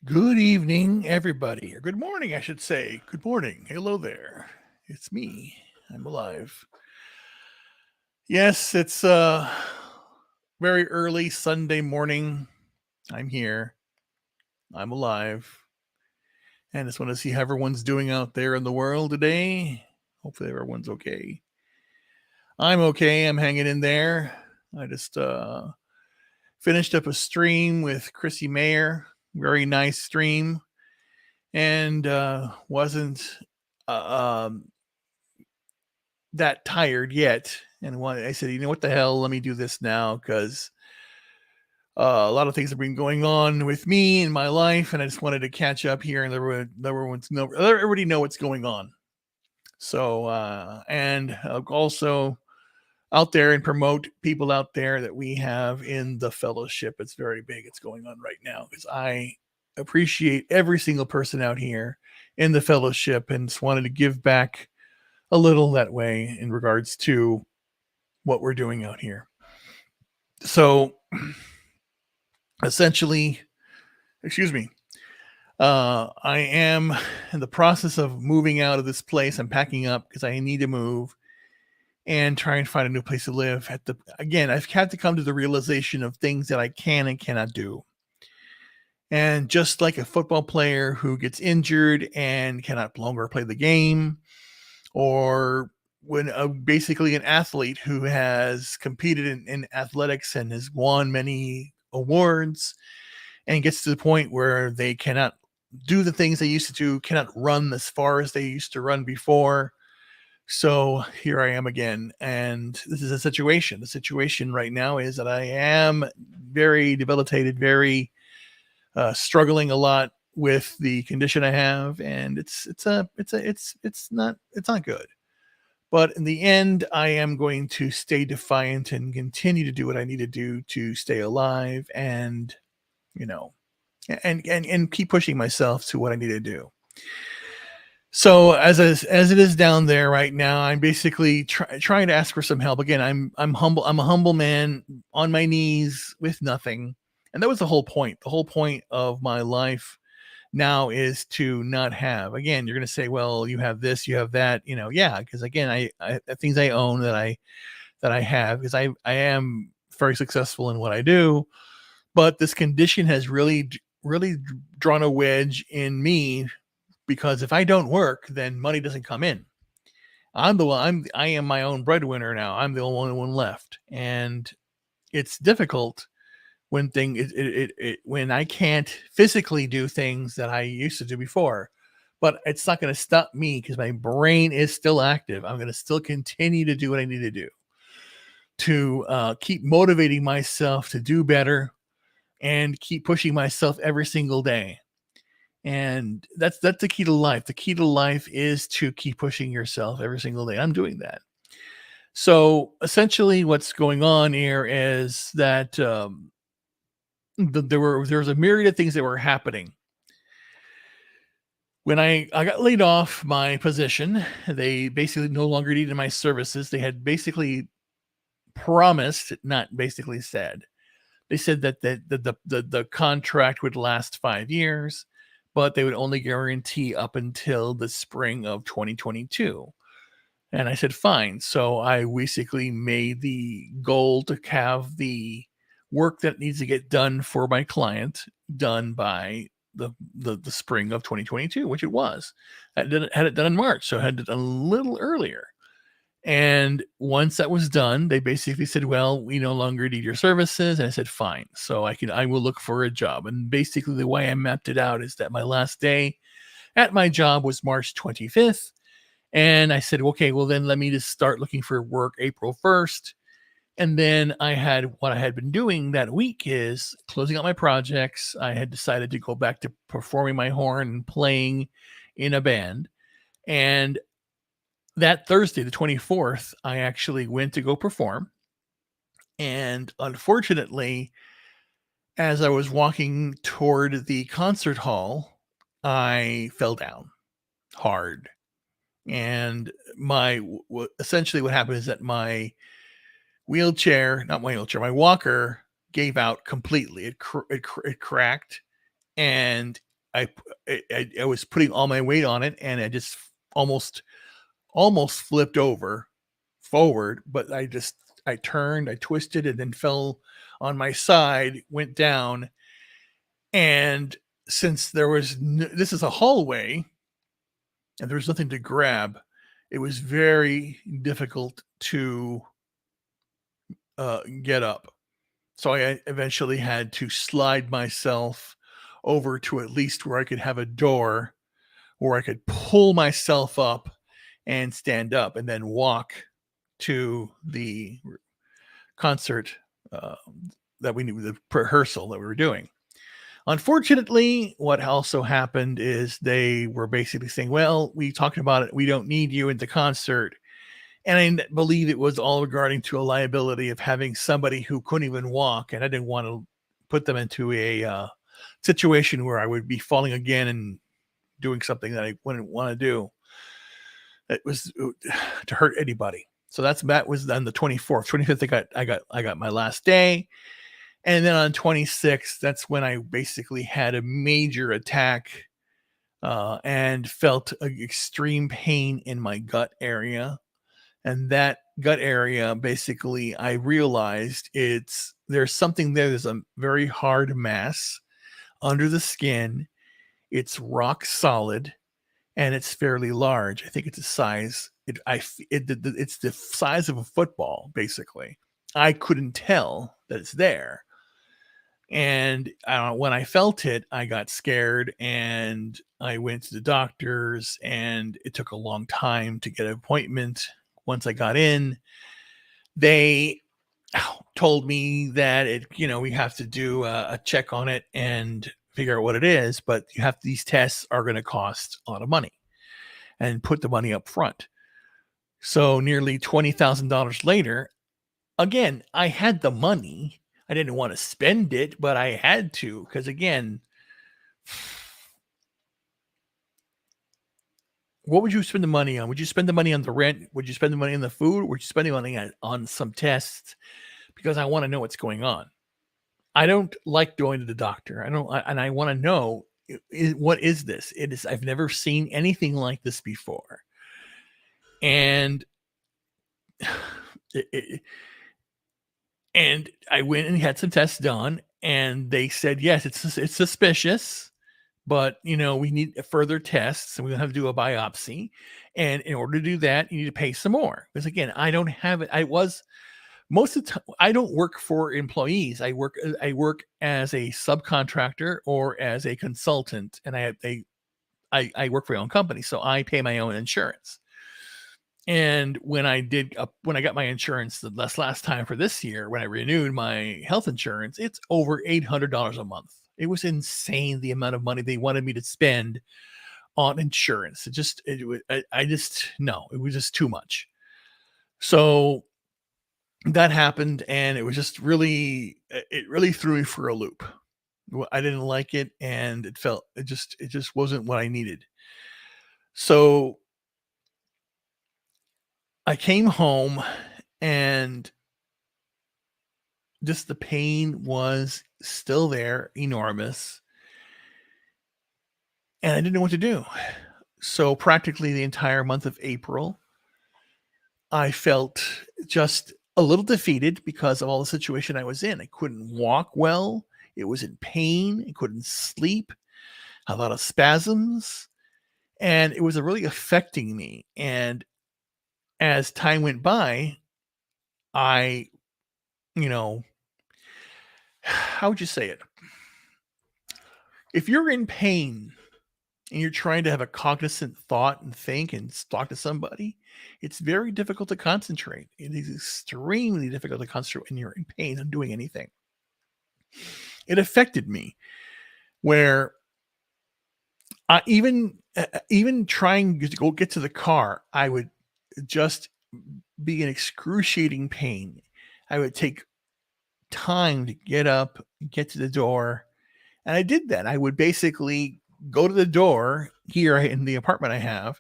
Good evening, everybody. Or good morning, I should say. Good morning. Hello there. It's me. I'm alive. Yes, it's very early Sunday morning. I'm here. I'm alive. And I just want to see how everyone's doing out there in the world today. Hopefully everyone's okay. I'm okay. I'm hanging in there. I just finished up a stream with Chrissy Mayer. Very nice stream. And wasn't that tired yet. And I said, you know what the hell? Let me do this now because a lot of things have been going on with me in my life, and I just wanted to catch up here and let everybody know what's going on. So, and also out there and promote people out there that we have in the fellowship. It's very big. It's going on right now because I appreciate every single person out here in the fellowship and just wanted to give back a little that way in regards to what we're doing out here. So essentially, excuse me, I am in the process of moving out of this place. I'm packing up because I need to move and try and find a new place to live. Again, I've had to come to the realization of things that I can and cannot do. And just like a football player who gets injured and cannot longer play the game, or when basically an athlete who has competed in athletics and has won many awards and gets to the point where they cannot do the things they used to do, cannot run as far as they used to run before. So here I am again. And this is a situation. The situation right now is that I am very debilitated, very struggling a lot with the condition I have, and it's not good. But in the end, I am going to stay defiant and continue to do what I need to do to stay alive, and you know, and keep pushing myself to what I need to do. So as it is down there right now, I'm basically trying to ask for some help. Again, I'm humble. I'm a humble man on my knees with nothing, and that was the whole point. The whole point of my life now is to not have. Again, you're going to say, well, you have this, you have that, yeah, because again, I things I own that I have, because I am very successful in what I do, but this condition has really drawn a wedge in me, because if I don't work, then money doesn't come in. I am my own breadwinner now. I'm the only one left, and it's difficult when when I can't physically do things that I used to do before. But it's not going to stop me because my brain is still active. I'm going to still continue to do what I need to do to keep motivating myself to do better and keep pushing myself every single day. And that's the key to life. The key to life is to keep pushing yourself every single day. I'm doing that. So essentially, what's going on here is that there was a myriad of things that were happening. When I got laid off my position, they basically no longer needed my services. They had basically promised, not basically said. They said that the contract would last 5 years, but they would only guarantee up until the spring of 2022. And I said, fine. So I basically made the goal to have the work that needs to get done for my client done by the spring of 2022, which it was. I had it done in March, so I had it done a little earlier. And once that was done, they basically said, well, we no longer need your services. And I said, fine. So I will look for a job. And basically the way I mapped it out is that my last day at my job was March 25th. And I said, okay, well then let me just start looking for work April 1st. And then what I had been doing that week is closing out my projects. I had decided to go back to performing my horn and playing in a band. And that Thursday, the 24th, I actually went to go perform. And unfortunately, as I was walking toward the concert hall, I fell down hard. And essentially what happened is that my my walker gave out completely. It cracked, and I was putting all my weight on it, and I just almost flipped over forward, but I turned, I twisted, and then fell on my side, went down, and since this is a hallway and there was nothing to grab, it was very difficult to get up. So I eventually had to slide myself over to at least where I could have a door where I could pull myself up and stand up and then walk to the concert uh, that we knew, the rehearsal that we were doing. Unfortunately, what also happened is they were basically saying, well, we talked about it. We don't need you at the concert. And I believe it was all regarding to a liability of having somebody who couldn't even walk. And I didn't want to put them into a situation where I would be falling again and doing something that I wouldn't want to do. It was to hurt anybody. So that was on the 24th. 25th, I got my last day. And then on 26th, that's when I basically had a major attack and felt extreme pain in my gut area. And that gut area, basically, I realized there's something there. There's a very hard mass under the skin. It's rock solid and it's fairly large. I think it's the size. It's the size of a football, basically. I couldn't tell that it's there. And when I felt it, I got scared and I went to the doctors, and it took a long time to get an appointment. Once I got in, they told me that we have to do a check on it and figure out what it is, but these tests are going to cost a lot of money and put the money up front. So nearly $20,000 later, again, I had the money. I didn't want to spend it, but I had to, because again, what would you spend the money on? Would you spend the money on the rent? Would you spend the money on the food? Would you spend the money on some tests? Because I want to know what's going on. I don't like going to the doctor. And I want to know, what is this? I've never seen anything like this before. And and I went and had some tests done, and they said, yes, it's suspicious, but we need further tests, and we're going to have to do a biopsy. And in order to do that, you need to pay some more. Because again, I don't have it. Most of the time, I don't work for employees. I work as a subcontractor or as a consultant, and I work for my own company, so I pay my own insurance. And when I got my insurance the last time for this year, when I renewed my health insurance, it's over $800 a month. It was insane, the amount of money they wanted me to spend on insurance. It was just too much. So that happened, and it really threw me for a loop. I didn't like it, and it just wasn't what I needed. So I came home, and just the pain was still there, enormous, and I didn't know what to do. So practically the entire month of April, I felt just a little defeated because of all the situation I was in. I couldn't walk well. It was in pain. I couldn't sleep. A lot of spasms, and it was really affecting me. And as time went by, I, how would you say it? If you're in pain and you're trying to have a cognizant thought and think and talk to somebody, it's very difficult to concentrate. It is extremely difficult to concentrate when you're in pain and doing anything. It affected me, where even trying to go get to the car, I would just be in excruciating pain. I would take time to get up, get to the door. And I did that. I would basically go to the door here in the apartment I have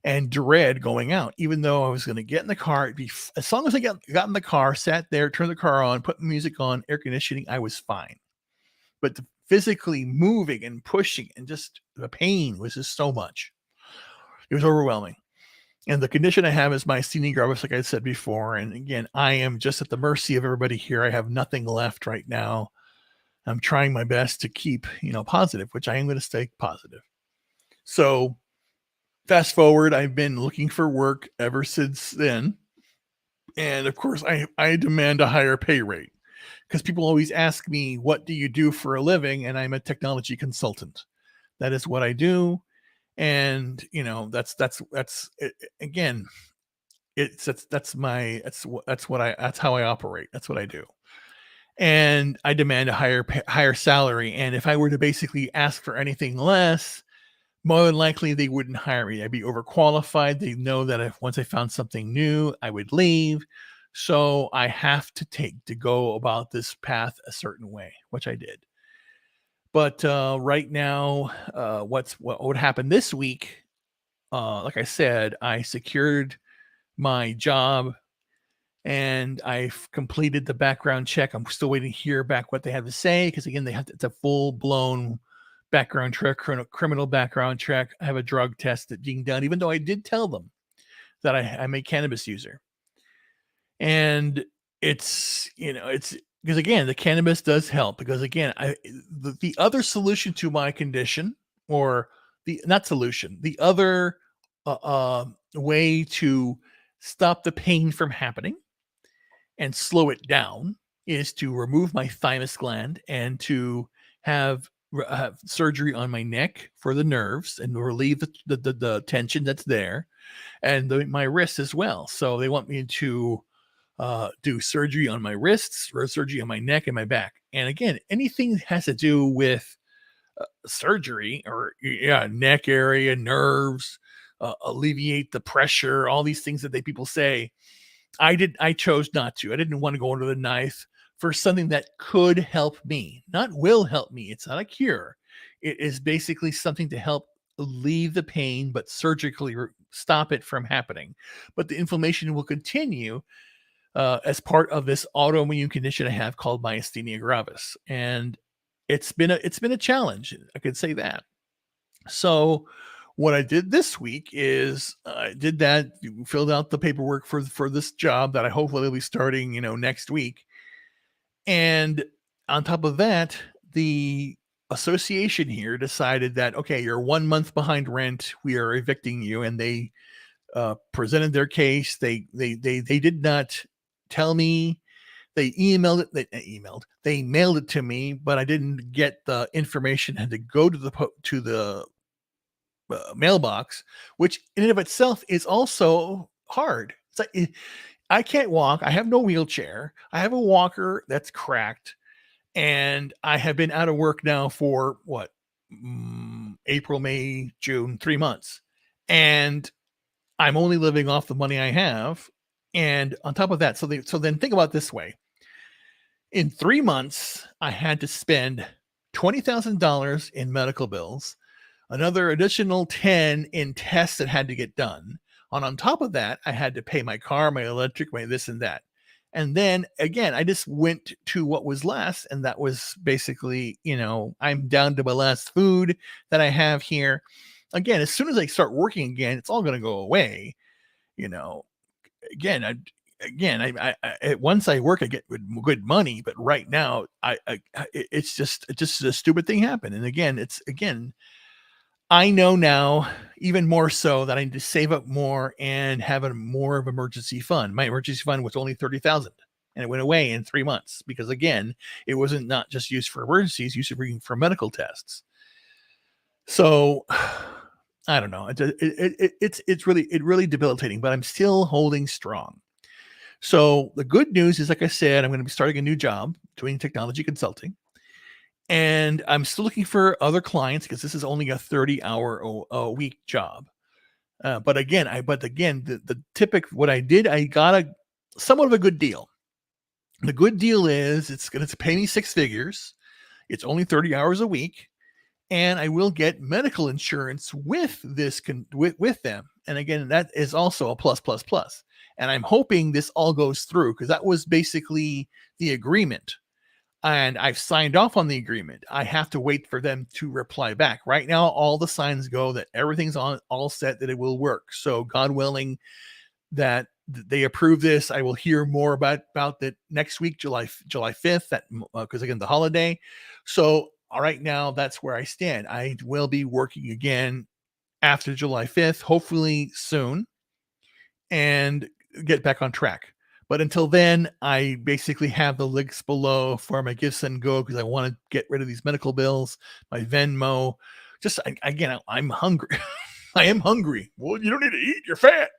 and dread going out, even though I was going to get in the car. As long as I got in the car, sat there, turned the car on, put music on, air conditioning, I was fine. But the physically moving and pushing, and just the pain was just so much. It was overwhelming. And the condition I have is myasthenia gravis, like I said before. And again, I am just at the mercy of everybody here. I have nothing left right now. I'm trying my best to keep, positive, which I am going to stay positive. So fast forward, I've been looking for work ever since then. And of course, I demand a higher pay rate because people always ask me, what do you do for a living? And I'm a technology consultant. That is what I do. And, that's again, that's how I operate. That's what I do. And I demand a higher salary. And if I were to basically ask for anything less, more than likely they wouldn't hire me. I'd be overqualified. They know that if once I found something new, I would leave. So I have to go about this path a certain way, which I did. But right now, what would happen this week? Like I said, I secured my job and I've completed the background check. I'm still waiting to hear back what they have to say because again, it's a full blown background check, criminal background check. I have a drug test that's being done, even though I did tell them that I'm a cannabis user. And it's because again, the cannabis does help because again, the other solution to my condition, or the other way to stop the pain from happening and slow it down is to remove my thymus gland and to have surgery on my neck for the nerves and relieve the tension that's there, and my wrists as well. So they want me to do surgery on my wrists, or surgery on my neck and my back. And again, anything that has to do with surgery or neck area, nerves, alleviate the pressure, all these things that people say. I chose not to. I didn't want to go under the knife for something that could help me, not will help me. It's not a cure. It is basically something to help alleviate the pain, but surgically stop it from happening. But the inflammation will continue as part of this autoimmune condition I have called myasthenia gravis. And it's been a challenge. I could say that. So what I did this week is I did that, filled out the paperwork for this job that I hopefully will be starting, next week. And on top of that, the association here decided that, okay, you're 1 month behind rent. We are evicting you. And they presented their case. They did not tell me. They emailed it. They mailed it to me, but I didn't get the information. I had to go to the mailbox, which in and of itself is also hard. It's like I can't walk. I have no wheelchair. I have a walker that's cracked, and I have been out of work now for what? April, May, June, 3 months, and I'm only living off the money I have. And on top of that, so then think about it this way. In 3 months, I had to spend $20,000 in medical bills, another additional 10 in tests that had to get done. And on top of that, I had to pay my car, my electric, my this and that. And then again, I just went to what was last. And that was basically, I'm down to my last food that I have here. Again, as soon as I start working again, it's all going to go away. Again, once I work, I get good money. But right now, it's just a stupid thing happened. And again, I know now even more so that I need to save up more and have a more of emergency fund. My emergency fund was only $30,000, and it went away in 3 months because again, it wasn't not just used for emergencies, used for medical tests. So I don't know. It's really debilitating, but I'm still holding strong. So the good news is, like I said, I'm going to be starting a new job doing technology consulting. And I'm still looking for other clients because this is only a 30-hour a week job. But again, the typical what I did, I got somewhat of a good deal. The good deal is it's going to pay me 6 figures. It's only 30 hours a week, and I will get medical insurance with this with them. And again, that is also a plus. And I'm hoping this all goes through because that was basically the agreement. and I've signed off on the agreement. I have to wait for them to reply back. Right now, all the signs go that everything's on all set, that it will work. So, God willing, that they approve this. I will hear more about that next week, July 5th. That because again, the holiday. So, all right, now that's where I stand. I will be working again after July 5th, hopefully soon, and get back on track. But until then, I basically have the links below for my Give Send Go because I want to get rid of these medical bills, my Venmo. Just again, I'm hungry. I am hungry. Well, you don't need to eat. You're fat.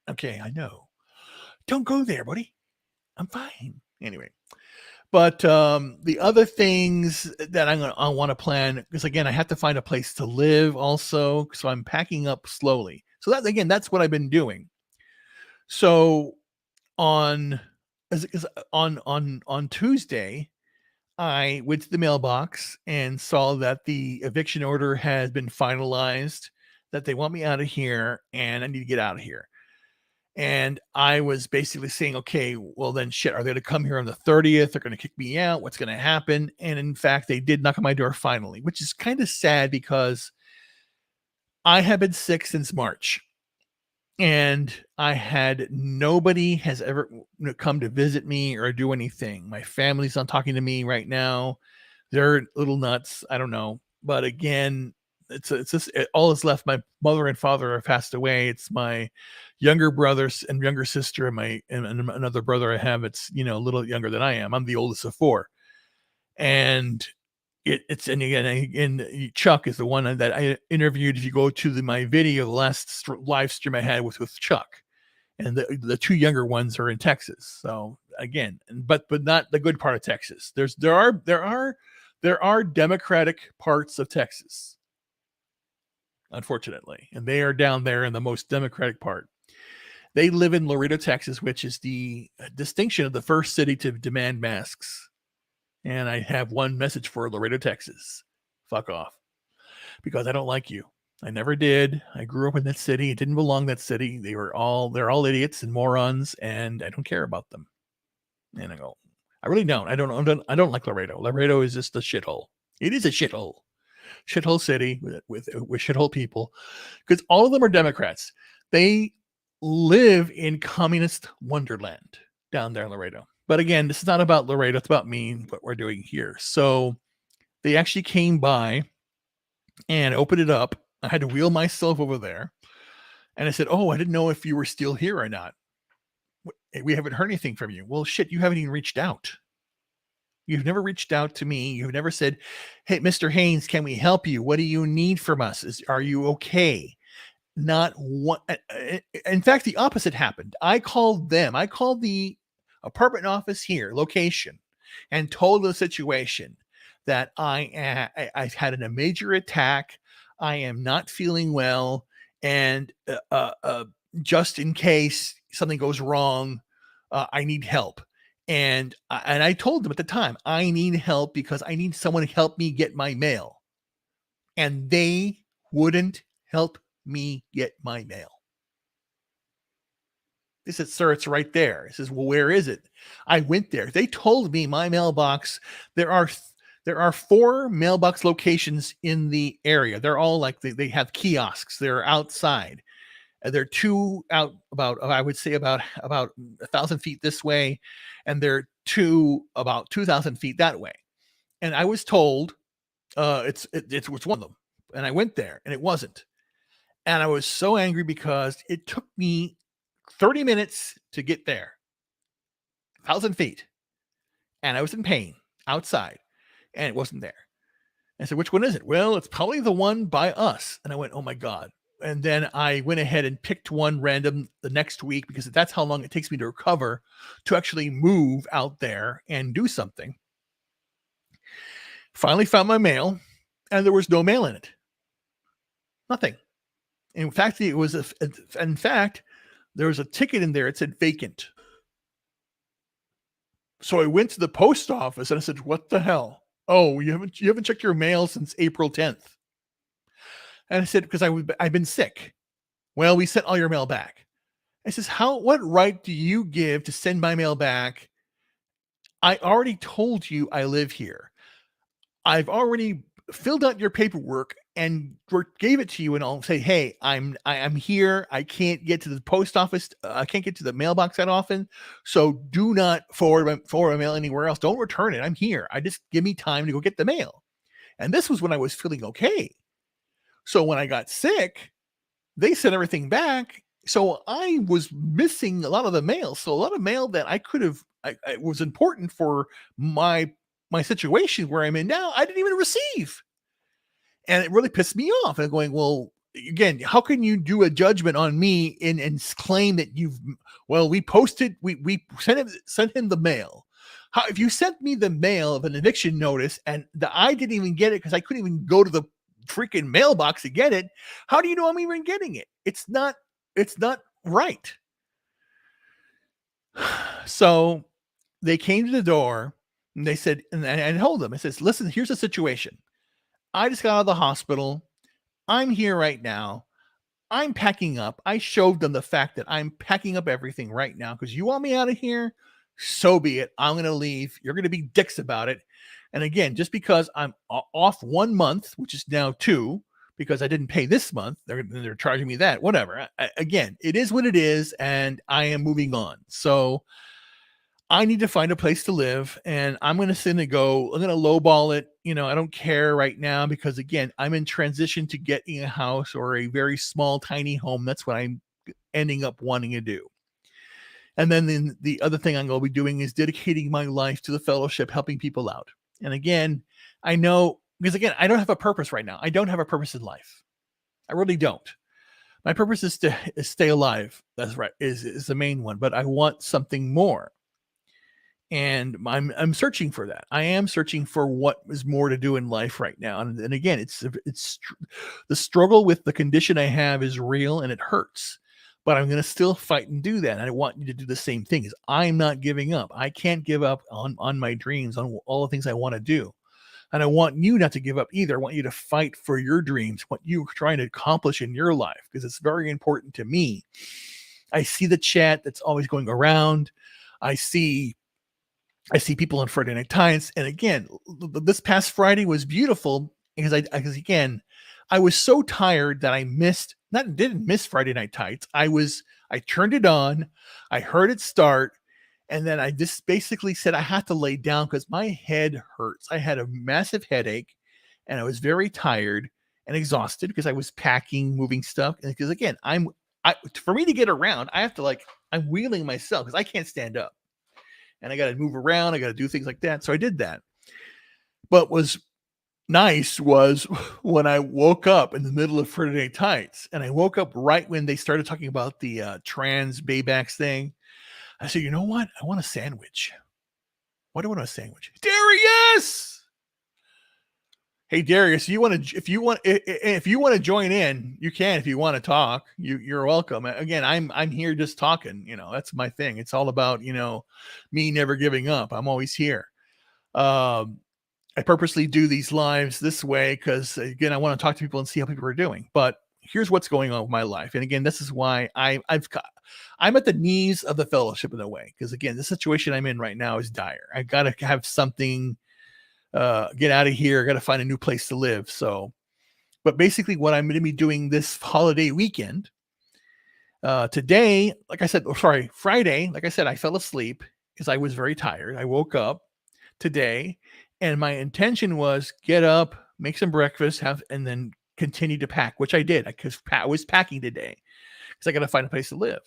Okay, I know. Don't go there, buddy. I'm fine. Anyway, but the other things that I want to plan, because again, I have to find a place to live also. So I'm packing up slowly. So that's what I've been doing. So on on Tuesday, I went to the mailbox and saw that the eviction order has been finalized, that they want me out of here and I need to get out of here. And I was basically saying, okay, well then shit, are they going to come here on the 30th? They're going to kick me out. What's going to happen? And in fact, they did knock on my door finally, which is kind of sad because I have been sick since March. And I had nobody has ever come to visit me or do anything. My family's not talking to me right now. They're little nuts. I don't know. But again, it's just all that's left. My mother and father have passed away. It's my younger brothers and younger sister and another brother I have. It's, a little younger than I am. I'm the oldest of four. And and Chuck is the one that I interviewed. If you go to my video, the last live stream I had with Chuck, and the two younger ones are in Texas. So again, but not the good part of Texas. There are Democratic parts of Texas, unfortunately, and they are down there in the most Democratic part. They live in Laredo, Texas, which is the distinction of the first city to demand masks. And I have one message for Laredo, Texas. Fuck off. Because I don't like you. I never did. I grew up in that city. It didn't belong in that city. They're all idiots and morons, and I don't care about them. And I go, I really don't. I don't like Laredo. Laredo is just a shithole. It is a shithole. Shithole city with shithole people. Because all of them are Democrats. They live in communist wonderland down there in Laredo. But again, this is not about Laredo. It's about me, what we're doing here. So they actually came by and opened it up. I had to wheel myself over there. And I said, oh, I didn't know if you were still here or not. We haven't heard anything from you. Well, shit, you haven't even reached out. You've never reached out to me. You've never said, hey, Mr. Haynes, can we help you? What do you need from us? Are you okay? Not one. In fact, the opposite happened. I called them. I called the apartment office here, location, and told the situation that I had a major attack. I am not feeling well, and just in case something goes wrong, I need help. And I told them at the time, I need help because I need someone to help me get my mail, and they wouldn't help me get my mail. They said, sir, it's right there. He says, well, where is it? I went there. They told me my mailbox, there are 4 mailbox locations in the area. They're all like, they have kiosks. They're outside. They're 2 out about, I would say about 1,000 feet this way. And they're 2 about 2,000 feet that way. And I was told it's one of them. And I went there and it wasn't. And I was so angry because it took me 30 minutes to get there, 1,000 feet. And I was in pain outside and it wasn't there. I said, which one is it? Well, it's probably the one by us. And I went, oh my God. And then I went ahead and picked one random the next week because that's how long it takes me to recover to actually move out there and do something. Finally found my mail and there was no mail in it. Nothing. In fact, there was a ticket in there. It said vacant. So I went to the post office and I said, what the hell? Oh, you haven't checked your mail since April 10th. And I said, because I've been sick. Well, we sent all your mail back. I says, what right do you give to send my mail back? I already told you I live here. I've already filled out your paperwork and gave it to you, and I'll say, "Hey, I'm here. I can't get to the post office. I can't get to the mailbox that often. So do not forward my mail anywhere else. Don't return it. I'm here. I just give me time to go get the mail." And this was when I was feeling okay. So when I got sick, they sent everything back. So I was missing a lot of the mail. So a lot of mail that I could have, I was important for my situation where I'm in now, I didn't even receive. And it really pissed me off. And going, well, again, how can you do a judgment on me and claim that we posted, we sent him the mail. How, if you sent me the mail of an eviction notice and I didn't even get it because I couldn't even go to the freaking mailbox to get it, how do you know I'm even getting it? It's not right. So they came to the door and they said, and I told them, I says, listen, here's the situation. I just got out of the hospital. I'm here right now. I'm packing up. I showed them the fact that I'm packing up everything right now because you want me out of here. So be it. I'm going to leave. You're going to be dicks about it. And again, just because I'm off 1 month, which is now 2, because I didn't pay this month, they're charging me that. Whatever. Again, it is what it is, and I am moving on. So I need to find a place to live, and I'm going to I'm going to lowball it. I don't care right now because again, I'm in transition to getting a house or a very small, tiny home. That's what I'm ending up wanting to do. And then the other thing I'm going to be doing is dedicating my life to the fellowship, helping people out. And again, I know because again, I don't have a purpose right now. I don't have a purpose in life. I really don't. My purpose is to stay alive. That's right, is the main one. But I want something more. And I'm searching for that. I am searching for what is more to do in life right now. And again, it's the struggle with the condition I have is real and it hurts. But I'm going to still fight and do that. And I want you to do the same thing. Is I'm not giving up. I can't give up on my dreams, on all the things I want to do. And I want you not to give up either. I want you to fight for your dreams, what you're trying to accomplish in your life, because it's very important to me. I see the chat that's always going around. I see people on Friday Night Times. And again, this past Friday was beautiful because I was so tired that I didn't miss Friday Night Tights. I turned it on, I heard it start, and then I just basically said I had to lay down because my head hurts. I had a massive headache and I was very tired and exhausted because I was packing, moving stuff. And because again, for me to get around, I have to I'm wheeling myself because I can't stand up. And I got to move around. I got to do things like that. So I did that. But was nice was when I woke up in the middle of Friday Night Tights, and I woke up right when they started talking about the trans Baybacks thing. I said, you know what? I want a sandwich. What do I want a sandwich? Darius! Hey Darius, if you want to join in, you can. If you want to talk, you're welcome. Again, I'm here just talking. That's my thing. It's all about me never giving up. I'm always here. I purposely do these lives this way because again, I want to talk to people and see how people are doing. But here's what's going on with my life, and again, this is why I'm at the knees of the fellowship in a way because again, the situation I'm in right now is dire. I got to have something. Get out of here. I got to find a new place to live. So, but basically what I'm going to be doing this holiday weekend, today, Friday, like I said, I fell asleep because I was very tired. I woke up today and my intention was get up, make some breakfast, and then continue to pack, which I did. I was packing today because I got to find a place to live.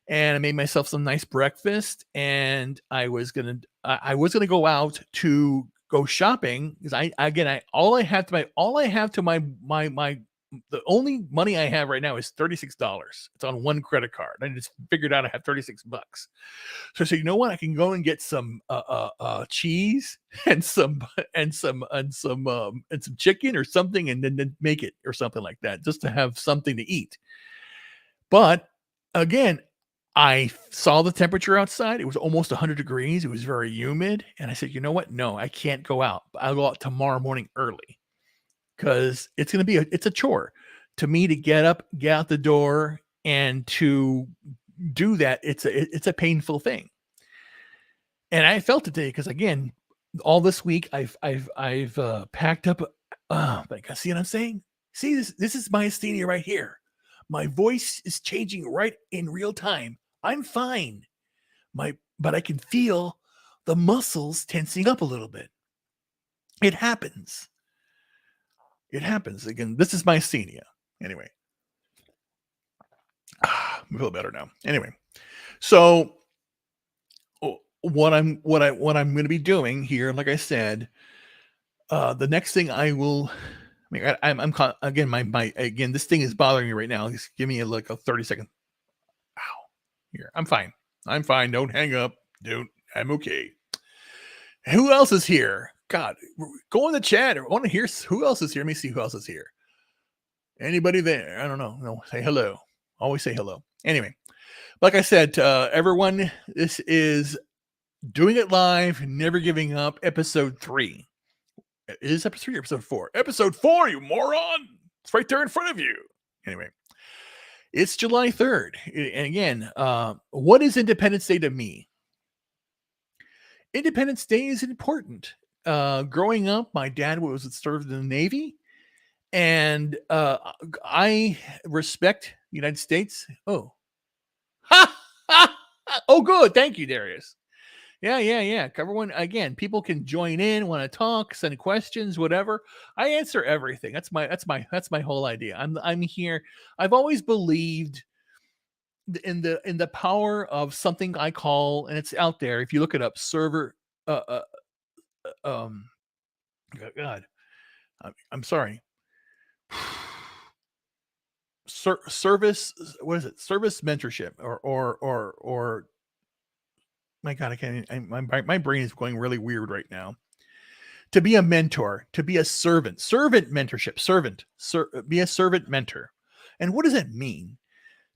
And I made myself some nice breakfast and I was going to go out to go shopping because the only money I have right now is $36. It's on one credit card. I just figured out I have $36. So I said, you know what? I can go and get some cheese and some chicken or something, and then make it or something like that, just to have something to eat. But again, I saw the temperature outside. It was almost 100 degrees. It was very humid. And I said, you know what? No, I can't go out. I'll go out tomorrow morning early because it's a chore to me to get up, get out the door, and to do that. It's a painful thing. And I felt it today because, again, all this week I've packed up. But see what I'm saying? See, this is myasthenia right here. My voice is changing right in real time. I'm fine. But I can feel the muscles tensing up a little bit. It happens. It happens. Again, this is myasthenia. Anyway, I feel better now. Anyway, so what I'm going to be doing here, like I said, the next thing I will. I mean, again, again, this thing is bothering me right now. Just give me like a 30-second. Ow. Here, I'm fine. I'm fine. Don't hang up. I'm okay. Who else is here? God, go in the chat. I want to hear who else is here. Let me see who else is here. Anybody there? I don't know. No, say hello. Always say hello. Anyway, like I said to everyone, this is Doing It Live, Never Giving Up, episode 3. Is episode 3 or episode 4? Episode 4, you moron! It's right there in front of you. Anyway, it's July 3rd. And again, what is Independence Day to me? Independence Day is important. Growing up, my dad served in the Navy, and I respect the United States. Oh, oh, good. Thank you, Darius. Yeah. Everyone, again, people can join in, want to talk, send questions, whatever. I answer everything. That's my whole idea. I'm here. I've always believed in the power of something I call, and it's out there. If you look it up, server. God, I'm sorry. Service. What is it? Service mentorship, or my God, I can't. My brain is going really weird right now. To be a mentor, to be a servant mentorship, be a servant mentor. And what does that mean?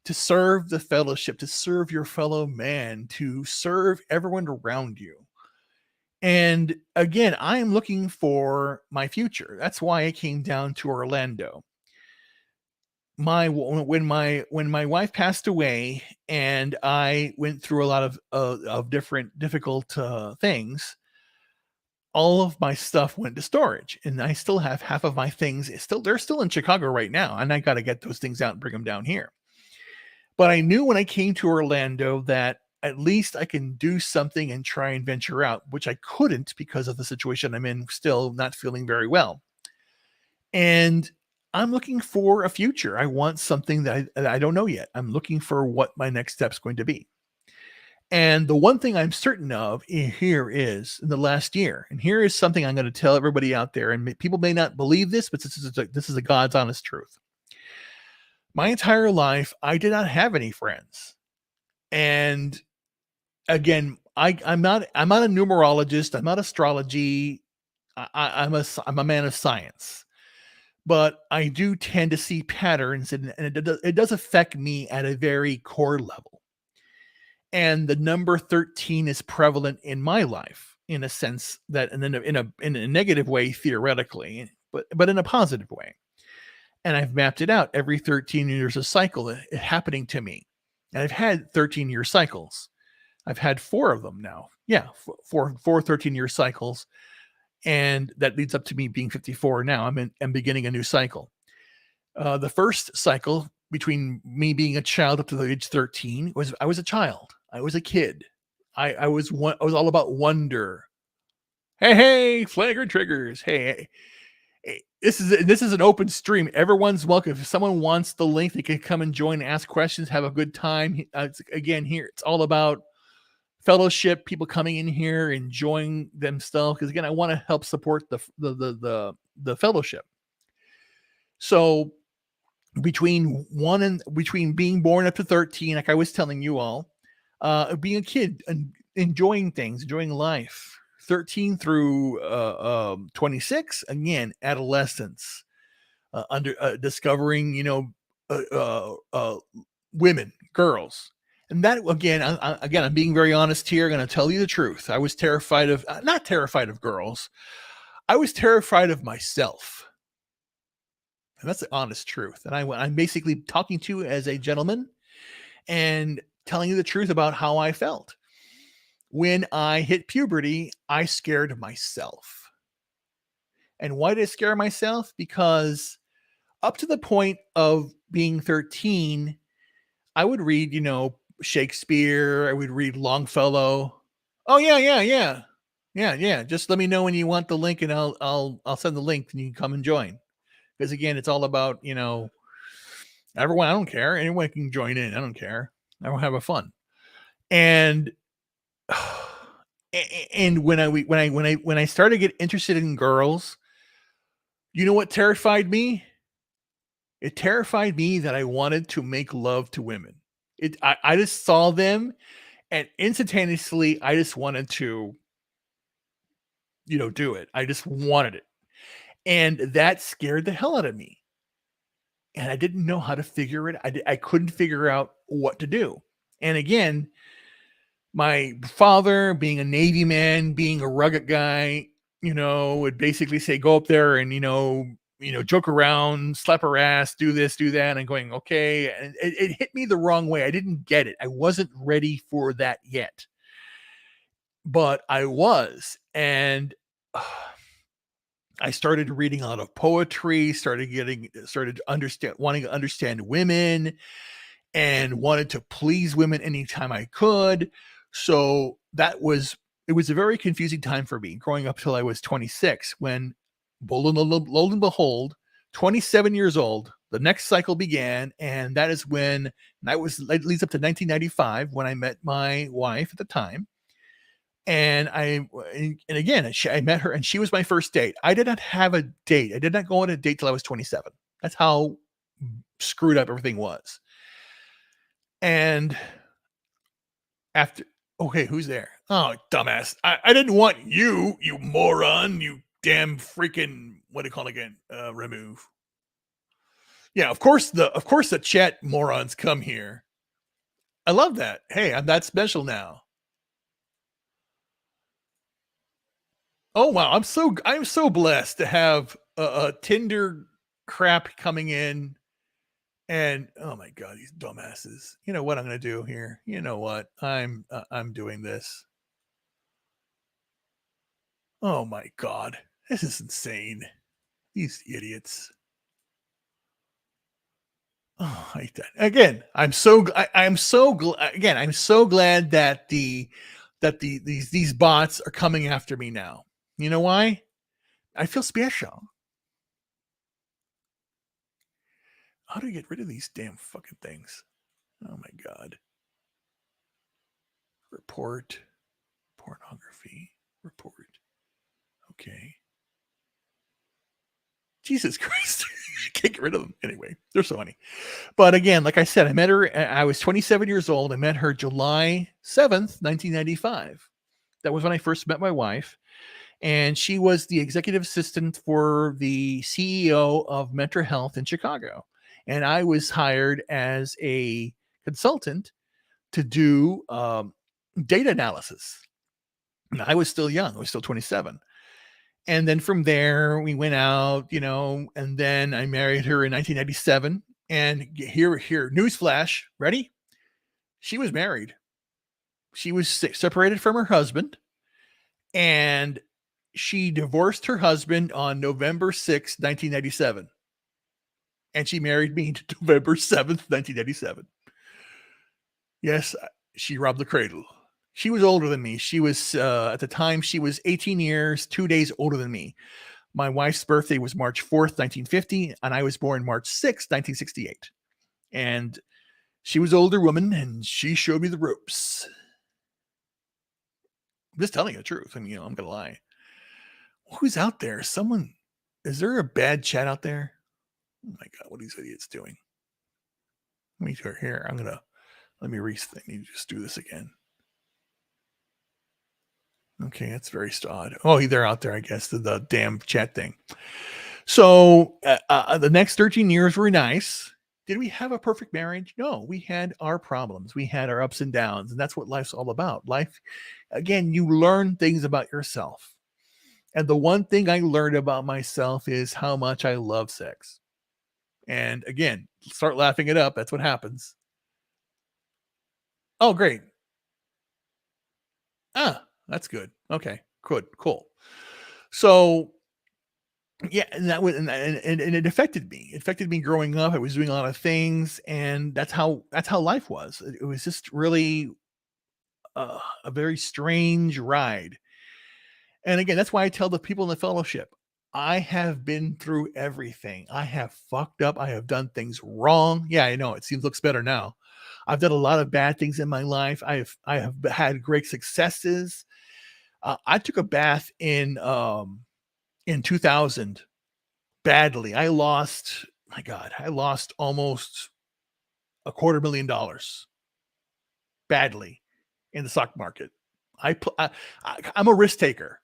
To serve the fellowship, to serve your fellow man, to serve everyone around you. And again, I am looking for my future. That's why I came down to Orlando. When my wife passed away, and I went through a lot of different difficult things, all of my stuff went to storage, and I still have half of my things. They're still in Chicago right now, and I got to get those things out and bring them down here. But I knew when I came to Orlando that at least I can do something and try and venture out, which I couldn't because of the situation I'm in, still not feeling very well. And I'm looking for a future. I want something that I don't know yet. I'm looking for what my next step's going to be. And the one thing I'm certain of here is in the last year, and here is something I'm going to tell everybody out there, and people may not believe this, but this is a God's honest truth. My entire life, I did not have any friends. And again, I'm not a numerologist. I'm not astrology. I'm a man of science, but I do tend to see patterns, and it does affect me at a very core level. And the number 13 is prevalent in my life, in a sense that, and then in a negative way, theoretically, but in a positive way. And I've mapped it out. Every 13 years, a cycle happening to me. And I've had 13-year cycles. I've had 4 of them now. Yeah, four 13-year cycles. And that leads up to me being 54 now. I'm beginning a new cycle. The first cycle between me being a child up to the age 13 was I was a child. I was a kid. I was all about wonder. Hey, flagrant triggers. Hey, this is an open stream. Everyone's welcome. If someone wants the link, they can come and join, ask questions, have a good time. Again, here it's all about fellowship, people coming in here, enjoying themselves. Because again, I want to help support the fellowship. So between being born up to 13, like I was telling you all, being a kid and enjoying things, enjoying life. 13 through 26, again, adolescence, discovering, women, girls. And that, again, I'm being very honest here. I'm going to tell you the truth. I was terrified of, not terrified of girls. I was terrified of myself. And that's the honest truth. And I'm basically talking to you as a gentleman and telling you the truth about how I felt. when I hit puberty, I scared myself. And why did I scare myself? Because up to the point of being 13, I would read, Shakespeare. I would read Longfellow. Oh yeah, yeah, yeah, yeah, yeah. Just let me know when you want the link, and I'll send the link, and you can come and join. Because again, it's all about everyone. I don't care. Anyone can join in. I don't care. I will have a fun. And and when I started to get interested in girls, you know what terrified me? It terrified me that I wanted to make love to women. I just saw them, and instantaneously I just wanted to, do it. I just wanted it. And that scared the hell out of me. And I didn't know how to figure it. I couldn't figure out what to do. And again, my father, being a Navy man, being a rugged guy, would basically say, go up there and, joke around, slap her ass, do this, do that. And going, okay. And it hit me the wrong way. I didn't get it. I wasn't ready for that yet, but I was. And I started reading a lot of poetry, started wanting to understand women, and wanted to please women anytime I could. So it was a very confusing time for me growing up till I was 26, when lo and behold, 27 years old, the next cycle began. And that is when that leads up to 1995, when I met my wife at the time. And again, I met her, and she was my first date. I did not have a date. I did not go on a date till I was 27. That's how screwed up everything was. And after, okay, who's there? Oh, dumbass. I didn't want you, you moron, you damn freaking, what do you call it again? Remove. Yeah, of course the chat morons come here. I love that. Hey, I'm that special now. Oh wow, I'm so blessed to have a Tinder crap coming in. And oh my god, these dumbasses. You know what I'm going to do here? You know what? I'm doing this. Oh my god. This is insane. These idiots. Oh, I hate that. Again, I'm so again, I'm so glad that these bots are coming after me now. You know why? I feel special. How do you get rid of these damn fucking things? Oh my god. Report pornography. Report. Okay. Jesus Christ. Can't get rid of them. Anyway, they're so funny. But again, like I said, I met her. I was 27 years old. I met her July 7th, 1995. That was when I first met my wife. And she was the executive assistant for the CEO of Mentor Health in Chicago. And I was hired as a consultant to do data analysis. And I was still young. I was still 27. And then from there, we went out, and then I married her in 1997. And here, newsflash, ready? She was married. She was separated from her husband, and she divorced her husband on November 6th, 1997. And she married me November 7th, 1997. Yes, she robbed the cradle. She was older than me. She was, at the time, she was 18 years, 2 days older than me. My wife's birthday was March 4th, 1950, and I was born March 6th, 1968. And she was an older woman, and she showed me the ropes. I'm just telling you the truth. I mean, I'm going to lie. Who's out there? Is there a bad chat out there? Oh my God, what are these idiots doing? Let me go here. Let me just do this again. Okay, that's very odd. Oh, they're out there, I guess, the damn chat thing. So the next 13 years were nice. Did we have a perfect marriage? No, we had our problems. We had our ups and downs, and that's what life's all about. Life, again, you learn things about yourself. And the one thing I learned about myself is how much I love sex. And again, start laughing it up. That's what happens. Oh, great. That's good. Okay, good, cool. So yeah, and that was and it affected me. It affected me growing up. I was doing a lot of things, and that's how life was. It was just really a very strange ride. And again, that's why I tell the people in the fellowship, I have been through everything. I have fucked up. I have done things wrong. Yeah, I know it seems looks better now. I've done a lot of bad things in my life. I have had great successes. I took a bath in 2000 badly. I lost, my God, I lost almost $250,000 badly in the stock market. I'm a risk taker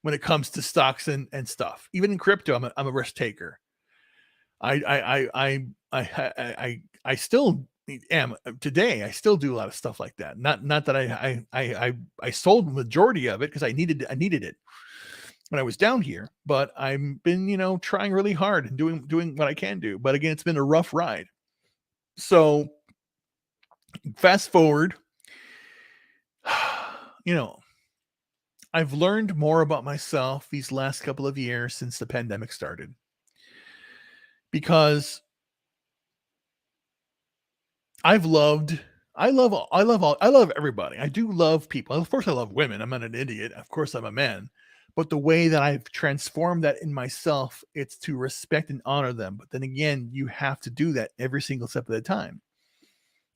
when it comes to stocks and stuff. Even in crypto, I'm a risk taker. I still am today. I still do a lot of stuff like that. Not that I sold the majority of it because I needed it when I was down here. But I've been trying really hard and doing what I can do. But again, it's been a rough ride. So fast forward, you know, I've learned more about myself these last couple of years since the pandemic started because I've loved I love everybody. I do love people. Of course I love women. I'm not an idiot. Of course I'm a man. But the way that I've transformed that in myself, it's to respect and honor them. But then again, you have to do that every single step of the time.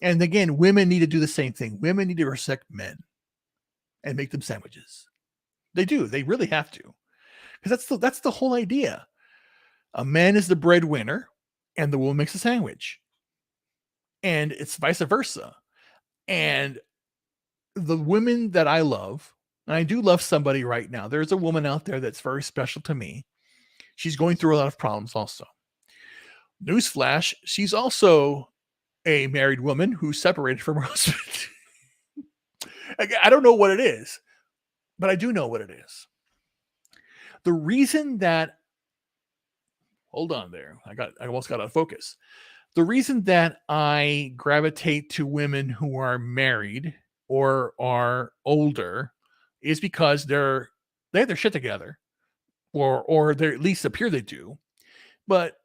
And again, women need to do the same thing. Women need to respect men and make them sandwiches. They do. They really have to. Because that's the whole idea. A man is the breadwinner and the woman makes a sandwich. And it's vice versa. And the women that I love, and I do love somebody right now. There's a woman out there that's very special to me. She's going through a lot of problems also. Newsflash, she's also a married woman who's separated from her husband. I don't know what it is, but I do know what it is. The reason that, hold on there, I almost got out of focus. The reason that I gravitate to women who are married or are older is because they have their shit together, or they at least appear they do, but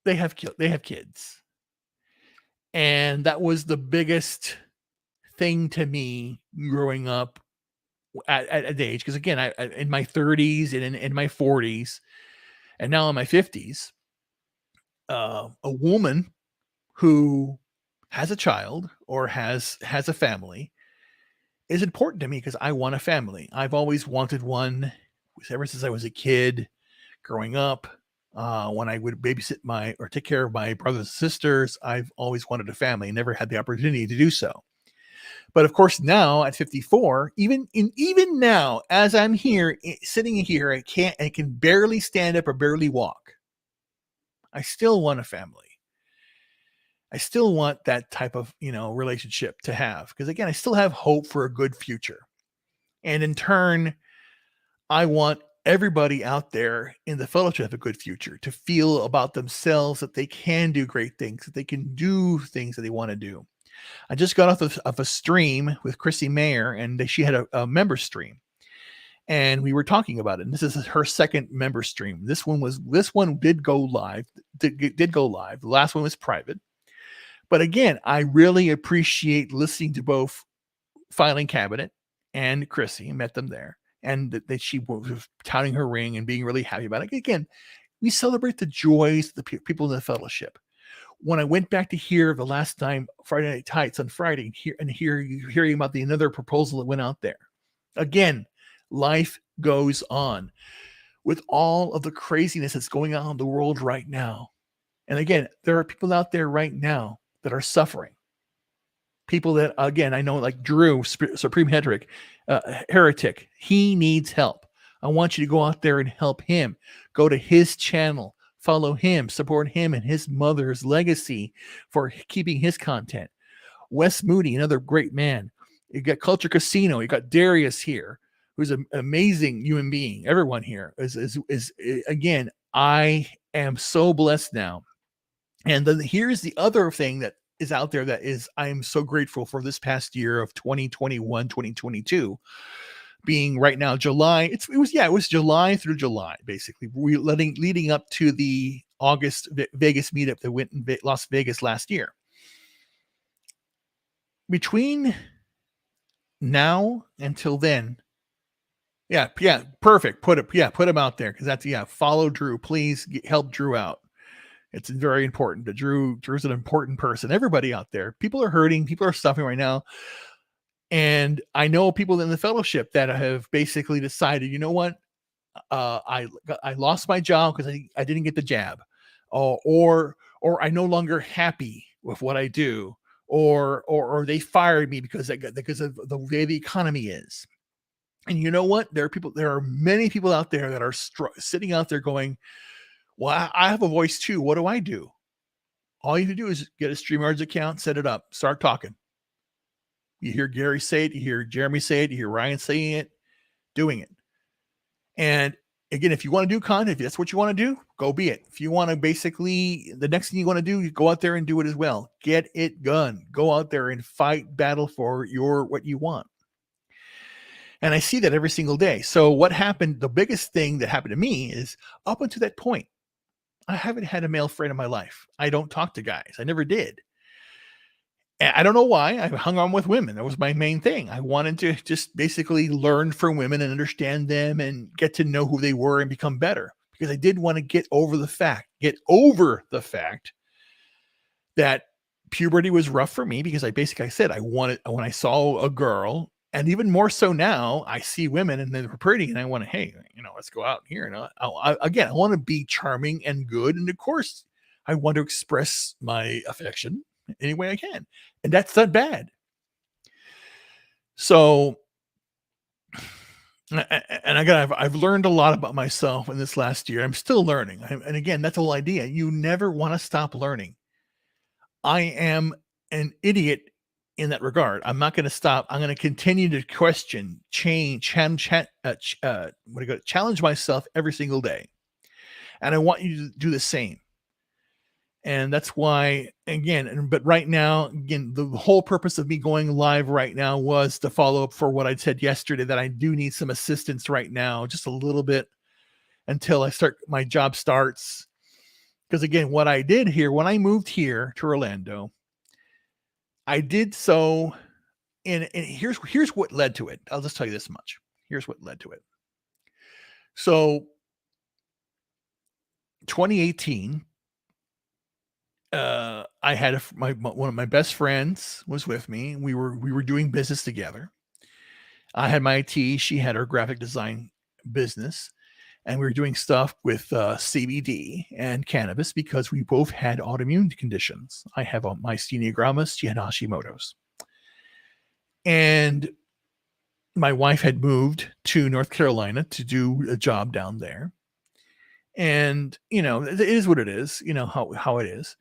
they have kids, and that was the biggest thing to me growing up at age. Because again, I in my 30s and in my 40s, and now in my 50s, a woman who has a child or has a family is important to me because I want a family. I've always wanted one ever since I was a kid growing up. When I would babysit or take care of my brothers and sisters, I've always wanted a family and never had the opportunity to do so. But of course, now at 54, even now, as I'm here sitting here, I can barely stand up or barely walk. I still want a family. I still want that type of relationship to have, because again, I still have hope for a good future. And in turn, I want everybody out there in the fellowship to have a good future, to feel about themselves that they can do great things, that they can do things that they want to do. I just got off of a stream with Chrissy Mayer, and she had a member stream, and we were talking about it. And this is her second member stream. This one did go live. Did go live. The last one was private. But again, I really appreciate listening to both Filing Cabinet and Chrissy. Met them there, and that she was touting her ring and being really happy about it. Again, we celebrate the joys of the people in the fellowship. When I went back to hear the last time Friday Night Tights on Friday hearing about another proposal that went out there. Again, life goes on with all of the craziness that's going on in the world right now. And again, there are people out there right now that are suffering. People that, again, I know, like Drew, Supreme Heretic, he needs help. I want you to go out there and help him. Go to his channel, follow him, support him and his mother's legacy for keeping his content. Wes Moody, another great man. You got Culture Casino. You got Darius here, who's an amazing human being. Everyone here is again, I am so blessed now. And then here's the other thing that is out there that is, I'm so grateful for this past year of 2021, 2022. being right now July. It was July through July, basically. We leading up to the August Vegas meetup that went in Las Vegas last year. Between now until then, yeah, perfect. Put him out there, because that's follow Drew. Please help Drew out. It's very important. Drew's an important person. Everybody out there, people are hurting, people are suffering right now. And I know people in the fellowship that have basically decided, you know what? I lost my job because I didn't get the jab, or I no longer happy with what I do, or they fired me because of the way the economy is. And you know what? There are many people out there that are sitting out there going, well, I have a voice too. What do I do? All you have to do is get a StreamYards account, set it up, start talking. You hear Gary say it, you hear Jeremy say it, you hear Ryan saying it, doing it. And again, if you want to do content, if that's what you want to do, go be it. If you want to basically, the next thing you want to do, you go out there and do it as well. Get it done. Go out there and fight battle for what you want. And I see that every single day. So what happened, the biggest thing that happened to me is up until that point, I haven't had a male friend in my life. I don't talk to guys. I never did. And I don't know why. I hung on with women. That was my main thing. I wanted to just basically learn from women and understand them and get to know who they were and become better, because I did want to get over the fact that puberty was rough for me, because I said when I saw a girl, and even more so now, I see women and they're pretty, and I want to, hey, let's go out here. And I want to be charming and good, and of course, I want to express my affection any way I can, and that's not bad. So, and again, I've learned a lot about myself in this last year. I'm still learning, and again, that's the whole idea. You never want to stop learning. I am an idiot in that regard. I'm not going to stop. I'm going to continue to question, challenge myself every single day. And I want you to do the same. And that's why, but right now, the whole purpose of me going live right now was to follow up for what I said yesterday, that I do need some assistance right now, just a little bit, until my job starts. Because again, what I did here, when I moved here to Orlando, I did so, and here's what led to it. I'll just tell you this much. Here's what led to it. So 2018, I had one of my best friends was with me. We were doing business together. I had my IT, she had her graphic design business, and we were doing stuff with CBD and cannabis, because we both had autoimmune conditions. I have Myasthenia gravis, she had Hashimoto's. And my wife had moved to North Carolina to do a job down there. And, it is what it is, how it is.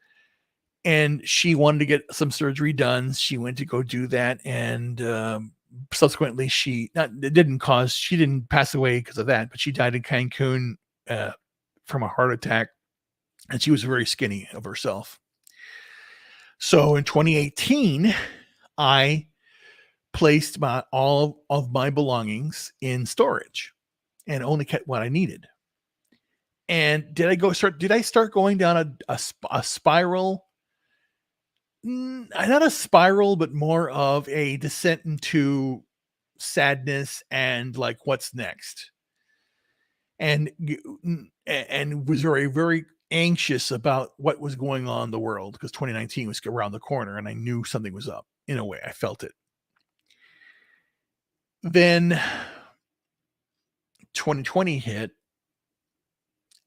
And she wanted to get some surgery done. She went to go do that. And subsequently, she didn't pass away because of that, but she died in Cancun from a heart attack. And she was very skinny of herself. So in 2018, I placed all of my belongings in storage and only kept what I needed. And did I start going down a spiral? Not a spiral, but more of a descent into sadness and like, what's next? And was very, very anxious about what was going on in the world, because 2019 was around the corner, and I knew something was up. In a way, I felt it. Then 2020 hit,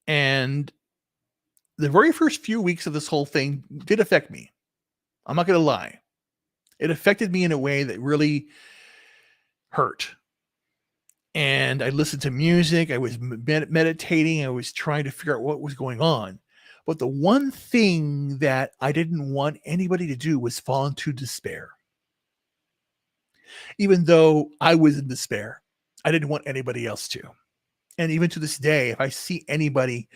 and the very first few weeks of this whole thing did affect me. I'm not going to lie. It affected me in a way that really hurt. And I listened to music. I was meditating. I was trying to figure out what was going on. But the one thing that I didn't want anybody to do was fall into despair. Even though I was in despair, I didn't want anybody else to. And even to this day, if I see anybody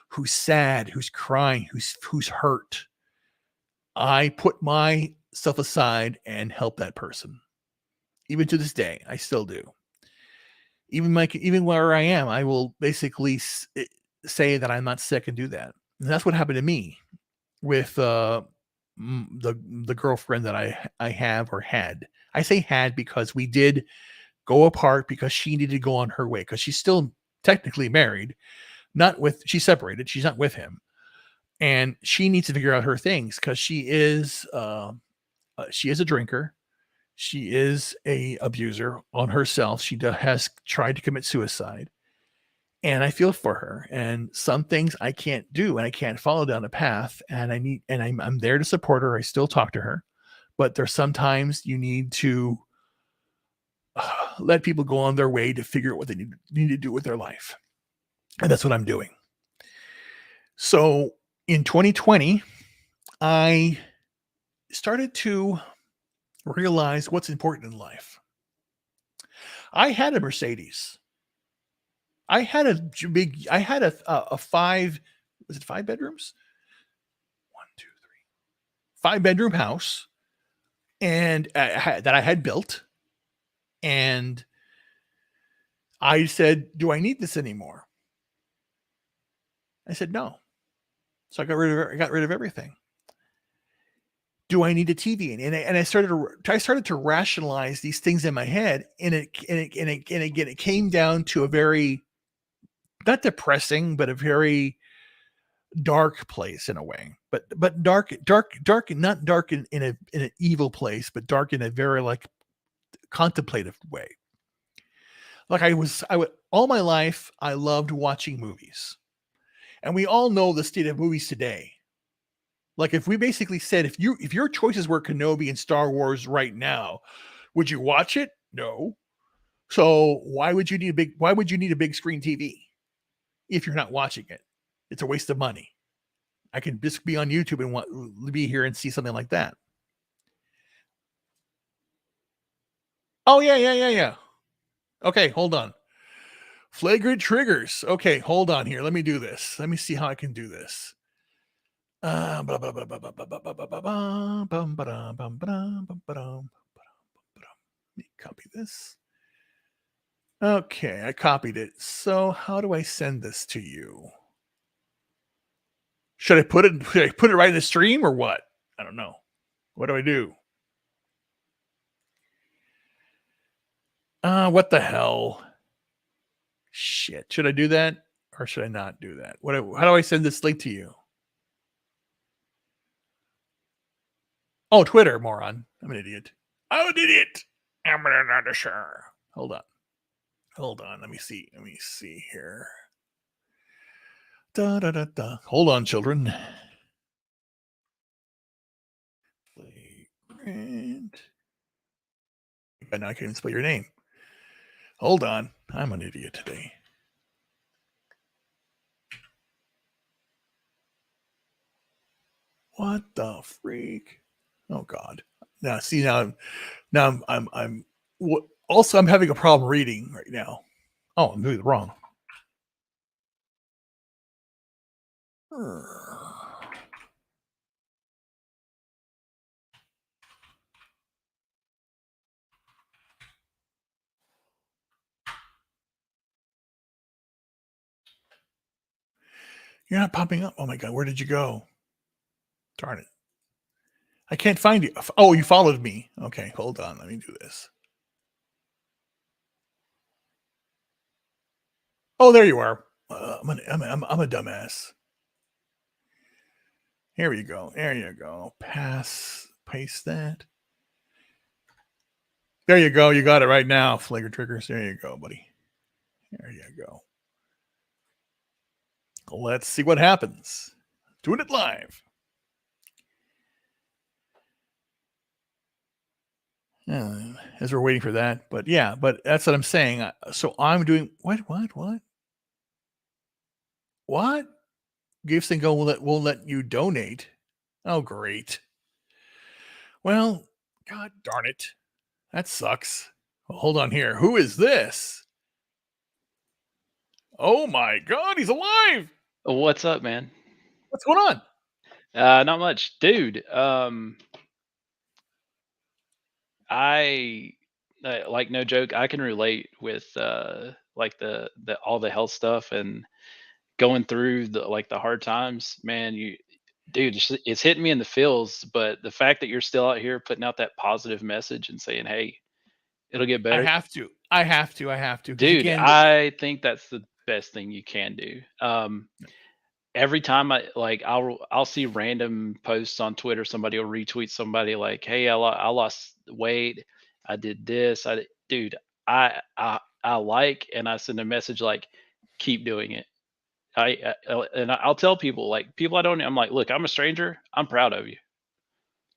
who's sad, who's crying, who's hurt, I put myself aside and help that person. Even to this day, I still do. even where I am, I will basically say that I'm not sick and do that. And that's what happened to me with the girlfriend that I have or had. I say had because we did go apart because she needed to go on her way because she's still technically married, not with she's separated. She's not with him, and she needs to figure out her things because she is a drinker. She is a abuser on herself. Has tried to commit suicide, and I feel for her. And some things I can't do, and I can't follow down a path. And I'm there to support her. I still talk to her, but there's sometimes you need to let people go on their way to figure out what they need to do with their life, and that's what I'm doing. So in 2020, I started to realize what's important in life. I had a Mercedes. I had I had a five, was it 5 bedrooms? 1, 2, 3, 5 bedroom house, and that I had built. And I said, do I need this anymore? I said, no. So I got rid of everything. Do I need a TV? And I started to rationalize these things in my head, and it came down to a very, not depressing, but a very dark place in a way. But dark, not dark in an evil place, but dark in a very like contemplative way. Like I would all my life I loved watching movies, and we all know the state of movies today. Like if we basically said if your choices were Kenobi and Star Wars right now, would you watch it? No. So why would you need a big screen TV if you're not watching it? It's a waste of money. I can just be on YouTube and be here and see something like that. Oh yeah. Okay, hold on. Flagrant triggers. Okay, hold on here. Let me do this. Let me see how I can do this. Let me copy this. Okay, I copied it. So how do I send this to you? Should I put it right in the stream or what? I don't know. What do I do? What the hell? Shit. Should I do that or should I not do that? How do I send this link to you? Oh, Twitter, moron. I'm an idiot. I'm an idiot. I'm not sure. Hold on. Let me see here. Da da da da. Hold on, children. Flagrant. I now can't even spell your name. Hold on. I'm an idiot today. What the freak? Oh God. Now see I'm also I'm having a problem reading right now. Oh, I'm doing it wrong. You're not popping up. Oh my God, where did you go? Darn it. I can't find you. Oh, you followed me. Okay, hold on. Let me do this. Oh, there you are. I'm a dumbass. Here you go. There you go. Paste that. There you go. You got it right now. Flagrant triggers. There you go, buddy. There you go. Let's see what happens. Doing it live. As we're waiting for that. But yeah, but that's what I'm saying. So I'm doing what? Gifts and Go won't let you donate. Oh, great. Well, God darn it. That sucks. Well, hold on here. Who is this? Oh my God, he's alive. What's up, man? What's going on? Not much, dude. I like no joke. I can relate with like the all the health stuff and going through the hard times, man, dude, it's hitting me in the feels. But the fact that you're still out here putting out that positive message and saying, "Hey, it'll get I better," have to. I have to. I have to. Because dude, again, I think that's the best thing you can do. Every time I'll see random posts on Twitter, somebody will retweet somebody like, "Hey, I lost weight, I did this, dude, I like, and I send a message like, keep doing it." I'll tell people, like, people I don't, I'm like, "Look, I'm a stranger, I'm proud of you,"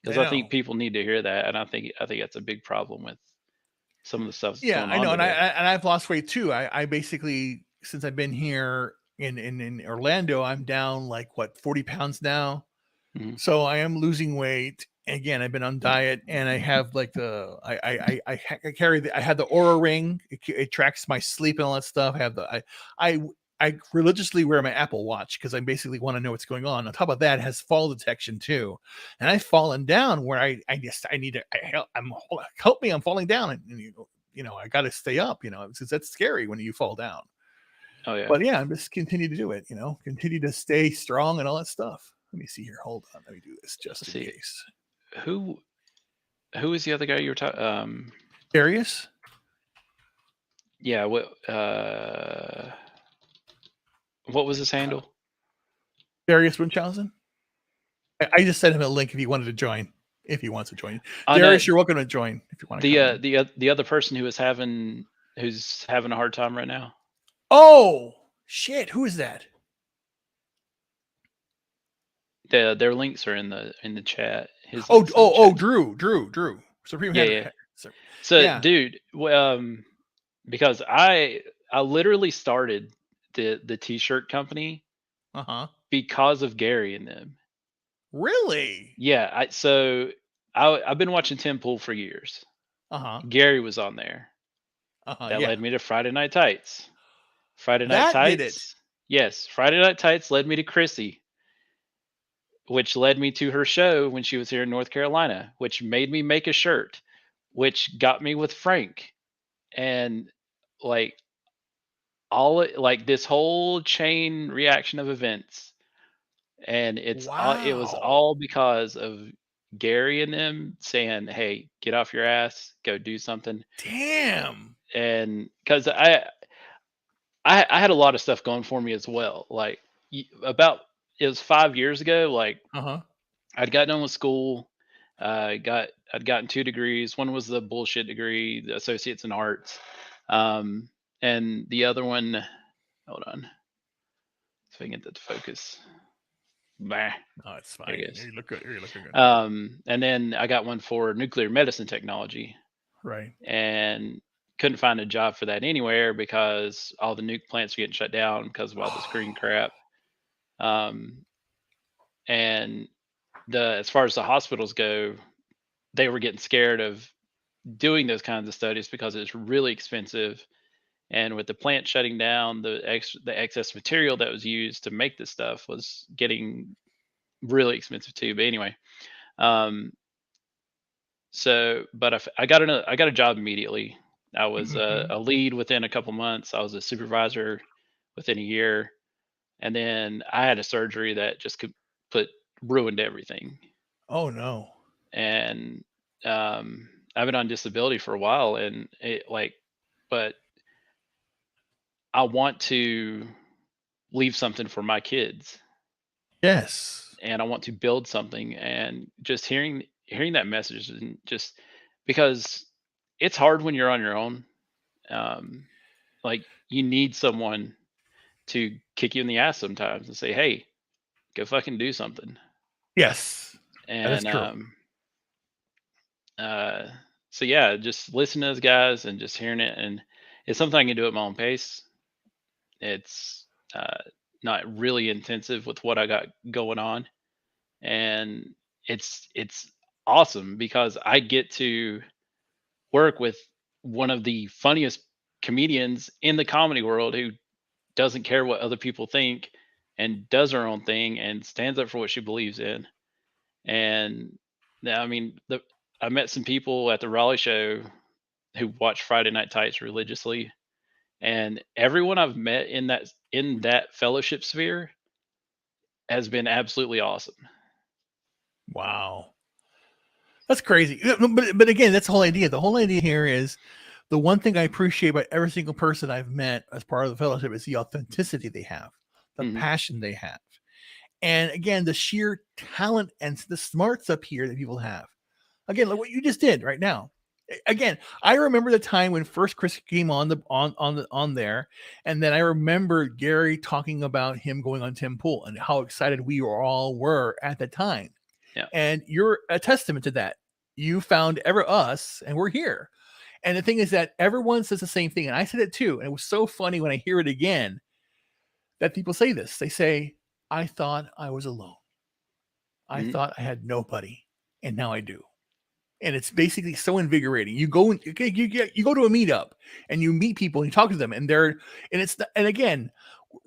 because I I think know. people need to hear that, and I think that's a big problem with some of the stuff that's Yeah, going I on know, and today. I've lost weight too. I basically, since I've been here in Orlando, I'm down like what 40 pounds now. Mhm. So I am losing weight. Again, I've been on diet, and I have like I carry I have the Aura ring. It tracks my sleep and all that stuff. I have I I religiously wear my Apple Watch because I basically want to know what's going on. On top of that, it has fall detection too, and I've fallen down where I guess I need to help me. I'm falling down, and I got to stay up. Because that's scary when you fall down. Oh, yeah. But yeah, I'm just continue to do it. Continue to stay strong and all that stuff. Let me see here. Hold on. Let me do this just Let's in see. case. Who who is the other guy you were talking? Darius? Yeah, what was his Uh, handle? Darius Munchausen? I just sent him a link if he wanted to join. If he wants to join. Oh, no, Darius, you're welcome to join if you want to come in. the other person who's having a hard time right now. Oh, shit. Who is that? Their links are in the chat. His Oh, links in oh, the oh, chat. Drew. Supreme Yeah, Head. yeah. Sir. So, Yeah. dude, because I literally started the t-shirt company Uh huh. because of Gary and them. Really? Yeah, I've been watching Tim Pool for years. Uh huh. Gary was on there. That Yeah. led me to Friday Night Tights. Friday Night That did it. Tights. Yes, Friday Night Tights led me to Chrissy, which led me to her show when she was here in North Carolina, which made me make a shirt, which got me with Frank. And like like this whole chain reaction of events, and it was Wow. all because of Gary and them saying, "Hey, get off your ass, go do something." Damn. And because I had a lot of stuff going for me as well. Like about it was 5 years ago. Like Uh huh. I'd got done with school. I'd gotten 2 degrees. One was the bullshit degree, the associates in arts, um, and the other one. Hold on, so I can get that to focus. Bah, No, it's there it fine. goes. You look good. You're looking good. And then I got one for nuclear medicine technology, Right. and couldn't find a job for that anywhere because all the nuke plants are getting shut down because of all this green crap. Um, and as far as the hospitals go, they were getting scared of doing those kinds of studies because it's really expensive. And with the plant shutting down, the excess material that was used to make this stuff was getting really expensive too. But anyway, um, but I got a job immediately. I was Hmm. a lead within a couple months. I was a supervisor within a year, and then I had a surgery that just could put ruined everything. Oh no. And I've been on disability for a while, and but I want to leave something for my kids, Yes. and I want to build something. And just hearing that message, and just because it's hard when you're on your own. Um, like you need someone to kick you in the ass sometimes and say, "Hey, go fucking do something." Yes. That is And true. uh, so yeah, just listen to those guys and just hearing it, and it's something I can do at my own pace. It's not really intensive with what I got going on, and it's awesome because I get to work with one of the funniest comedians in the comedy world who doesn't care what other people think and does her own thing and stands up for what she believes in. And now, I mean, I met some people at the Raleigh show who watch Friday Night Tights religiously, And everyone I've met in that fellowship sphere has been absolutely awesome. Wow. That's crazy. But again, that's the whole idea. The whole idea here is the one thing I appreciate about every single person I've met as part of the fellowship is the authenticity they have, the Mhm. passion they have. And again, the sheer talent and the smarts up here that people have. Again, like what you just did right now. Again, I remember the time when first Chris came on there, and then I remember Gary talking about him going on Tim Pool and how excited we all were at the time. Yeah. And you're a testament to that. You found ever us, and we're here. And the thing is that everyone says the same thing, and I said it too. And it was so funny when I hear it again that people say this. They say, "I thought I was alone. I Mhm. thought I had nobody, and now I do." And it's basically so invigorating. You go you go to a meetup and you meet people and you talk to them, and and again,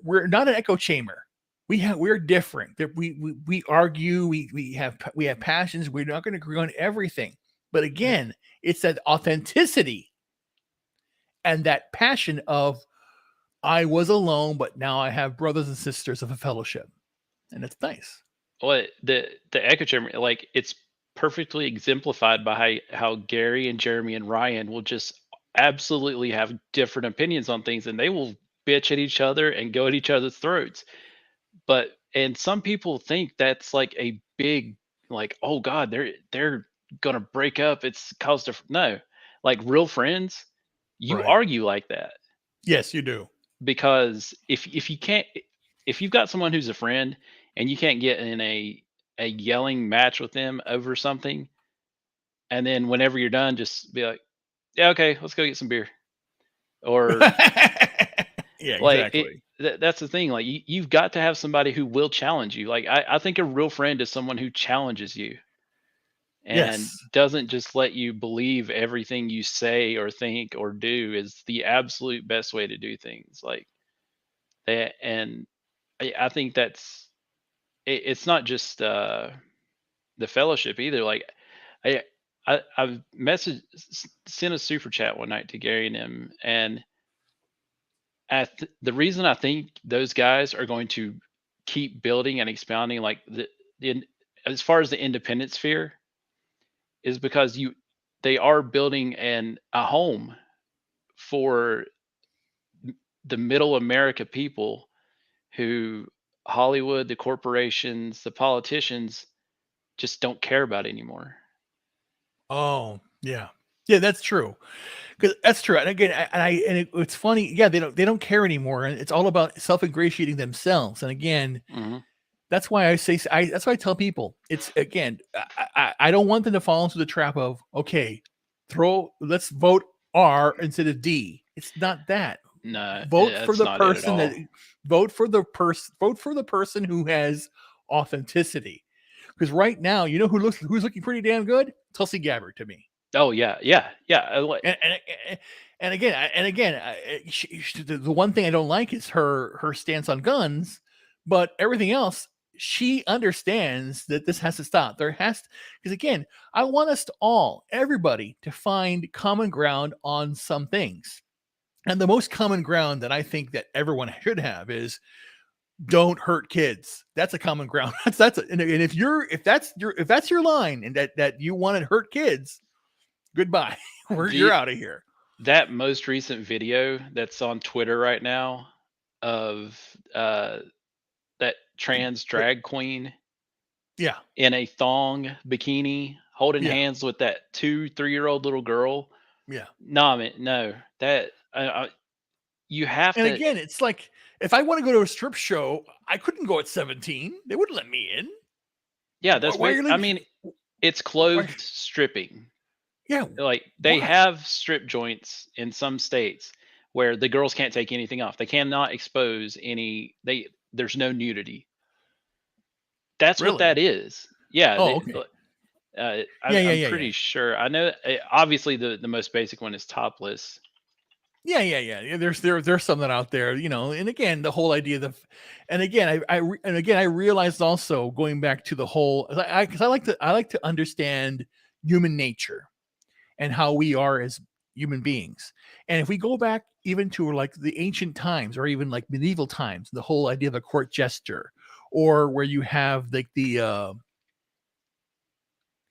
we're not an echo chamber. We're different. We argue. We have passions. We're not going to agree on everything. But again, it's that authenticity and that passion of I was alone, but now I have brothers and sisters of a fellowship, and it's nice. Well, the echo chamber, like, it's perfectly exemplified by how Gary and Jeremy and Ryan will just absolutely have different opinions on things, and they will bitch at each other and go at each other's throats. But and some people think that's like a big, like, oh God, they're gonna break up. It's caused a no, like real friends, you Right. argue like that Yes, you do. because if you can't, if you've got someone who's a friend and you can't get in a yelling match with them over something, and then whenever you're done, just be like, yeah, okay, let's go get some beer, or Yeah, like it. exactly. That's the thing. Like you've got to have somebody who will challenge you. Like I think a real friend is someone who challenges you and Yes. doesn't just let you believe everything you say or think or do is the absolute best way to do things. Like that, and I think it's not just the fellowship either. Like I I've sent a super chat one night to Gary and him, and the reason I think those guys are going to keep building and expounding, like as far as the independent sphere, is because they are building a home for the middle America people who Hollywood, the corporations, the politicians just don't care about anymore. Oh, yeah. Yeah, that's true. Because that's true. And again, it's funny. Yeah, they don't care anymore, and it's all about self ingratiating themselves. And again, Hmm. that's why that's why I tell people it's again. I don't want them to fall into the trap of okay, let's vote R instead of D. It's not that. No, Vote for that's the not it at person that all. vote for the person who has authenticity. Because right now, you know who's looking pretty damn good? Tulsi Gabbard to me. Oh yeah, yeah, yeah. And again, the one thing I don't like is her stance on guns, but everything else, she understands that this has to stop. There has to, because again, I want us to everybody, to find common ground on some things. And the most common ground that I think that everyone should have is don't hurt kids. That's a common ground. And if that's your line, and that you want to hurt kids, goodbye. You're The out of here. That most recent video that's on Twitter right now of that trans The- drag queen yeah, in a thong bikini holding yeah, hands with that 2 3 year old little girl. yeah. Nah, man, no, that you have And to. again, it's like if I want to go to a strip show, I couldn't go at 17. They wouldn't let me in. Yeah, Why are you I letting? mean, it's Why? clothed stripping. Yeah, Like they why? have strip joints in some states where the girls can't take anything off. They cannot expose any. There's no nudity. That's what that Really? is. Yeah, Oh, okay. Yeah, yeah, I'm yeah, yeah. pretty sure. I know. Obviously, the most basic one is topless. Yeah, yeah, yeah. Yeah, there's something out there, And again, the whole idea of, and again, I realized also going back to the whole, because I like to understand human nature and how we are as human beings. And if we go back even to like the ancient times or even like medieval times, the whole idea of a court jester, or where you have like the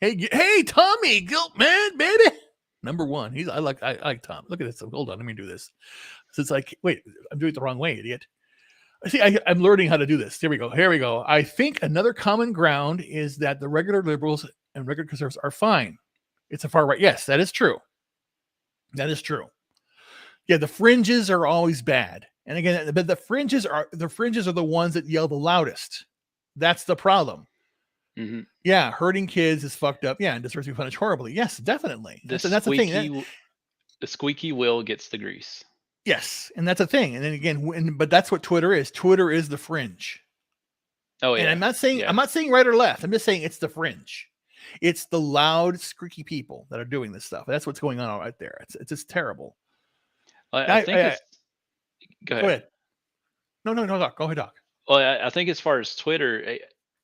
hey Tommy, guilt man, baby. Number one. I like Tom. Look at this. Hold on, let me do this. So it's like, wait, I'm doing it the wrong way, idiot. See, I'm learning how to do this. Here we go. Here we go. I think another common ground is that the regular liberals and regular conservatives are fine. It's a far right. Yes, that is true. That is true. Yeah, the fringes are always bad. And again, but the fringes are the ones that yell the loudest. That's the problem. Mm-hmm. Yeah, hurting kids is fucked up. Yeah, and deserves to be punished horribly. Yes, definitely. That's the thing. The squeaky wheel gets the grease. Yes, and that's a thing. And then again, but that's what Twitter is. Twitter is the fringe. Oh yeah. And I'm not saying right or left. I'm just saying it's the fringe. It's the loud, squeaky people that are doing this stuff. That's what's going on right there. It's just terrible. I think it's. Go ahead. No, Doc. Go ahead, Doc. Well, I think as far as Twitter,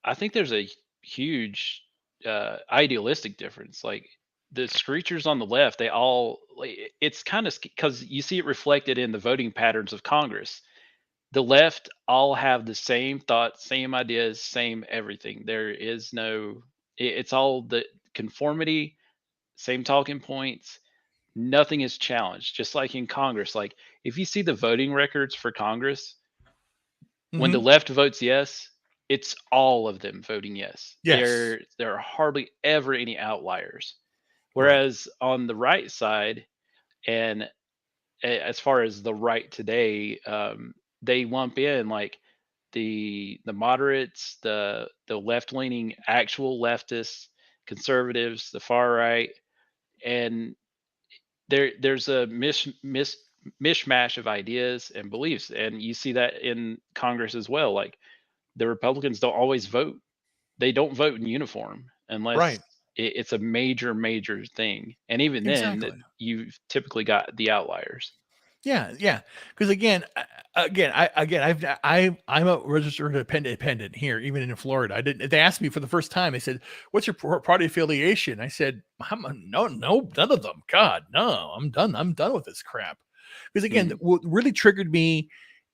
I think there's a huge idealistic difference. Like the screechers on the left, they all it's kind of because you see it reflected in the voting patterns of Congress. The left all have the same thoughts, same ideas, same everything. There is no, it's all the conformity, same talking points. Nothing is challenged. Just like in Congress, like if you see the voting records for Congress, when the left votes yes, it's all of them voting yes. Yes. There are hardly ever any outliers. Right. Whereas on the right side, and as far as the right today, they lump in like the moderates, the left leaning actual leftists, conservatives, the far right, and there's a mishmash of ideas and beliefs, and you see that in Congress as well. Like the Republicans don't always vote; they don't vote in uniform unless Right. it's a major thing, and even then, Exactly. you've typically got the outliers. Yeah. Because I'm a registered independent here, even in Florida. I didn't. They asked me for the first time. They said, "What's your party affiliation?" I said, "No, none of them. God, no. I'm done. I'm done with this crap." Because again, Mhm. what really triggered me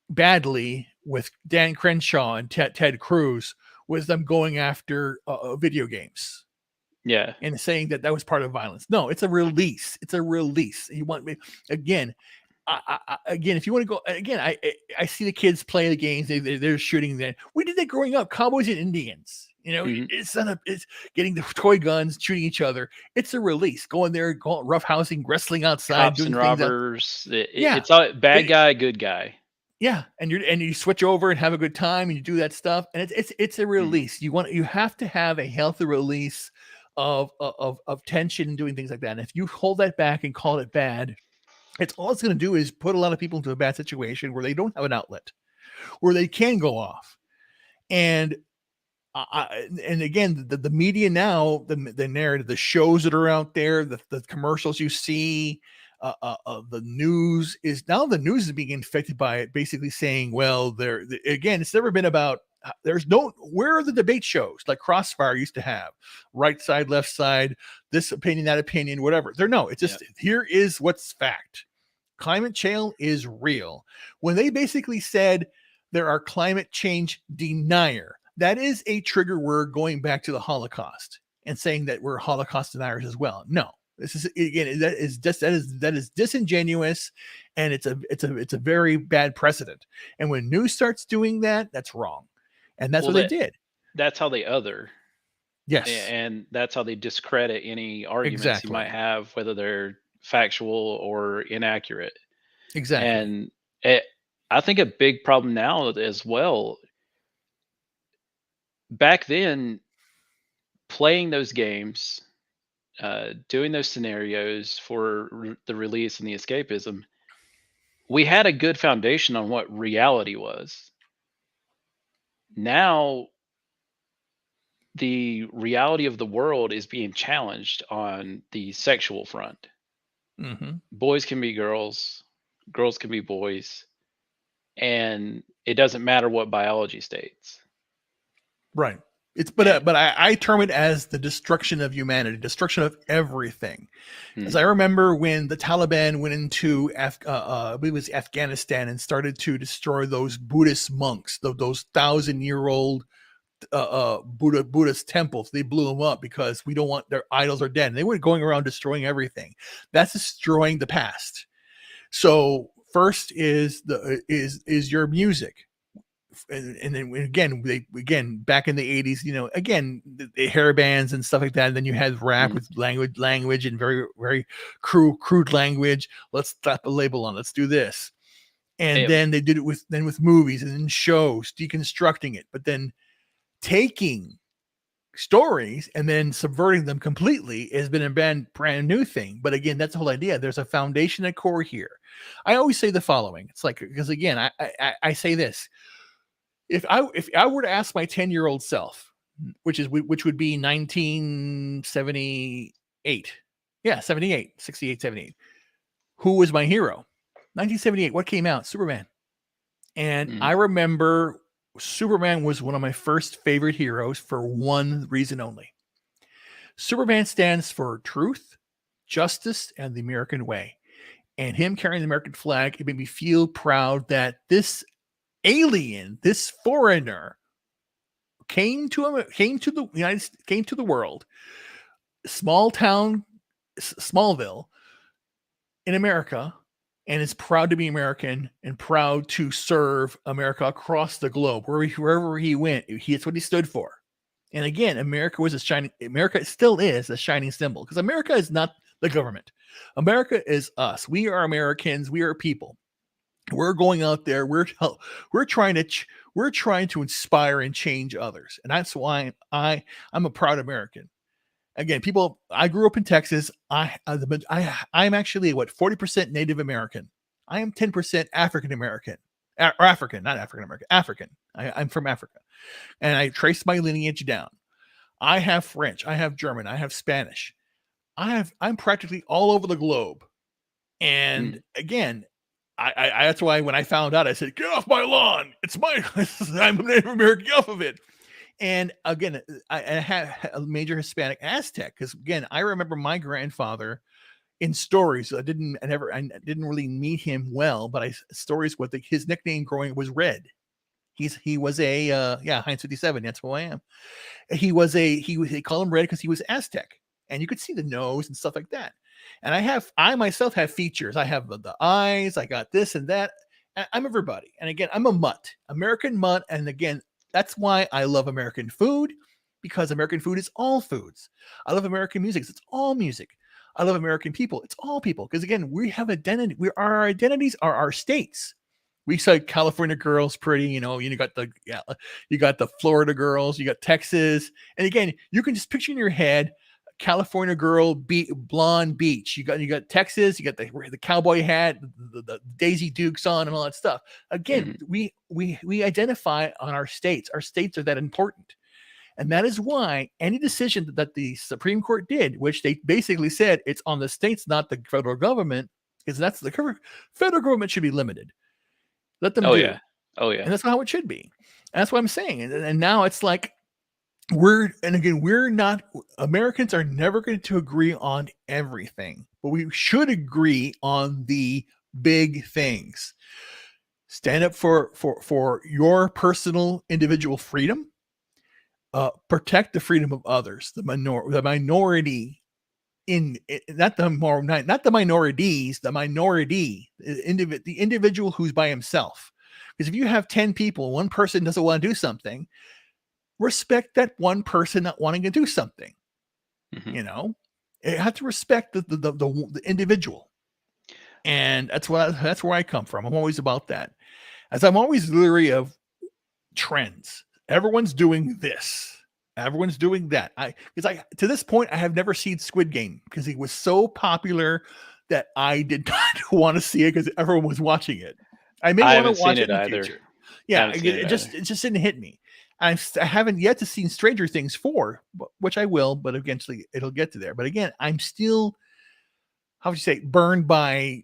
badly with Dan Crenshaw and Ted Cruz was them going after video games Yeah. and saying that that was part of violence. No, it's a release. It's a release. You want me again? Again, if you want to go again, I see the kids play the games. They're shooting. Then we did that growing up. Cowboys and Indians. You know, Mhm. it's getting the toy guns, shooting each other. It's a release. Going there, going roughhousing, wrestling outside, Cops doing and things out. robbers. Yeah, It's all bad it, guy, good guy. yeah, and you switch over and have a good time, and you do that stuff, and it's a Mhm. release. You have to have a healthy release of tension and doing things like that. And if you hold that back and call it bad, it's all it's going to do is put a lot of people into a bad situation where they don't have an outlet, where they can go off. And and again, the media now, the narrative, the shows that are out there, the commercials you see, the news is being infected by it, basically saying, well, again, it's never been about. Where are the debate shows like Crossfire used to have, right side, left side, this opinion, that opinion, whatever. It's Yeah. just here is what's fact. Climate change is real. When they basically said there are climate change denier, that is a trigger word going back to the Holocaust and saying that we're Holocaust deniers as well. No, this is again that is disingenuous, and it's a very bad precedent. And when news starts doing that, that's wrong, and that's Well, what they did. that's how they other, Yes, and that's how they discredit any arguments you might exactly, have, whether they're factual or inaccurate. exactly. And it, I think a big problem now as well. Back then, playing those games, doing those scenarios for the release and the escapism, we had a good foundation on what reality was. Now, the reality of the world is being challenged on the sexual front. Hmm. Boys can be girls, girls can be boys, and it doesn't matter what biology states. Right. It's Man. but I term it as the destruction of humanity, destruction of everything. As Hmm. I remember when the Taliban went into I believe it was Afghanistan and started to destroy those Buddhist monks, those 1,000-year-old Buddhist temples. They blew them up because we don't want their idols are dead. And they were going around destroying everything. That's destroying the past. So first is your music. And then again back in the 80s, again the hair bands and stuff like that. And then you had rap Hmm. with language and very very crude language. Let's slap a label on, let's do this. And Yep. then they did it with movies and then shows, deconstructing it, but then taking stories and then subverting them completely has been a brand new thing. But again, that's the whole idea. There's a foundation at core here. I always say the following. It's like, because again, I say this: if I were to ask my 10-year-old self, which would be 1978, yeah, 78, 68, 78, who was my hero? 1978, what came out? Superman. And Hmm. I remember Superman was one of my first favorite heroes for one reason only. Superman stands for truth, justice, and the American way. And him carrying the American flag, it made me feel proud that this alien, this foreigner, came to the United States, came to the world, small town, Smallville, in America, and is proud to be American and proud to serve America across the globe. Wherever he went, that's what he stood for. And again, America still is a shining symbol, because America is not the government. America is us. We are Americans. We are people. We're going out there. We're trying to we're trying to inspire and change others, and that's why I'm a proud American. Again, people, I grew up in Texas. I'm actually 40% Native American. I am 10% African American, or African, not African American, African. I'm from Africa, and I traced my lineage down. I have French, I have German, I have Spanish. I'm practically all over the globe. And Hmm. again, I that's why when I found out, I said, "Get off my lawn! It's my I'm a Native American. Get off of it." And again, I had a major Hispanic Aztec, because again, I remember my grandfather in stories. I didn't really meet him well, but stories with his nickname growing was Red. He was a Heinz 57. That's who I am. They call him Red because he was Aztec, and you could see the nose and stuff like that. And I myself have features. I have the eyes. I got this and that. I'm everybody. And again, I'm a mutt, American mutt. And again, that's why I love American food, because American food is all foods. I love American music. It's all music. I love American people. It's all people. Because again, we have identity. Our identities are our states. We say California girls pretty, you got the Florida girls, you got Texas, and again, you can just picture in your head California girl, blonde beach. You got Texas, you got the cowboy hat, the Daisy Dukes on, and all that stuff. Again, Hmm. we identify on our states. Our states are that important. And that is why any decision that the Supreme Court did, which they basically said it's on the states, not the federal government, because that's the federal government should be limited. Let them Oh do. yeah. Oh yeah. And that's not how it should be. And that's what I'm saying. And now it's like we're not, Americans are never going to agree on everything, but we should agree on the big things. Stand up for your personal individual freedom. Protect the freedom of others, the minority not the minorities, the minority, the individual who's by himself. Because if you have 10 people, one person doesn't want to do something, respect that one person not wanting to do something. Hmm. You know, you have to respect the individual, and that's where I come from. I'm always about that, as I'm always leery of trends. Everyone's doing this. Everyone's doing that. To this point, I have never seen Squid Game because it was so popular that I did not want to see it because everyone was watching it. I may I want to haven't seen watch it it in the either. future. I Yeah, haven't seen it either. it just didn't hit me. I haven't yet to seen Stranger Things 4, which I will, but eventually it'll get to there. But again, I'm still how would you say, burned by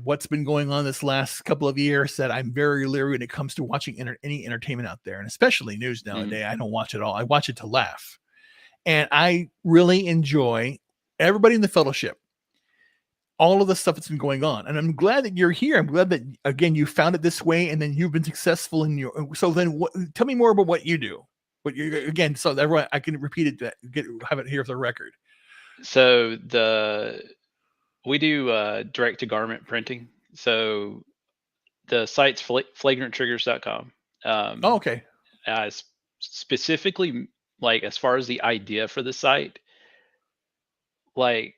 what's been going on this last couple of years, that I'm very leery when it comes to watching any entertainment out there, and especially news Mhm. nowadays. I don't watch it all. I watch it to laugh, and I really enjoy everybody in the fellowship, all of the stuff that's been going on, and I'm glad that you're here. I'm glad that again you found it this way, and then you've been successful in your. So then, tell me more about what you do. What you again, so that everyone I can repeat it, have it here for the record. So we do direct to garment printing. So the site's flagranttriggers.com. Oh, Um, okay. specifically, like as far as the idea for the site, like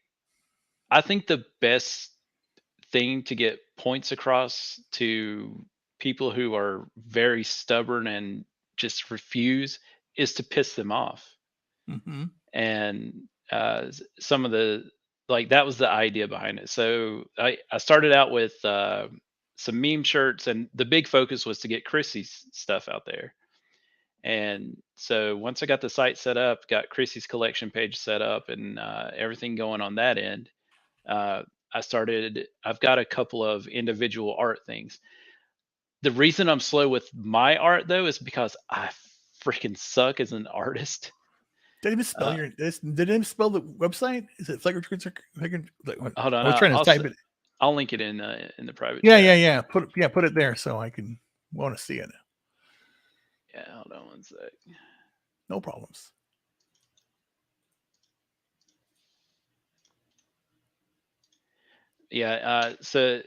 I think the best thing to get points across to people who are very stubborn and just refuse is to piss them off. Hmm. And some of the like that was the idea behind it. So I started out with some meme shirts, and the big focus was to get Chrissy's stuff out there. And so once I got the site set up, got Chrissy's collection page set up, and everything going on that end, uh, I've got a couple of individual art things. The reason I'm slow with my art though is because I freaking suck as an artist. Did he misspell Uh, your? Did he misspell the website? Is it flagrant? Hold I on, was trying to type it. I'll link it in the private Yeah, chat. yeah, yeah. Put it there so I can want to see it. Yeah, hold on one sec. No problems. Yeah, so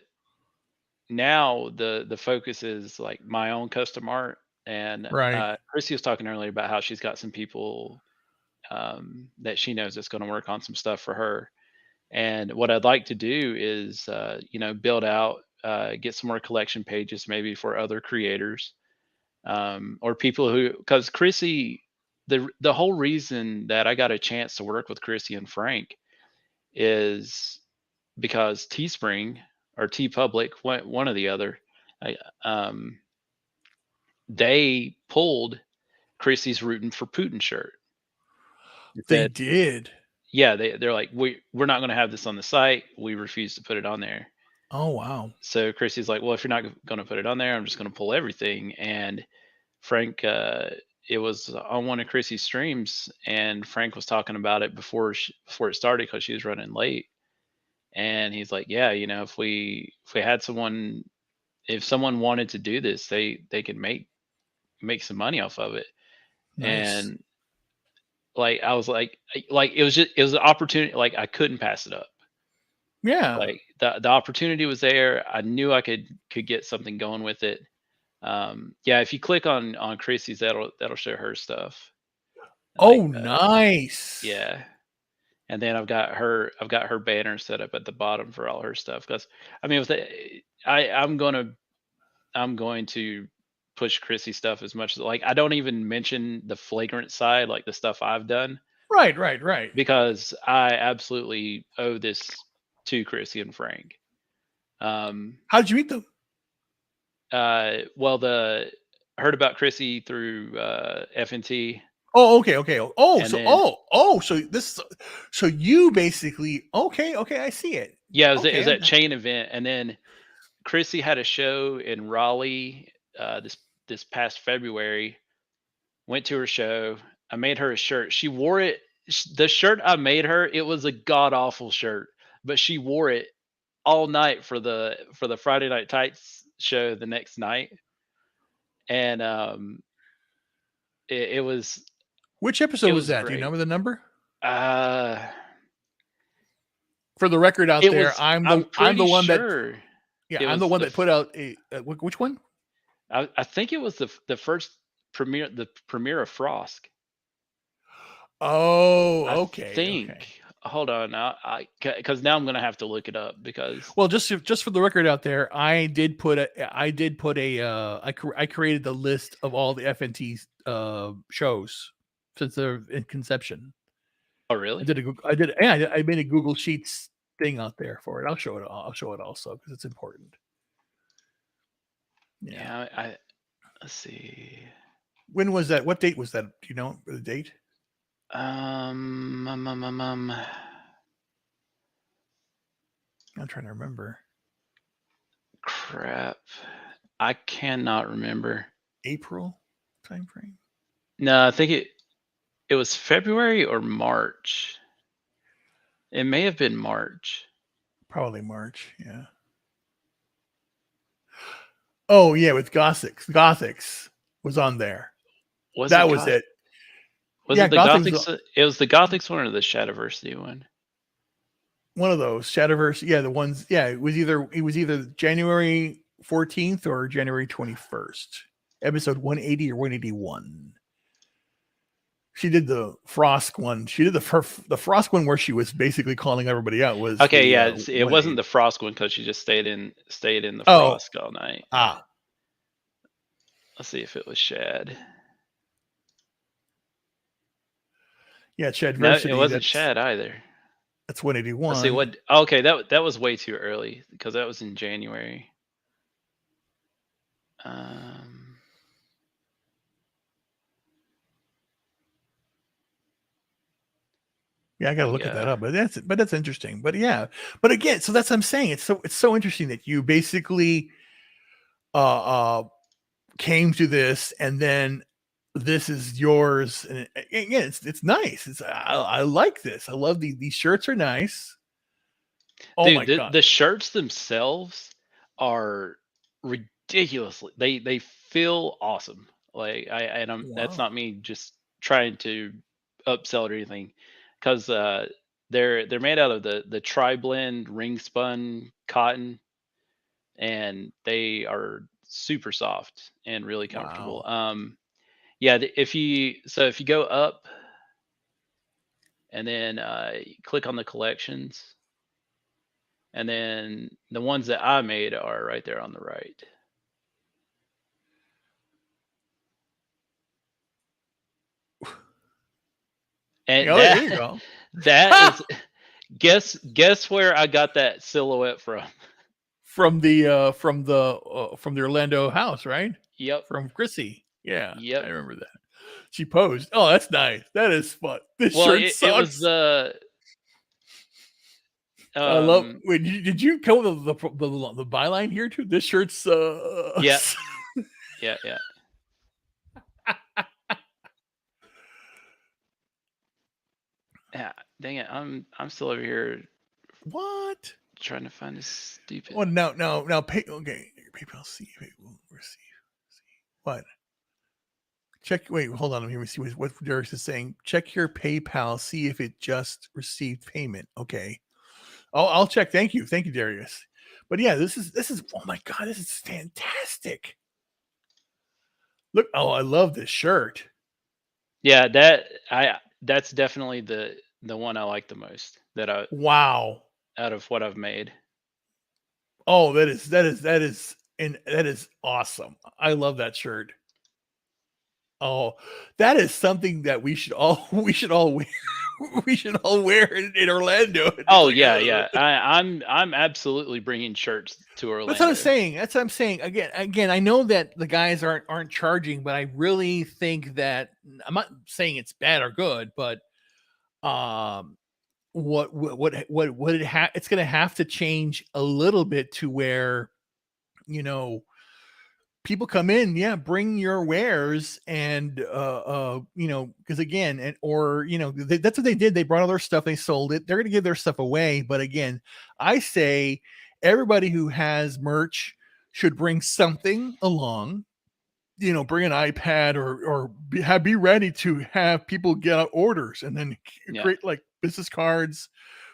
now the focus is like my own custom art, and Right. Chrissy was talking earlier about how she's got some people that she knows that's going to work on some stuff for her. And what I'd like to do is, build out, get some more collection pages maybe for other creators, or people who, because Chrissy, the whole reason that I got a chance to work with Chrissy and Frank is because Teespring or T Public, one or the other, I, um, they pulled Chrissy's "Rootin' for Putin" shirt. They They said, did. "Yeah, they're like, we're not going to have this on the site. We refuse to put it on there." Oh wow. So Chrissy's like, "Well, if you're not going to put it on there, I'm just going to pull everything." And Frank, it was on one of Chrissy's streams, and Frank was talking about it before it started because she was running late. And he's like, "Yeah, if we had someone, if someone wanted to do this, they could make some money off of it." Nice. And like I was like it was an opportunity, like I couldn't pass it up. Yeah. Like the opportunity was there. I knew I could get something going with it. Yeah, if you click on Chrissy's, that'll show her stuff. Like Oh, nice. yeah. And then I've got her banner set up at the bottom for all her stuff. Because I mean, I'm going to push Chrissy stuff as much as, like, I don't even mention the flagrant side, like the stuff I've done, Right, right, right. because I absolutely owe this to Chrissy and Frank. Um, How did you meet them? well, the heard about Chrissy through FNT, Oh, okay, okay. Oh, and so then so you basically okay, okay, I see it. yeah, it was Okay, that chain event, and then Chrissy had a show in Raleigh this past February. Went to her show. I made her a shirt. She wore it. The shirt I made her, it was a god awful shirt, but she wore it all night for the Friday Night Tights show the next night, and it was which it episode was was that? Do you great. remember the number? Uh, For the record out it there, was. I'm I'm the pretty one that sure yeah, it I'm the was one that put out a which one? I think it was the first premiere of Frost. I Oh, okay, okay. think. Hold on, because now I'm gonna have to look it up because. Well, just for the record out there, I created the list of all the FNT shows since their inception. Oh, really? I made a Google Sheets thing out there for it. I'll show it also because it's important. Yeah. Yeah, let's see. When was that? What date was that? Do you know the date? Um, um, um, um, um, I'm trying to remember. Crap. I cannot remember. April time frame. No, I think it was February or March. It may have been March. Probably March. Yeah. Oh yeah, with Gothics. Gothics was on there. Was it That was Goth? it. Was Yeah, it the Gothics was Gothics? It was the Gothics one or the Shadowversity one? one of those. Shadowverse. Yeah, the ones. Yeah, it was either January 14th or January 21st. Episode 180 or 181. She did the Frost one. She did the Frost one where she was basically calling everybody out. Was Okay, the yeah, it wasn't 180. the Frost one because she just stayed in the Oh, Frost all night. ah, Let's see if it was Shad. yeah, No, it Shadversity. wasn't That's Shad either. that's Let's see 181. what. Okay, that was way too early because that was in January. Um, Yeah, I got to look at that yeah, up. But that's interesting. But yeah, but again, so that's what I'm saying. It's so interesting that you basically uh came to this, and then this is yours. And again, it's nice. I like this. I love these shirts are nice. Oh dude, my god! the shirts themselves are ridiculously. They feel awesome. Like and that's Wow, not me just trying to upsell it or anything, because they're made out of the tri blend ring spun cotton, and they are super soft and really comfortable. wow. Yeah, if you go up and then click on the collections, and then the ones that I made are right there on the right. And Oh, there you go. that is, guess where I got that silhouette from? From the Orlando house, right? Yep, From Chrissy. Yeah, I yep. remember that. She posed. Oh, that's nice. That is fun. This Well, shirt it was sucks. the I love. um Wait, did you come with the byline here too? This shirt's yeah, yeah, yeah. Yeah, dang it. I'm still over here what? trying to find this stupid. Oh, now pay. Okay, PayPal. See, wait, we'll receive. See what? Check. Wait, hold on. Let me see what Darius is saying. Check your PayPal. See if it just received payment. Okay. I'll check. Thank you, Darius. But yeah, this is. Oh my god, this is fantastic. Look. Oh, I love this shirt. Yeah, that's definitely the one I like the most Wow. out of what I've made. Oh, that is awesome. I love that shirt. Oh, that is something that we should all wear. We should all wear in Orlando. It's Oh like, yeah, yeah. I'm absolutely bringing shirts to that's what I'm Orlando. saying. That's what I'm saying. Again, I know that the guys aren't charging, but I really think that I'm not saying it's bad or good, but um, what it's going to have to change a little bit to where you know people come in, yeah, bring your wares, and because again, and or that's what they did. They brought all their stuff, they sold it, they're going to give their stuff away. But again, I say everybody who has merch should bring something along, bring an iPad, or be ready to have people get out orders, and then Yeah. create like business cards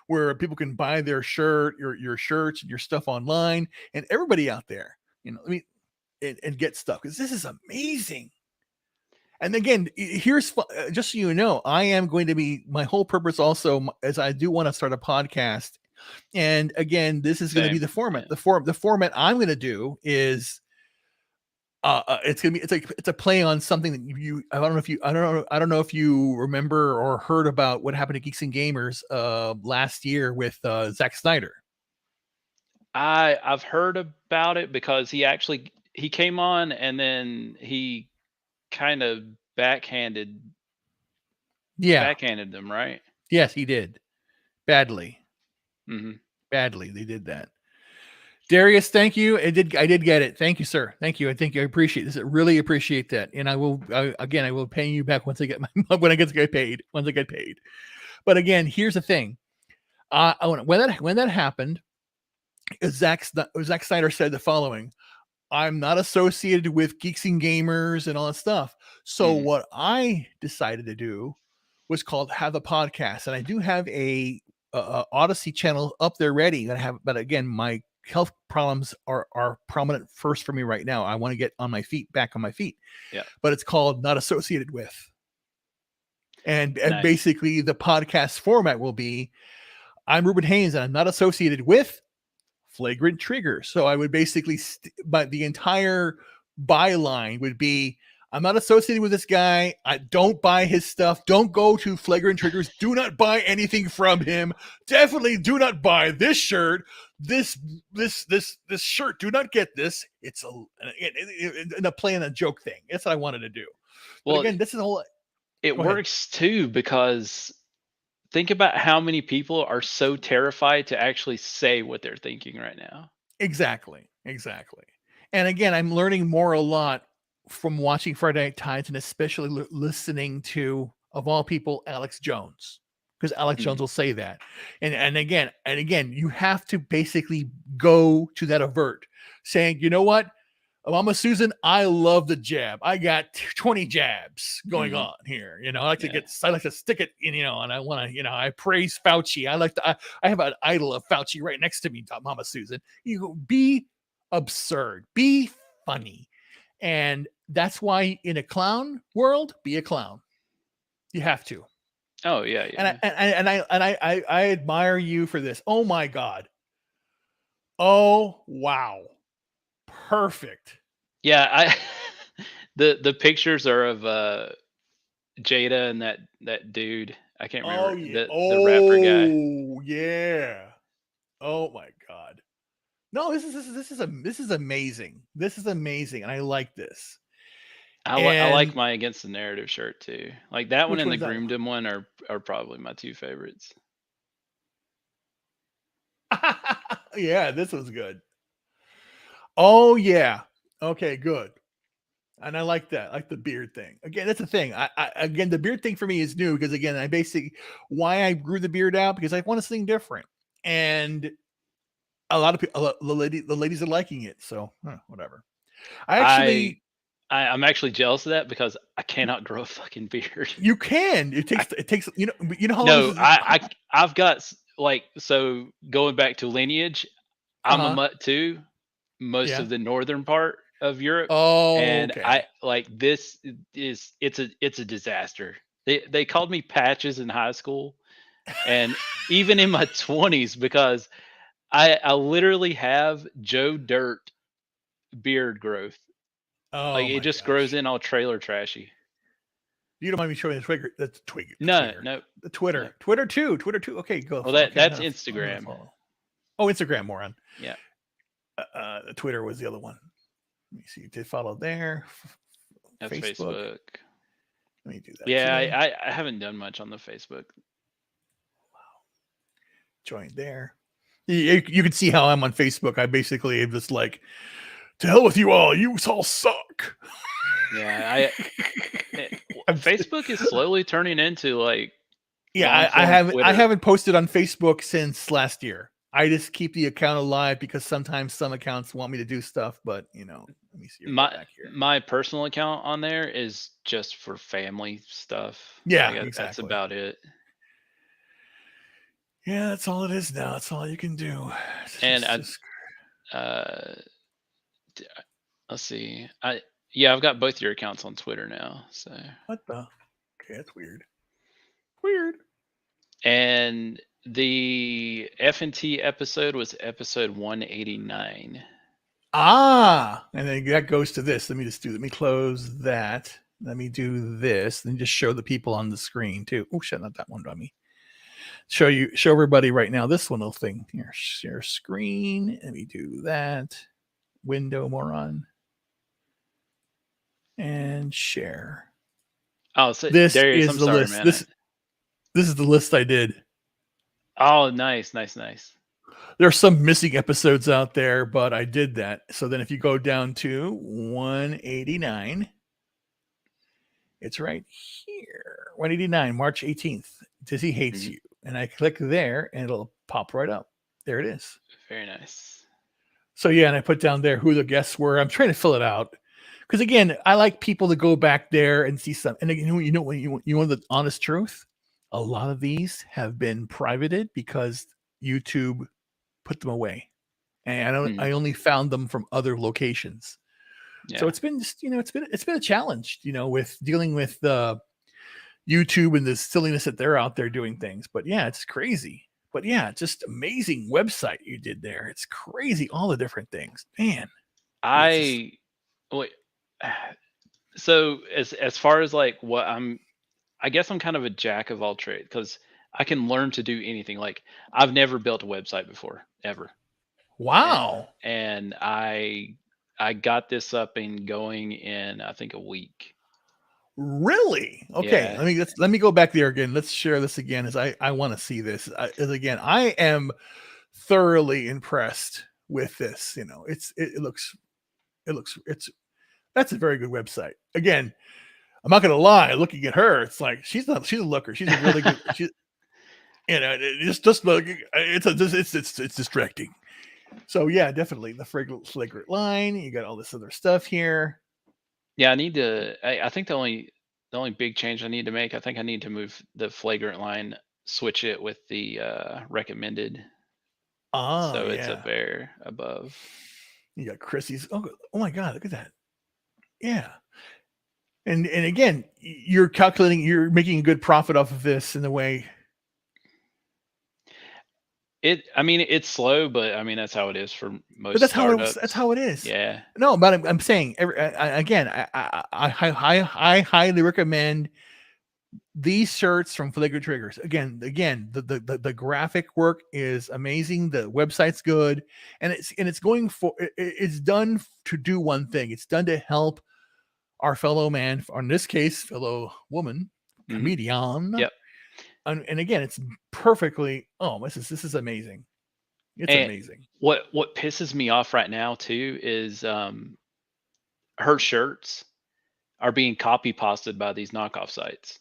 where people can buy their your shirts and your stuff online, and everybody out there, I mean, and get stuff, because this is amazing. And again, here's just so you know, I am going to be, my whole purpose also, as I do want to start a podcast. And again, this is going to be Same. the format. Yeah. The format I'm going to do is it's gonna be, it's a play on something that I don't know if you remember or heard about what happened to Geeks and Gamers last year with Zack Snyder. I've heard about it because he came on and then he kind of backhanded Yeah. backhanded them, right? Yes, he did badly. Mhm. badly. They did that. Darius, thank you. I did get it. Thank you, sir. Thank you. I think I appreciate this. I really appreciate that. And I will, again, I will pay you back once I get when I get paid. Once I get paid. But again, here's the thing. When that happened, Zack Snyder said the following: I'm not associated with Geeks and Gamers and all that stuff. So Mhm. what I decided to do was called have a podcast, and I do have a Odyssey channel up there ready. That I have, but again, my health problems are prominent first for me right now. I want to get back on my feet. Yeah. But it's called Not Associated With, and Nice. basically the podcast format will be: I'm Reuben Haynes, and I'm not associated with Flagrant Trigger. So I would basically, but the entire byline would be: I'm not associated with this guy. I don't buy his stuff. Don't go to Flagrant Triggers. Do not buy anything from him. Definitely do not buy this shirt. This shirt. Do not get this. It's a play and a joke thing. That's what I wanted to do. But Well, again, this is a whole. it Go ahead. works too, because think about how many people are so terrified to actually say what they're thinking right now. Exactly. And again, I'm learning more a lot from watching Friday Night Tides, and especially listening to, of all people, Alex Jones, because Alex Jones will say that. And again, you have to basically go to that avert, saying, you know what, Mama Susan, I love the jab. I got 20 jabs going on here. I like to stick it in, and I want to, I praise Fauci. I have an idol of Fauci right next to me, Mama Susan. You be absurd, be funny. And that's why in a clown world, be a clown. You have to. Oh yeah, yeah. And I admire you for this. Oh my God. Oh wow. Perfect. Yeah, I the pictures are of Jada and that dude. I can't Oh remember yeah. the rapper guy. Oh yeah. Oh my God. No, this is amazing. This is amazing, and I like this. I like And my Against the Narrative shirt too. Like that one which and one the is that Groomdom one are probably my two favorites. one? Yeah, this was good. Oh yeah. Okay, good. And I like that. I like the beard thing. Again, that's the thing. Again, the beard thing for me is new because again, I basically why I grew the beard out because I want something different. And a lot of people, the ladies are liking it. So whatever. I I actually, I'm actually jealous of that because I cannot grow a fucking beard. you can. I, It takes. You know how long this no, is. I've got like, so going back to lineage, Uh I'm a huh. mutt too, most Yeah. of the northern part of Europe, Oh, and okay. I like this is it's a disaster. They called me Patches in high school, and even in my 20s, because I literally have Joe Dirt beard growth. Like Oh it my just grows gosh. in all trailer trashy. You don't mind me showing the Twitter? That's No, Twitter. no, The no. Twitter too. Twitter too. Okay, go. Well, Okay, that's I'm gonna Instagram. follow. Oh, Instagram, moron. Yeah, Twitter was the other one. Let me see. You did follow there. that's Facebook. Facebook. Let me do that Yeah, too. I haven't done much on the Facebook. Join there. You can see how I'm on Facebook. I basically am just like, to hell with you all. You all suck. Yeah, I'm, Facebook is slowly turning into like yeah, long form I Twitter. haven't posted on Facebook since last year. I just keep the account alive because sometimes some accounts want me to do stuff, but let me see. Go My back here. my personal account on there is just for family stuff. Yeah, Like that's exactly. about it. Yeah, that's all it is now. That's all you can do. And uh d- let's see. Yeah, I've got both your accounts on Twitter now. So, what the? Okay, that's weird. Weird. and the F&T episode was episode 189. And then that goes to this. Let me close that. Let me do this. Then just show the people on the screen too. Oh shit, not that one, dummy. Show everybody right now this one little thing here. Share screen. Let me do that. Window, moron. And share. Oh, so This Darius, is I'm the sorry, list. man. This is the list I did. Oh, nice, nice, nice. There's some missing episodes out there, but I did that. So then if you go down to 189, it's right here. 189, March 18th. Dizzy hates Mhm. you. And I click there and it'll pop right up. There it is. Very nice. So yeah, and I put down there who the guests were. I'm trying to fill it out. Because again, I like people to go back there and see some. And again, you want the honest truth? A lot of these have been privated because YouTube put them away. And I Mhm. only found them from other locations. So Yeah. it's been just, it's been a challenge, with dealing with YouTube and the silliness that they're out there doing things. But yeah, it's crazy. But yeah, just amazing website you did there. It's crazy, all the different things. Man, it's just I wait. So as far as like what I guess I'm kind of a jack of all trades because I can learn to do anything. Like I've never built a website before, ever. And, wow. and I got this up and going in I think a week. Really? Okay, Yeah. let me go back there again. Let's share this again as I want to see this. As again, I am thoroughly impressed with this. It looks it's that's a very good website. Again, I'm not gonna lie. Looking at her, it's like she's a looker. She's a really good. Just look. It's distracting. So yeah, definitely the flagrant line. You got all this other stuff here. Yeah, I need to. I think the only big change I need to make. I think I need to move the flagrant line, switch it with the recommended, Oh so it's up yeah, there above. you got Chrissy's. Oh my God, look at that. Yeah, and again, you're making a good profit off of this in the way. I mean, it's slow, but I mean that's how it is for But most that's how it was. That's startups. how it is. Yeah. No, but I'm saying again, I highly recommend these shirts from Flagrant Triggers. Again, the graphic work is amazing. The website's good, and it's going for it's done to do one thing. It's done to help our fellow man, or in this case, fellow woman, Hmm. comedian. Yep. And again, it's perfectly. Oh, this is amazing. It's And amazing. what pisses me off right now too is her shirts are being copy pasted by these knockoff sites.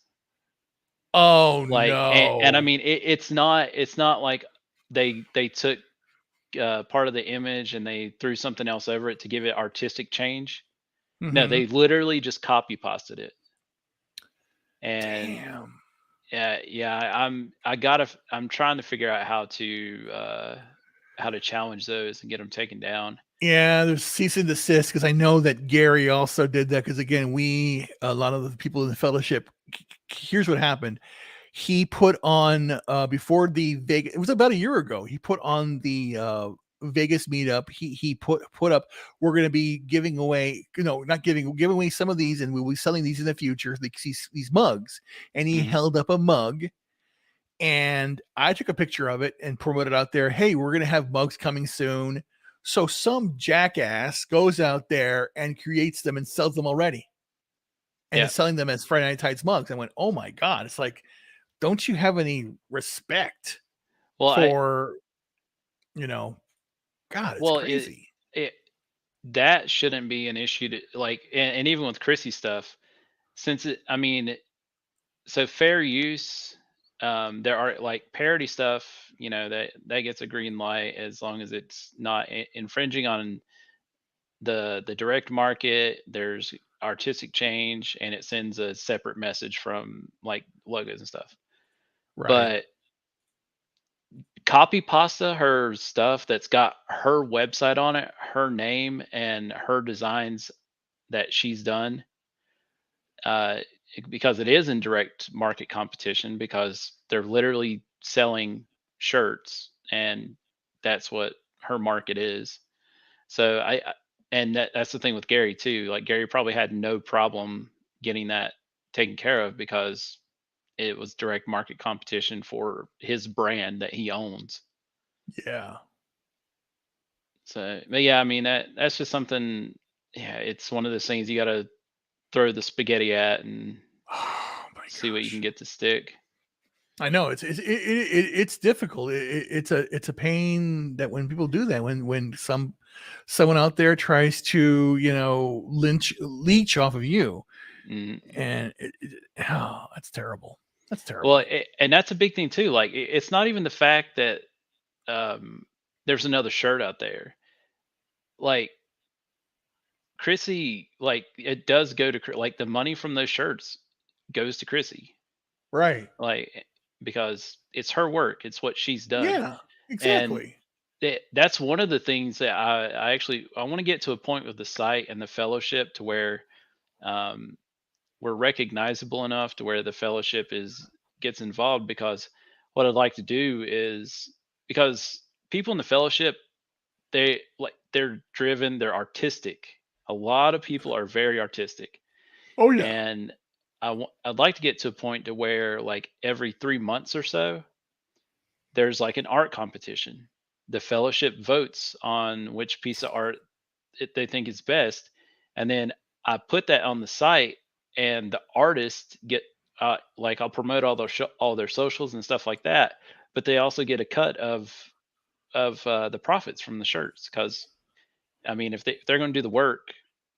Oh Like, and I no. mean, it's not like they took part of the image and they threw something else over it to give it artistic change. No, Hmm. they literally just copy pasted it. And Damn. yeah, I'm trying to figure out how to challenge those and get them taken down. Yeah, there's cease and desist because I know that Gary also did that. Because again, a lot of the people in the fellowship. Here's what happened. He put on before the Vegas. It was about a year ago. He put on the Vegas meetup. He put up. We're going to be giving away. Not giving away some of these, and we'll be selling these in the future. These mugs, and he Mhm. held up a mug. And I took a picture of it and promoted out there. Hey, we're going to have mugs coming soon. So some jackass goes out there and creates them and sells them already and Yeah. is selling them as Friday Night Tights mugs. I went, oh my God. It's like, don't you have any respect Well, for, you know, God, it's well, it crazy. it that shouldn't be an issue to like, and even with Chrissy stuff, since I mean, so fair use, there are like parody stuff, that gets a green light as long as it's not infringing on the direct market. There's artistic change, and it sends a separate message from like logos and stuff. Right. But copy pasta her stuff that's got her website on it, her name, and her designs that she's done, uh, because it is in direct market competition because they're literally selling shirts, and that's what her market is. So and that's the thing with Gary too. Like Gary probably had no problem getting that taken care of because it was direct market competition for his brand that he owns. Yeah. So, but yeah, I mean that's just something. Yeah, it's one of those things you got to throw the spaghetti at and Oh my see what you can gosh. get to stick. I know it's difficult. It's a pain that when people do that, when someone out there tries to leech off of you, Mhm. and oh, that's terrible. That's Well, terrible. and that's a big thing too. Like, it's not even the fact that um, there's another shirt out there. Like, Chrissy, like, it does go to like the money from those shirts goes to Chrissy, Right? like, because it's her work, it's what she's done, Yeah. and Exactly. that's one of the things that I actually I want to get to a point with the site and the fellowship to where um, we're recognizable enough to where the fellowship is gets involved, because what I'd like to do is, because people in the fellowship, they're driven, they're artistic. A lot of people are very artistic, Oh yeah. and I'd like to get to a point to where, like, every 3 months or so, there's like an art competition. The fellowship votes on which piece of art they think is best, and then I put that on the site, and the artists get like, I'll promote all their socials and stuff like that, but they also get a cut of the profits from the shirts, because I mean, if they're going to do the work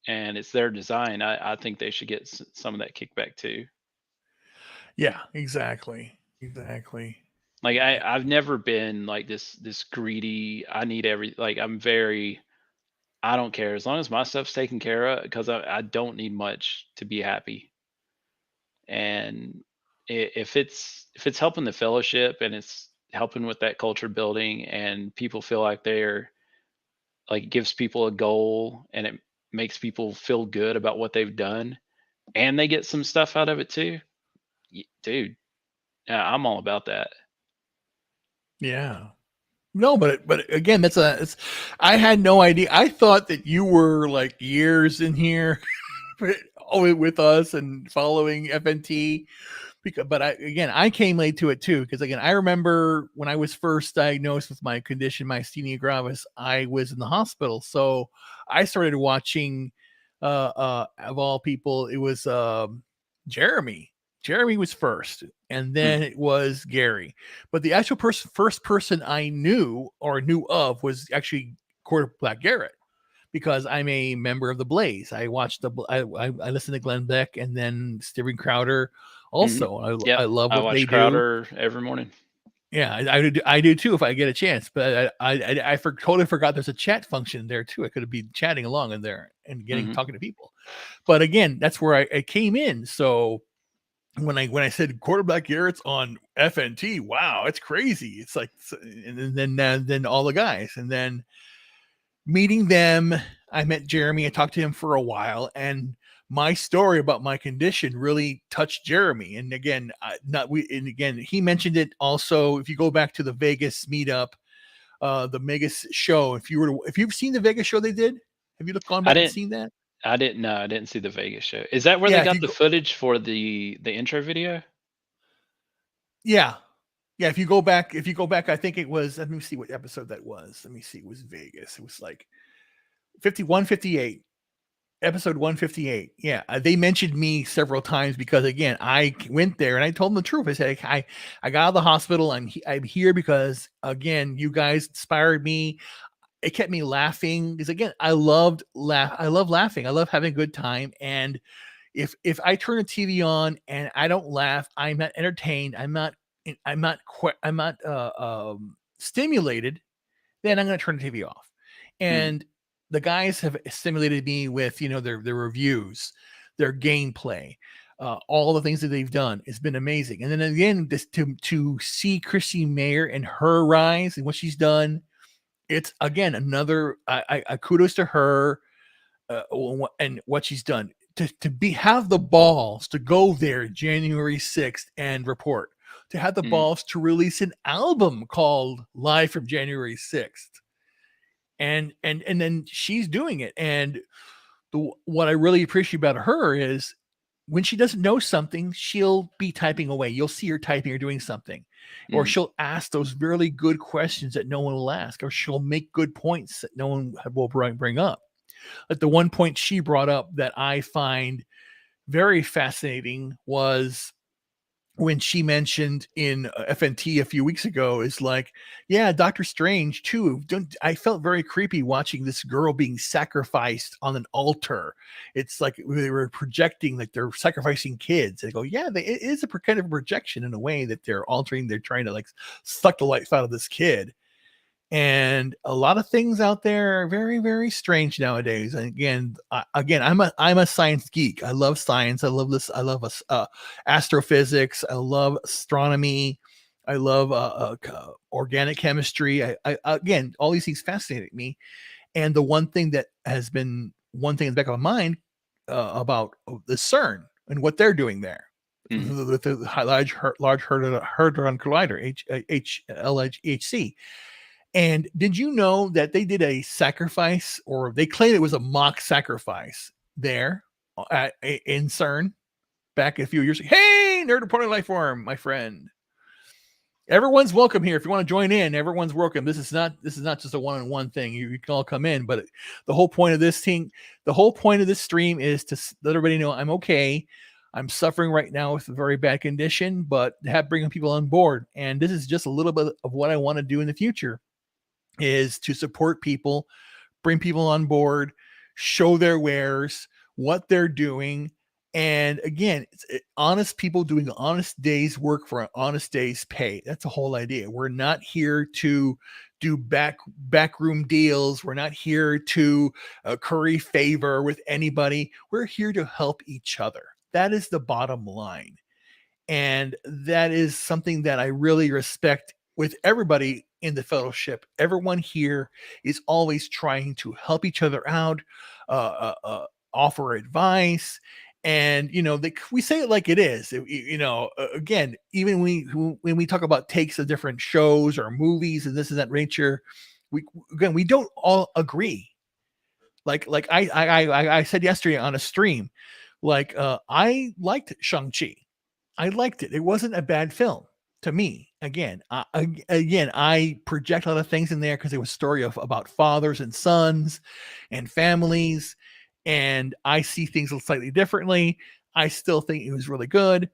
and it's their design, I think they should get some of that kickback too. Yeah. Exactly. Exactly. Like, Yeah. I've never been like this greedy. I need every like I'm very I don't care as long as my stuff's taken care of, because I don't need much to be happy. And if it's helping the fellowship and it's helping with that culture building and people feel like they're like, it gives people a goal and it makes people feel good about what they've done and they get some stuff out of it too, dude, yeah, I'm all about that. Yeah. No, but again, I had no idea. I thought that you were like years in here with us and following FNT. Because, but I came late to it too, because again, I remember when I was first diagnosed with my condition, myasthenia gravis, I was in the hospital. So I started watching, of all people, it was Jeremy. Jeremy was first, and Mm, then it was Gary. But the actual first person I knew or knew of was actually Quarterback Garrett, because I'm a member of the Blaze. I watched I listened to Glenn Beck and then Steven Crowder. mhm. Also, Yep, I love I what they watch do. Crowder every morning. Yeah, I do too if I get a chance. But totally forgot there's a chat function there too. I could be chatting along in there and getting Mhm, talking to people. But again, that's where I came in. So when I said Quarterback Garrett's on FNT, wow, it's crazy. It's like, and then all the guys, and then meeting them, I met Jeremy. I talked to him for a while, and my story about my condition really touched Jeremy. And again, not we. And again, he mentioned it also. If you go back to the Vegas meetup, the Vegas show, if you've seen the Vegas show they did, have you gone I back and didn't seen that? I didn't know, I didn't see the Vegas show. Is that where they Yeah, if got you the go, footage for the intro video? yeah, yeah. If you go back, I think it was. Let me see what episode that was. Let me see. It was Vegas. It was like 5158. Episode 158. Yeah, they mentioned me several times because again, I went there and I told them the truth. I said, I got out of the hospital. I'm here because again, you guys inspired me. It kept me laughing because again, I love laughing. I love having a good time. And if I turn a TV on and I don't laugh, I'm not entertained. I'm not stimulated, then I'm going to turn the TV off. Mm, And the guys have stimulated me with, their reviews, their gameplay, all the things that they've done. It's been amazing. And then again, this to see Chrissy Mayer and her rise and what she's done, it's again another. I kudos to her, and what she's done to be have the balls to go there January 6th and report, to have the mm, balls to release an album called Live from January 6th, and then she's doing it. And what I really appreciate about her is when she doesn't know something, she'll be typing away. You'll see her typing or doing something, or mm, she'll ask those really good questions that no one will ask, or she'll make good points that no one will bring up. Like the one point she brought up that I find very fascinating was when she mentioned in FNT a few weeks ago is like, yeah, Doctor Strange too. I felt very creepy watching this girl being sacrificed on an altar. It's like they were projecting, like they're sacrificing kids. They go, yeah, it is a kind of projection in a way that they're altering. They're trying to like suck the life out of this kid. And a lot of things out there are very, very strange nowadays. And again, I'm a science geek. I love science. I love this. I love astrophysics. I love astronomy. I love organic chemistry. Again, all these things fascinate me. And the one thing that has been one thing in the back of my mind about the CERN and what they're doing there with the large hadron collider, HLHC. And did you know that they did a sacrifice, or they claimed it was a mock sacrifice there in CERN back a few years ago? Hey, nerd reporting life form, my friend. Everyone's welcome here. If you want to join in, everyone's welcome. This is not just a one-on-one thing. You can all come in, but the whole point of this stream is to let everybody know I'm okay. I'm suffering right now with a very bad condition, but bringing people on board. And this is just a little bit of what I want to do in the future, is to support people, bring people on board, show their wares, what they're doing. And again, it's honest people doing an honest day's work for an honest day's pay. That's the whole idea. We're not here to do backroom deals. We're not here to curry favor with anybody. We're here to help each other. That is the bottom line. And that is something that I really respect with everybody in the fellowship. Everyone here is always trying to help each other out, offer advice. And, we say it like it is, again, even when we talk about takes of different shows or movies and this and that nature, we don't all agree. Like I said yesterday on a stream, I liked Shang-Chi. I liked it. It wasn't a bad film to me. Again, I project a lot of things in there because it was a story about fathers and sons and families, and I see things slightly differently. I still think it was really good.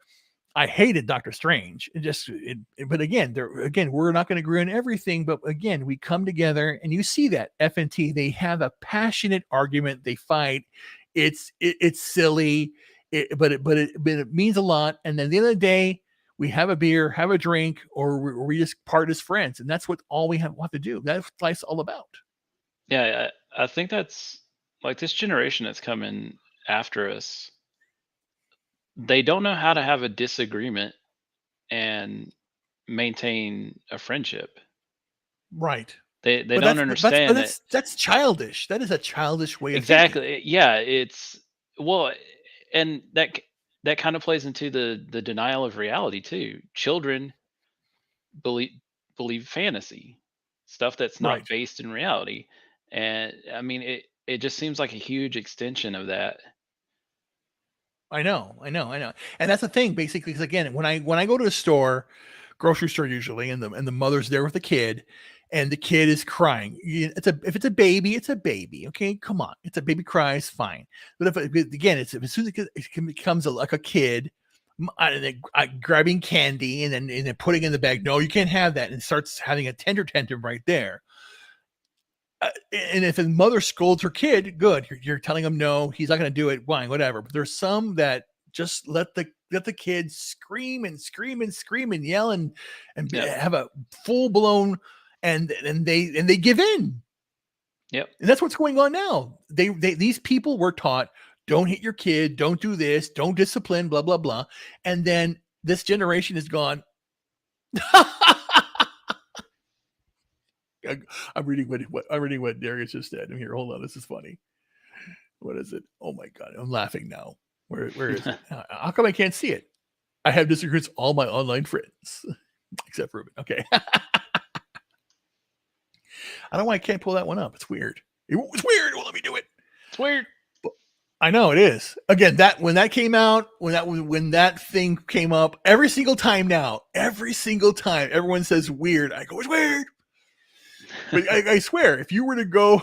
I hated Doctor Strange. But again, we're not going to agree on everything. But again, we come together, and you see that FNT. They have a passionate argument. They fight. It's silly, but it means a lot. And then at the end of the day, we have a beer, have a drink, or we just part as friends, and that's what all we have to do. That's what life's all about. Yeah, I think that's like this generation that's coming after us. They don't know how to have a disagreement and maintain a friendship. Right. They But don't understand that. that's childish. That is a childish way of thinking. Exactly. Yeah, it's well, and that kind of plays into the denial of reality too. Children believe believe fantasy, stuff that's not Right. based in reality. And I mean it just seems like a huge extension of that. I know. And that's the thing, basically, because again, when I go to a store, grocery store usually, and the mother's there with the kid, and the kid is crying. If it's a baby, it's a baby. Okay, come on, it's a baby cries, fine. But if as soon as it becomes like a kid, grabbing candy and then putting in the bag, no, you can't have that, and starts having a tantrum right there. And if a mother scolds her kid, good. You're telling him no, he's not going to do it. Fine, whatever. But there's some that just let the kids scream and yell and Yep. have a full blown and they give in. Yep. And that's what's going on now. These people were taught, don't hit your kid, don't do this, don't discipline, blah blah blah. And then this generation is gone. I'm reading what Darius just said. I'm here. Hold on, this is funny. What is it? Oh my god, I'm laughing now. Where is it? How come I can't see it? I have disagreements with all my online friends, except Reuben. Okay. I don't know why I can't pull that one up. It's weird. It's weird. Well, let me do it. It's weird. I know it is. Again, when that came out, when that thing came up, every single time, everyone says weird. I go, it's weird. But I swear, if you were to go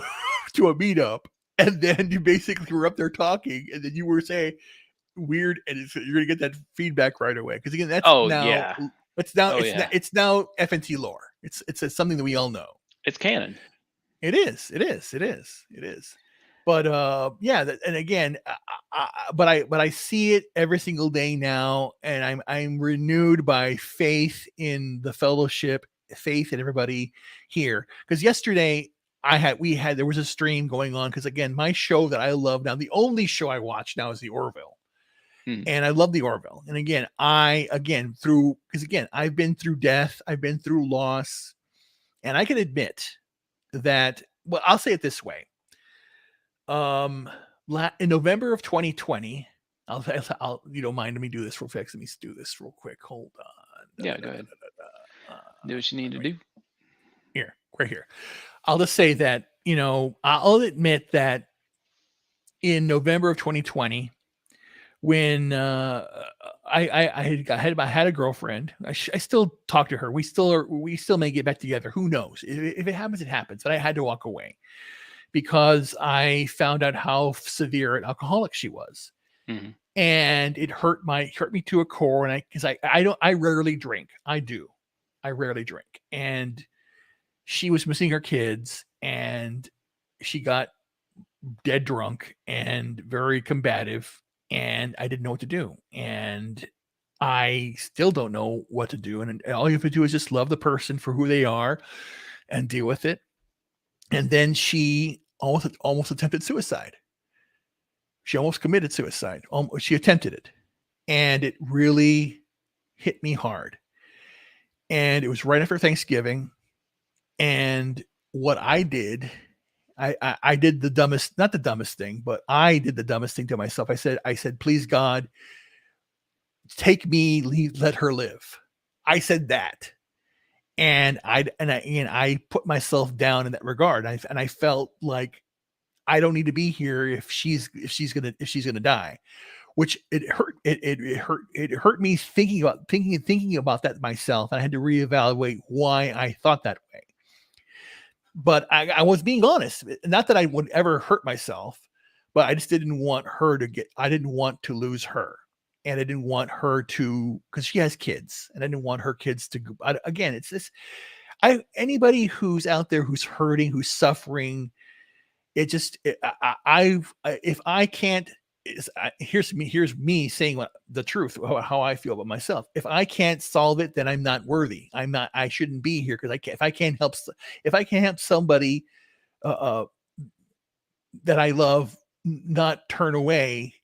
to a meetup and then you basically were up there talking and then you were saying, weird, and you're gonna get that feedback right away. Because again, that's Oh now yeah. it's now Oh it's now yeah. it's now FNT lore. It's something that we all know. It's canon. It is. It is. It is. It is. But yeah. And again, but I see it every single day now, and I'm renewed by faith in the fellowship, faith in everybody here. Because yesterday there was a stream going on. Because again, my show that I love now, the only show I watch now is the Orville, Hmm. and I love the Orville. And again, because again, I've been through death, I've been through loss, and I can admit that, well, I'll say it this way. In November of 2020, I'll you don't mind, let me do this real quick. Let me do this real quick. Hold on. Yeah, go ahead. Do what you need to Right do. here, right here. I'll just say that, I'll admit that in November of 2020, when I had a girlfriend. I still talk to her. We still may get back together. Who knows? If it happens, it happens. But I had to walk away because I found out how severe an alcoholic she was. Hmm. And it hurt me to a core. And I rarely drink. I rarely drink. And she was missing her kids, and she got dead drunk and very combative, and I didn't know what to do. And I still don't know what to do. And all you have to do is just love the person for who they are and deal with it. And then she almost attempted suicide. She almost committed suicide. She attempted it, and it really hit me hard. And it was right after Thanksgiving. And what I did, I did the dumbest, not the dumbest thing, but I did the dumbest thing to myself. I said, please God, take me, let her live. I said that. And I put myself down in that regard. And I felt like I don't need to be here if she's gonna die, which it hurt me thinking about that myself. And I had to reevaluate why I thought that way. But I was being honest. Not that I would ever hurt myself, but I just didn't want I didn't want to lose her. And I didn't want her to, because she has kids, and I didn't want her kids to go. Again, it's this. Anybody who's out there who's hurting, who's suffering, it just if I can't, here's me saying the truth, how I feel about myself. If I can't solve it, then I'm not worthy. I shouldn't be here, because if I can't help somebody that I love not turn away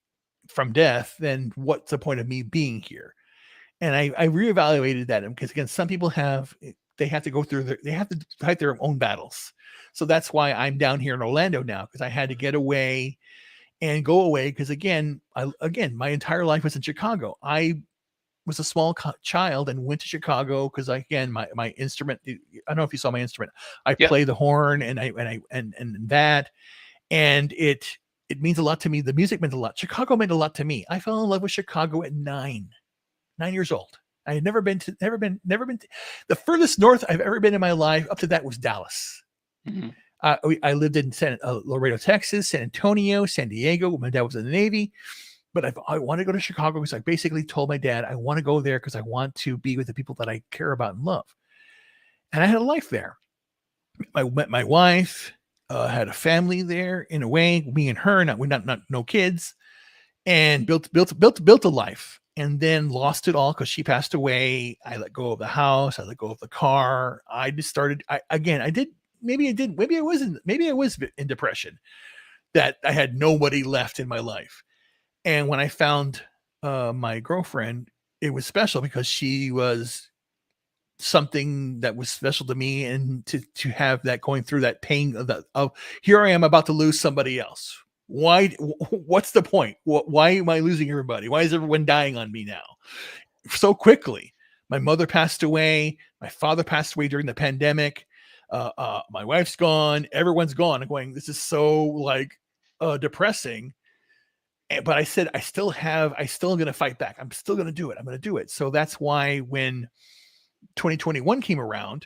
from death, then what's the point of me being here? And I reevaluated that, because again, some people they have to go through they have to fight their own battles. So that's why I'm down here in Orlando now, because I had to get away and go away. Because again, my entire life was in Chicago. I was a small child and went to Chicago because my instrument. I don't know if you saw my instrument. I Yep. play the horn, and that, and it means a lot to me. The music meant a lot. Chicago meant a lot to me. I fell in love with Chicago at 9 years old. I had never been to the furthest north I've ever been in my life. Up to that was Dallas. Hmm. I lived in Laredo, Texas, San Antonio, San Diego. My dad was in the Navy, but I want to go to Chicago because I basically told my dad I want to go there because I want to be with the people that I care about and love. And I had a life there. I met my wife, had a family there in a way. Me and her, not no kids, and built a life. And then lost it all because she passed away. I let go of the house. I let go of the car. I just started. Maybe I was in depression, that I had nobody left in my life. And when I found my girlfriend, it was special because she was something that was special to me, and to have that, going through that pain of here I am about to lose somebody else. What's the point? Why am I losing everybody? Why is everyone dying on me now so quickly? My mother passed away. My father passed away during the pandemic. My wife's gone. Everyone's gone. I'm going, this is so depressing. But I said, I'm still going to fight back. I'm still going to do it. I'm going to do it. So that's why when 2021 came around,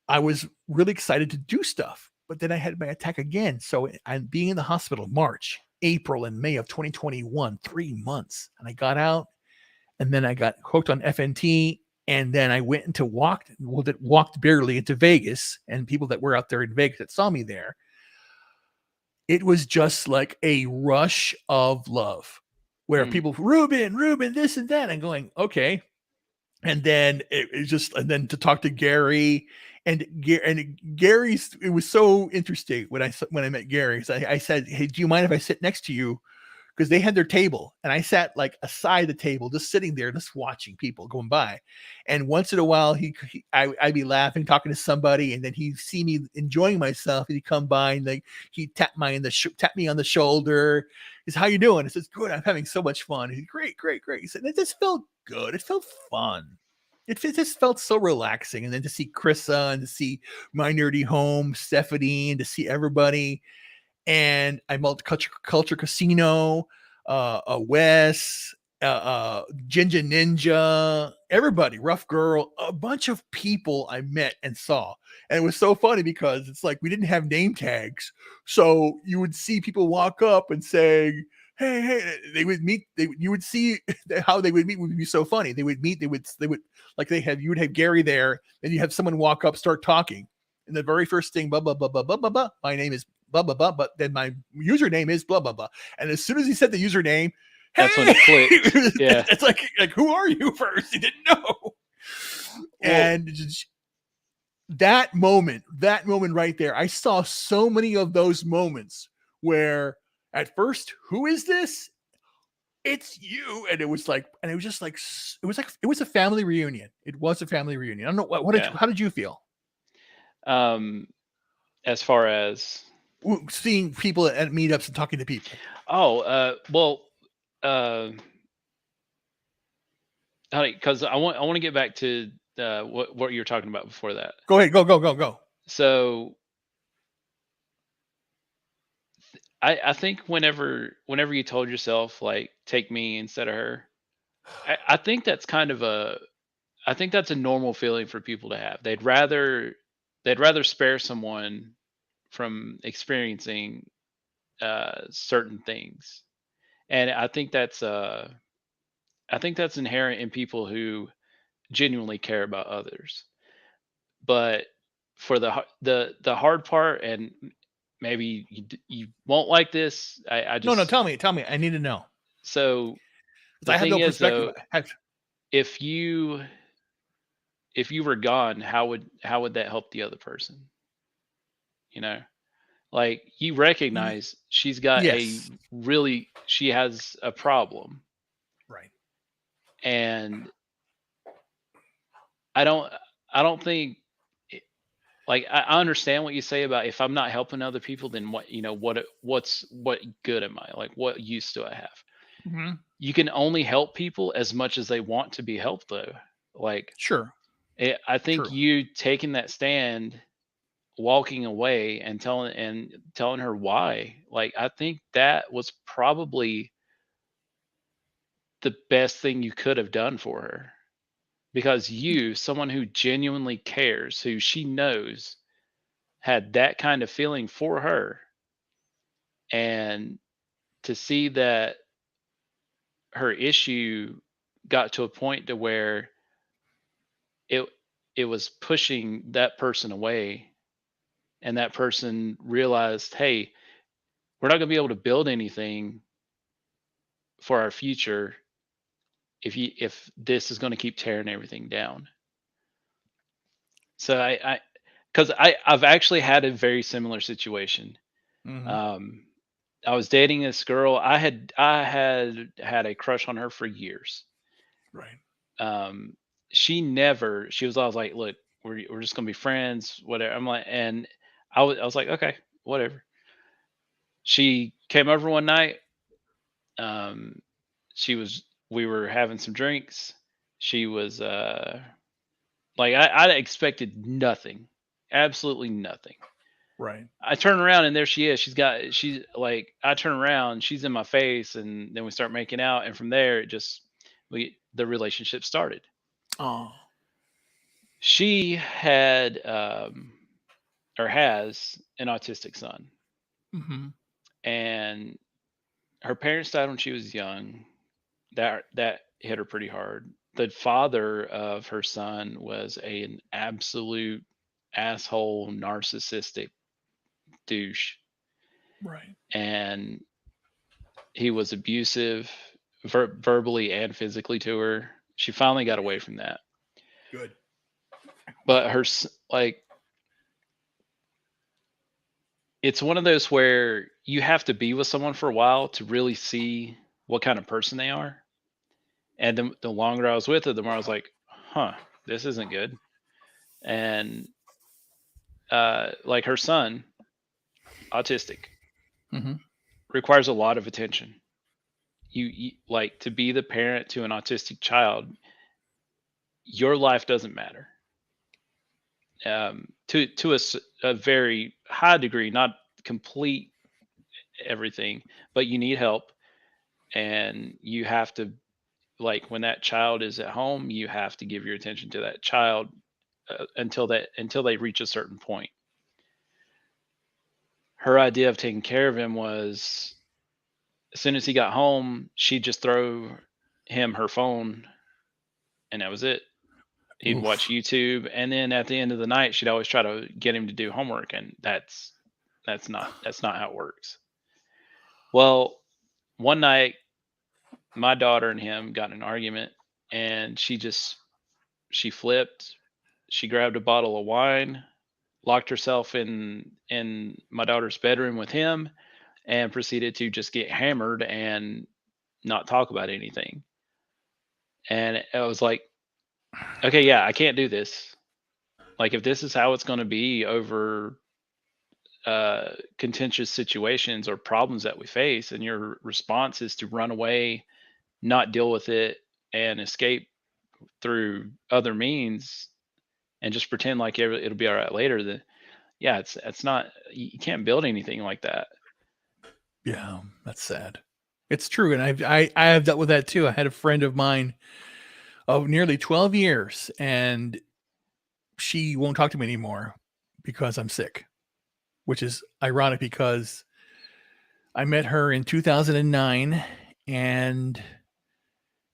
I was really excited to do stuff. But then I had my attack again. So I'm being in the hospital March, April and May of 2021, 3 months. And I got out, and then I got hooked on FNT. And then I went into walked barely into Vegas, and people that were out there in Vegas that saw me there, it was just like a rush of love where Mm. people, Reuben, this and that, and going, okay. And then it just, and then to talk to Gary, and Gary's, it was so interesting when I met Gary. So I said, hey, do you mind if I sit next to you? Because they had their table, and I sat like aside the table, just sitting there, just watching people going by. And once in a while, I'd be laughing, talking to somebody, and then he'd see me enjoying myself, and he'd come by and like he'd tap me on the shoulder. He says, "How you doing?" I says, "Good. I'm having so much fun." He said, "Great, great, great." He said, "It just felt good. It felt fun. It just felt so relaxing." And then to see Krissa and to see my nerdy home, Stephanie, and to see everybody, and I multicultural casino, Wes, Ginger Ninja, everybody, Rough Girl, a bunch of people I met and saw. And it was so funny because it's like we didn't have name tags. So you would see people walk up and say, hey, hey, they would meet, you would see how they would meet would be so funny. They would meet, they would, like you would have Gary there, and you have someone walk up, start talking. And the very first thing, blah, blah, blah, blah, blah, blah, blah, my name is blah, blah, blah, but then my username is blah, blah, blah. And as soon as he said the username, That's when hey, it clicked. Yeah. it's like, who are you first? He didn't know. Well, And that moment right there, I saw so many of those moments where at first, who is this? It's you. And it was like, and it was just like, it was a family reunion. It was a family reunion. I don't know yeah. how did you feel? Um, as far as Seeing people at meetups and talking to people. well, uh, because I want to get back to what you were talking about before that. Go ahead. Go. So I think whenever you told yourself like take me instead of her, I think that's kind of a I think that's a normal feeling for people to have. They'd rather spare someone from experiencing certain things, and I think that's inherent in people who genuinely care about others. But for the hard part, and maybe you won't like this. I No, just tell me. I need to know. so Because the I have thing no is perspective. though, if you if you were gone, how would that help the other person? You know, like you recognize Yes. she has a problem, Right. and I don't I don't think like I understand what you say about if I'm not helping other people, then what good am I? Like what use do I have? Hmm. You can only help people as much as they want to be helped though. Like Sure. I think True. you taking that stand, walking away and telling her why, like I think that was probably the best thing you could have done for her, because someone who genuinely cares, who she knows had that kind of feeling for her, and to see that her issue got to a point to where it it was pushing that person away, and that person realized, hey, we're not going to be able to build anything for our future if this is going to keep tearing everything down. So I because I've actually had a very similar situation. Hmm. um I was dating this girl. I had a crush on her for years. Right. um she was always like, look, we're just gonna be friends, whatever. I'm like, and I was like, okay, whatever. She came over one night. um we were having some drinks. She was like, I expected nothing, absolutely nothing. Right. I turn around and there she is. She's like, I turn around, she's in my face, and then we start making out, and from there it just we the relationship started. Oh. She had or has an autistic son, Hmm. and her parents died when she was young. That hit her pretty hard. The father of her son was an absolute asshole, narcissistic douche, Right. and he was abusive, verbally and physically to her. She finally got away from that, Good. but like, it's one of those where you have to be with someone for a while to really see what kind of person they are. And the longer I was with her, the more I was like, huh, this isn't good. And like her son, autistic, Hmm. requires a lot of attention. You like to be the parent to an autistic child, your life doesn't matter. To a very high degree, not complete everything, but you need help, and you have to, like, when that child is at home, you have to give your attention to that child until they reach a certain point. Her idea of taking care of him was, as soon as he got home, she'd just throw him her phone, and that was it. He'd watch Oof. YouTube, and then at the end of the night, she'd always try to get him to do homework, and that's not how it works. Well, one night, my daughter and him got in an argument, and she flipped. She grabbed a bottle of wine, locked herself in my daughter's bedroom with him, and proceeded to just get hammered and not talk about anything. And I was like, okay, yeah, I can't do this. Like, if this is how it's going to be over contentious situations or problems that we face, and your response is to run away, not deal with it, and escape through other means, and just pretend like it'll be all right later, then yeah, it's not, you can't build anything like that. Yeah, that's sad. It's true, and I have dealt with that too. I had a friend of mine of nearly 12 years, and she won't talk to me anymore because I'm sick, which is ironic because I met her in 2009, and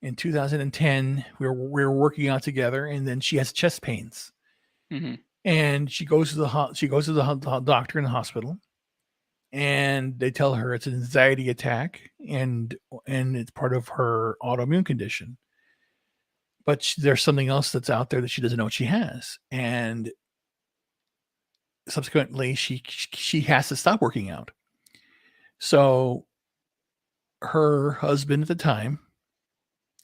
in 2010 we were working out together, and then she has chest pains, Hmm. and she goes to the doctor in the hospital, and they tell her it's an anxiety attack, and it's part of her autoimmune condition. But there's something else that's out there that she doesn't know what she has, and subsequently she has to stop working out. So her husband at the time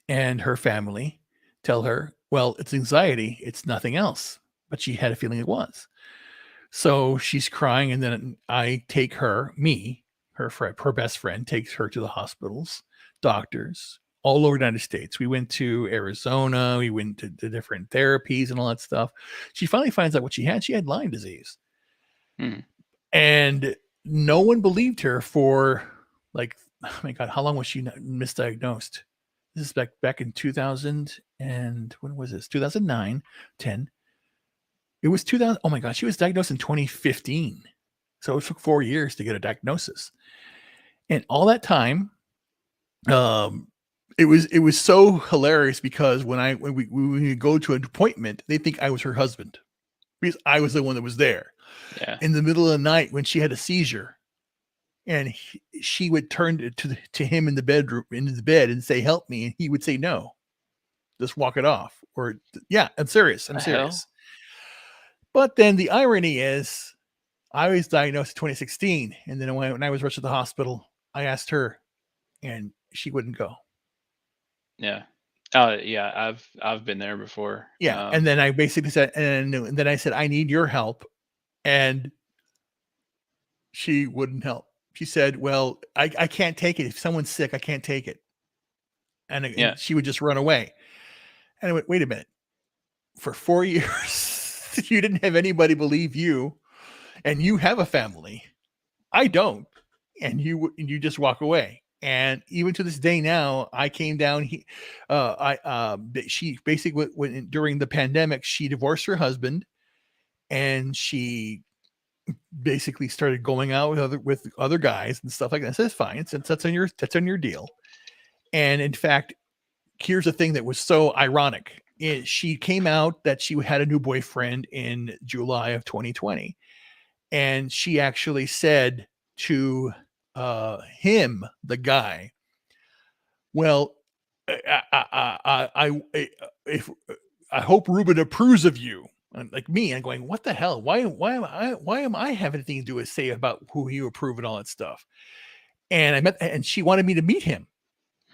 and her family tell her, well, it's anxiety, it's nothing else. But she had a feeling it was. So she's crying, and then I take her, her friend, her best friend, takes her to the hospitals, doctors, all over the United States. We went to Arizona, we went to the different therapies and all that stuff. She finally finds out what she had. She had Lyme disease. Hmm. And no one believed her for, like, oh my God, how long was she misdiagnosed? This is back in 2000, and when was this? 2009, 10. It was 2000. Oh my God, she was diagnosed in 2015. So it took 4 years to get a diagnosis. And all that time, um, it was so hilarious because when we go to an appointment, they think I was her husband because I was the one that was there Yeah. in the middle of the night when she had a seizure, and she would turn to him in the bedroom, into the bed, and say, "Help me," and he would say, "No, just walk it off." Or, "Yeah, I'm serious. I'm The hell. serious." But then the irony is, I was diagnosed in 2016, and then when I was rushed to the hospital, I asked her, and she wouldn't go. Yeah. Oh yeah, I've been there before. Yeah, and then I basically said, and then I said, "I need your help," and she wouldn't help. She said, "Well, I can't take it. If someone's sick, I can't take it," Yeah. and she would just run away. And I went, "Wait a minute. For 4 years, you didn't have anybody believe you, and you have a family. I don't, and you just walk away." And even to this day now, I came down. She basically, during the pandemic, she divorced her husband, and she basically started going out with other guys and stuff like that. I said, it's fine, since that's on your deal. And in fact, here's the thing that was so ironic. She came out that she had a new boyfriend in July of 2020. And she actually said to him, the guy, well, if I hope Reuben approves of you. And like me, and going, what the hell? Why am I having anything to do with say about who you approve and all that stuff? And she wanted me to meet him.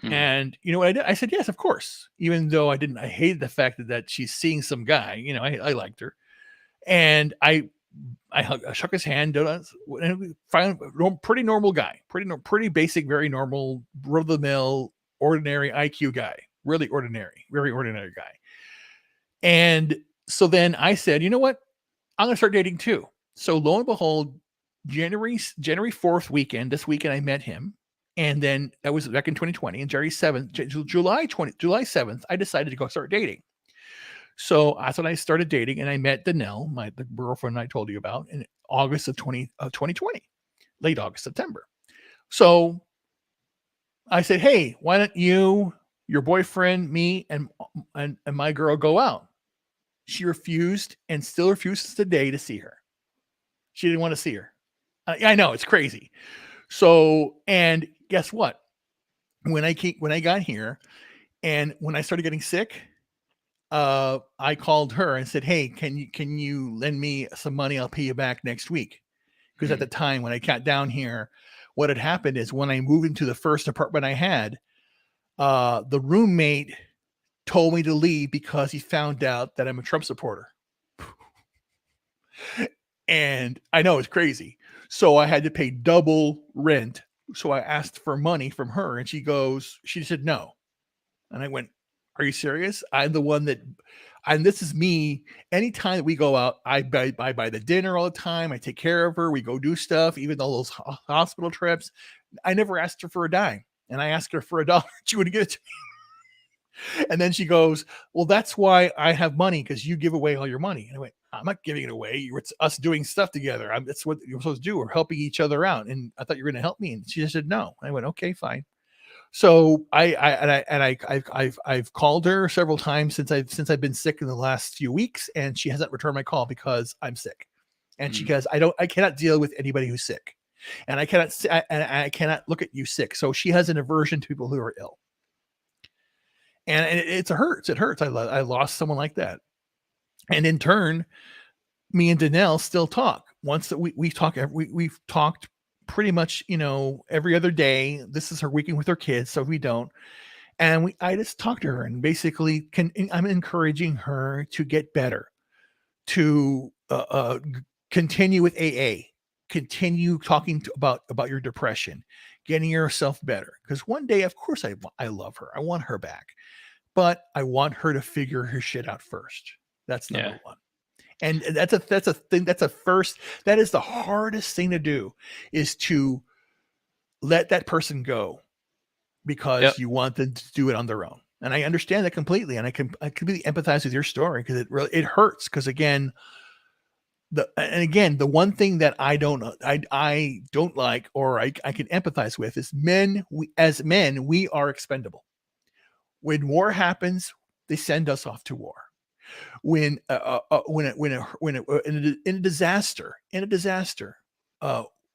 Hmm. And you know what I did? I said, yes, of course. Even though I hated the fact that she's seeing some guy, I liked her. And I shook his hand, and we found pretty normal guy, pretty basic, very normal, run of the mill, ordinary IQ guy, really ordinary, very ordinary guy. And so then I said, you know what? I'm going to start dating too. So lo and behold, January 4th weekend, this weekend I met him. And then that was back in 2020, and July 7th, I decided to go start dating. So that's when I started dating, and I met Danelle, the girlfriend I told you about, in August of 2020, late August, September. So I said, hey, why don't you, your boyfriend, me, and my girl go out? She refused, and still refuses today to see her. She didn't want to see her. I know, it's crazy. So, and guess what? When I got here, and when I started getting sick, I called her and said, hey, can you lend me some money? I'll pay you back next week. Because at the time when I got down here, what had happened is when I moved into the first apartment I had, the roommate told me to leave because he found out that I'm a Trump supporter. And I know it's crazy. So I had to pay double rent. So I asked for money from her, and she said no. And I went, are you serious? I'm the one that, and this is me. Anytime that we go out, I buy the dinner all the time. I take care of her. We go do stuff, even all those hospital trips. I never asked her for a dime. And I asked her for $1. She wouldn't give it to me. And then she goes, well, that's why I have money, because you give away all your money. And I went, I'm not giving it away. It's us doing stuff together. That's what you're supposed to do. We're helping each other out. And I thought you were going to help me. And she just said no. I went, okay, fine. So I've called her several times since I've been sick in the last few weeks, and she hasn't returned my call because I'm sick. And she goes, I cannot deal with anybody who's sick, and I cannot look at you sick. So she has an aversion to people who are ill. And it hurts. It hurts. I lost someone like that. And in turn, me and Danelle still talk. Once that we've talked pretty much, every other day. This is her weekend with her kids, so we don't. And I just talked to her, and basically I'm encouraging her to get better, to continue with AA, continue talking about your depression, getting yourself better. Because one day, of course, I love her. I want her back. But I want her to figure her shit out first. That's number one. And that is the hardest thing to do, is to let that person go because you want them to do it on their own. And I understand that completely. And I completely empathize with your story, because it hurts. Because again, the one thing that I don't like, or I can empathize with, is men. As men, we are expendable. When war happens, they send us off to war. In a disaster,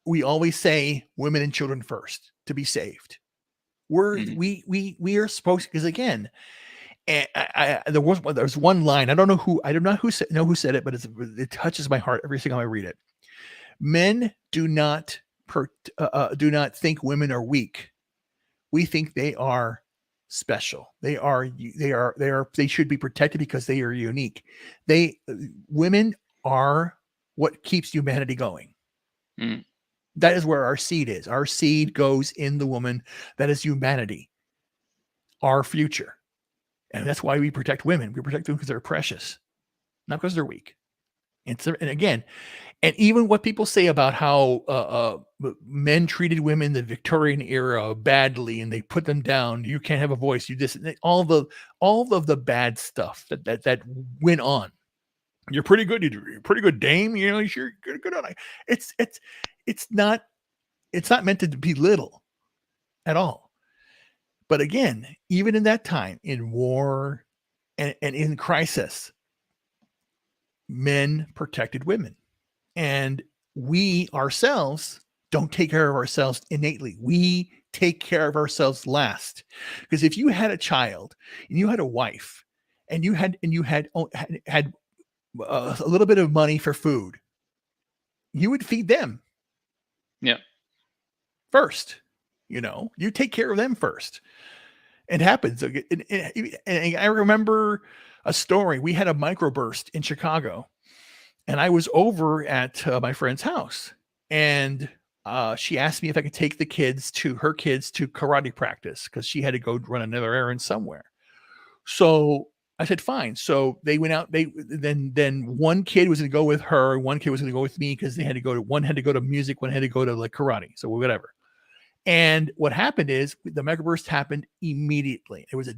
we always say women and children first to be saved. We are supposed to, because again, there was one line, I don't know who said it, but it touches my heart every single time I read it. Men do not think women are weak. We think they are special. They should be protected because they are unique. Women are what keeps humanity going. That is where our seed is. Our seed goes in the woman. That is humanity, our future. And that's why we protect women. We protect them because they're precious, not because they're weak. And again, and even what people say about how men treated women in the Victorian era badly, and they put them down. You can't have a voice. You just all of the bad stuff that went on. You're pretty good. You're pretty good, dame. You know, you're good on it. It's it's not it's not meant to belittle at all. But again, even in that time, in war and in crisis, men protected women. And we ourselves don't take care of ourselves innately. We take care of ourselves last. Because if you had a child and you had a wife and you had a little bit of money for food, you would feed them Yeah. first. You know, you take care of them first. It happens. And I remember a story. We had a microburst in Chicago, and I was over at my friend's house, and she asked me if I could take her kids to karate practice because she had to go run another errand somewhere. So I said, fine. So they went out. Then one kid was going to go with her. One kid was going to go with me because one had to go to music, one had to go to like karate. So whatever. And what happened is the megaburst happened immediately. It was a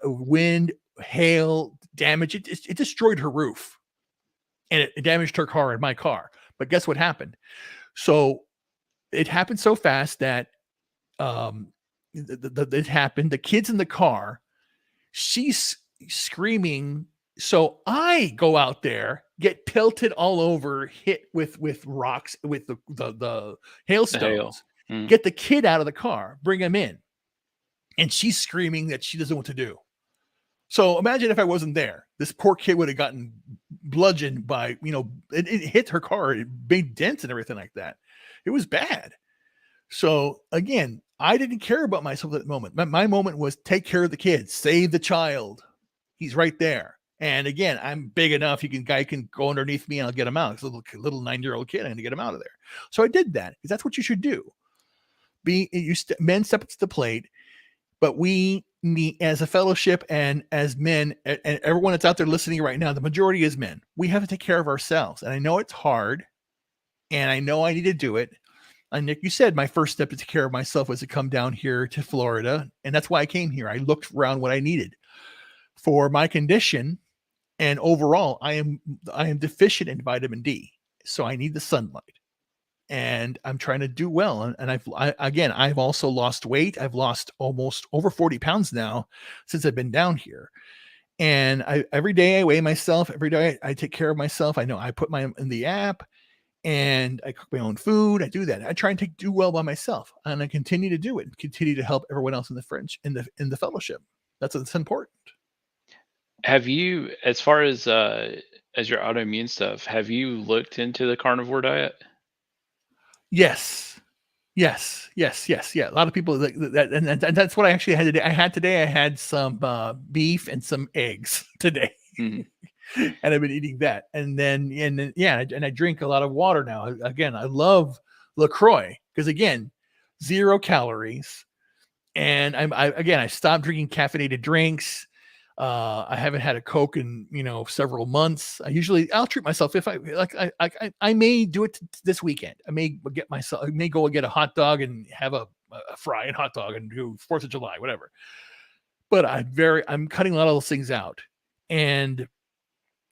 wind, hail, damage. It destroyed her roof, and it damaged her car and my car. But guess what happened? So it happened so fast that it happened. The kids in the car, she's screaming. So I go out there, get pelted all over, hit with rocks, with the hailstones. Get the kid out of the car, bring him in. And she's screaming that she doesn't know what to do. So imagine if I wasn't there. This poor kid would have gotten bludgeoned by, it hit her car. It made dents and everything like that. It was bad. So again, I didn't care about myself at that moment. My moment was take care of the kids, save the child. He's right there. And again, I'm big enough. Guy can go underneath me and I'll get him out. It's a little 9-year-old kid. I'm going to get him out of there. So I did that because that's what you should do. Men step up to the plate, but we need, as a fellowship and as men, and everyone that's out there listening right now, the majority is men. We have to take care of ourselves. And I know it's hard, and I know I need to do it. And Nick, you said my first step to take care of myself was to come down here to Florida. And that's why I came here. I looked around what I needed for my condition. And overall, I am deficient in vitamin D. So I need the sunlight. And I'm trying to do well. And I've also lost weight. I've lost almost over 40 pounds now since I've been down here. And every day I weigh myself. Every day I take care of myself. I know I put in the app, and I cook my own food. I do that. I try and do well by myself, and I continue to do it and continue to help everyone else in the fellowship. That's important. Have you, as far as your autoimmune stuff, have you looked into the carnivore diet? Yes. Yeah. A lot of people that, and that's what I actually had today. I had some beef and some eggs today. Mm-hmm. And I've been eating that. And I drink a lot of water now. Again, I love LaCroix because again, 0 calories. And I stopped drinking caffeinated drinks. I haven't had a Coke in several months. I'll treat myself if I may do it this weekend. I may go and get a hot dog and have a frying hot dog and do 4th of July, whatever. But I'm cutting a lot of those things out, and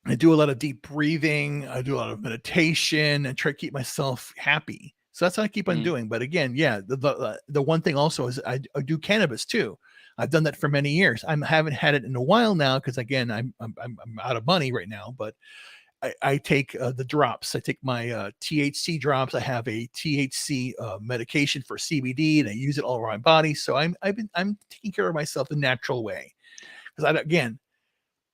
I do a lot of deep breathing. I do a lot of meditation and try to keep myself happy. So that's what I keep on doing. But again, the one thing also is I do cannabis too. I've done that for many years. I haven't had it in a while now because again, I'm out of money right now. But I take the drops. I take my THC drops. I have a THC medication for CBD, and I use it all around my body. So I'm taking care of myself the natural way. Because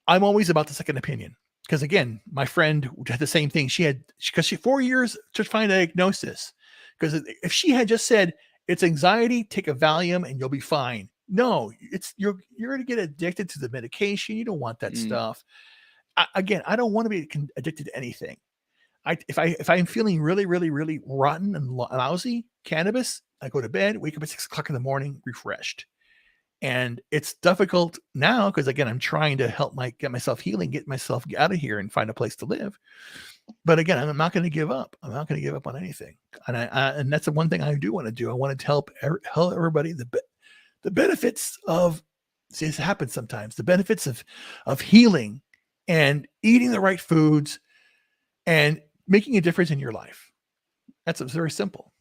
I'm always about the second opinion. Because again, my friend had the same thing. She 4 years to find a diagnosis. Because if she had just said it's anxiety, take a Valium and you'll be fine. No, you're going to get addicted to the medication. You don't want that stuff. I don't want to be addicted to anything. If I'm feeling really, really, really rotten and lousy, cannabis, I go to bed, wake up at 6 o'clock in the morning, refreshed. And it's difficult now because again, I'm trying to get myself healing, get myself out of here and find a place to live. But again, I'm not going to give up. I'm not going to give up on anything. And that's the one thing I do want to do. I want to help everybody the benefits of, this happens sometimes, the benefits of healing and eating the right foods, and making a difference in your life. That's very simple.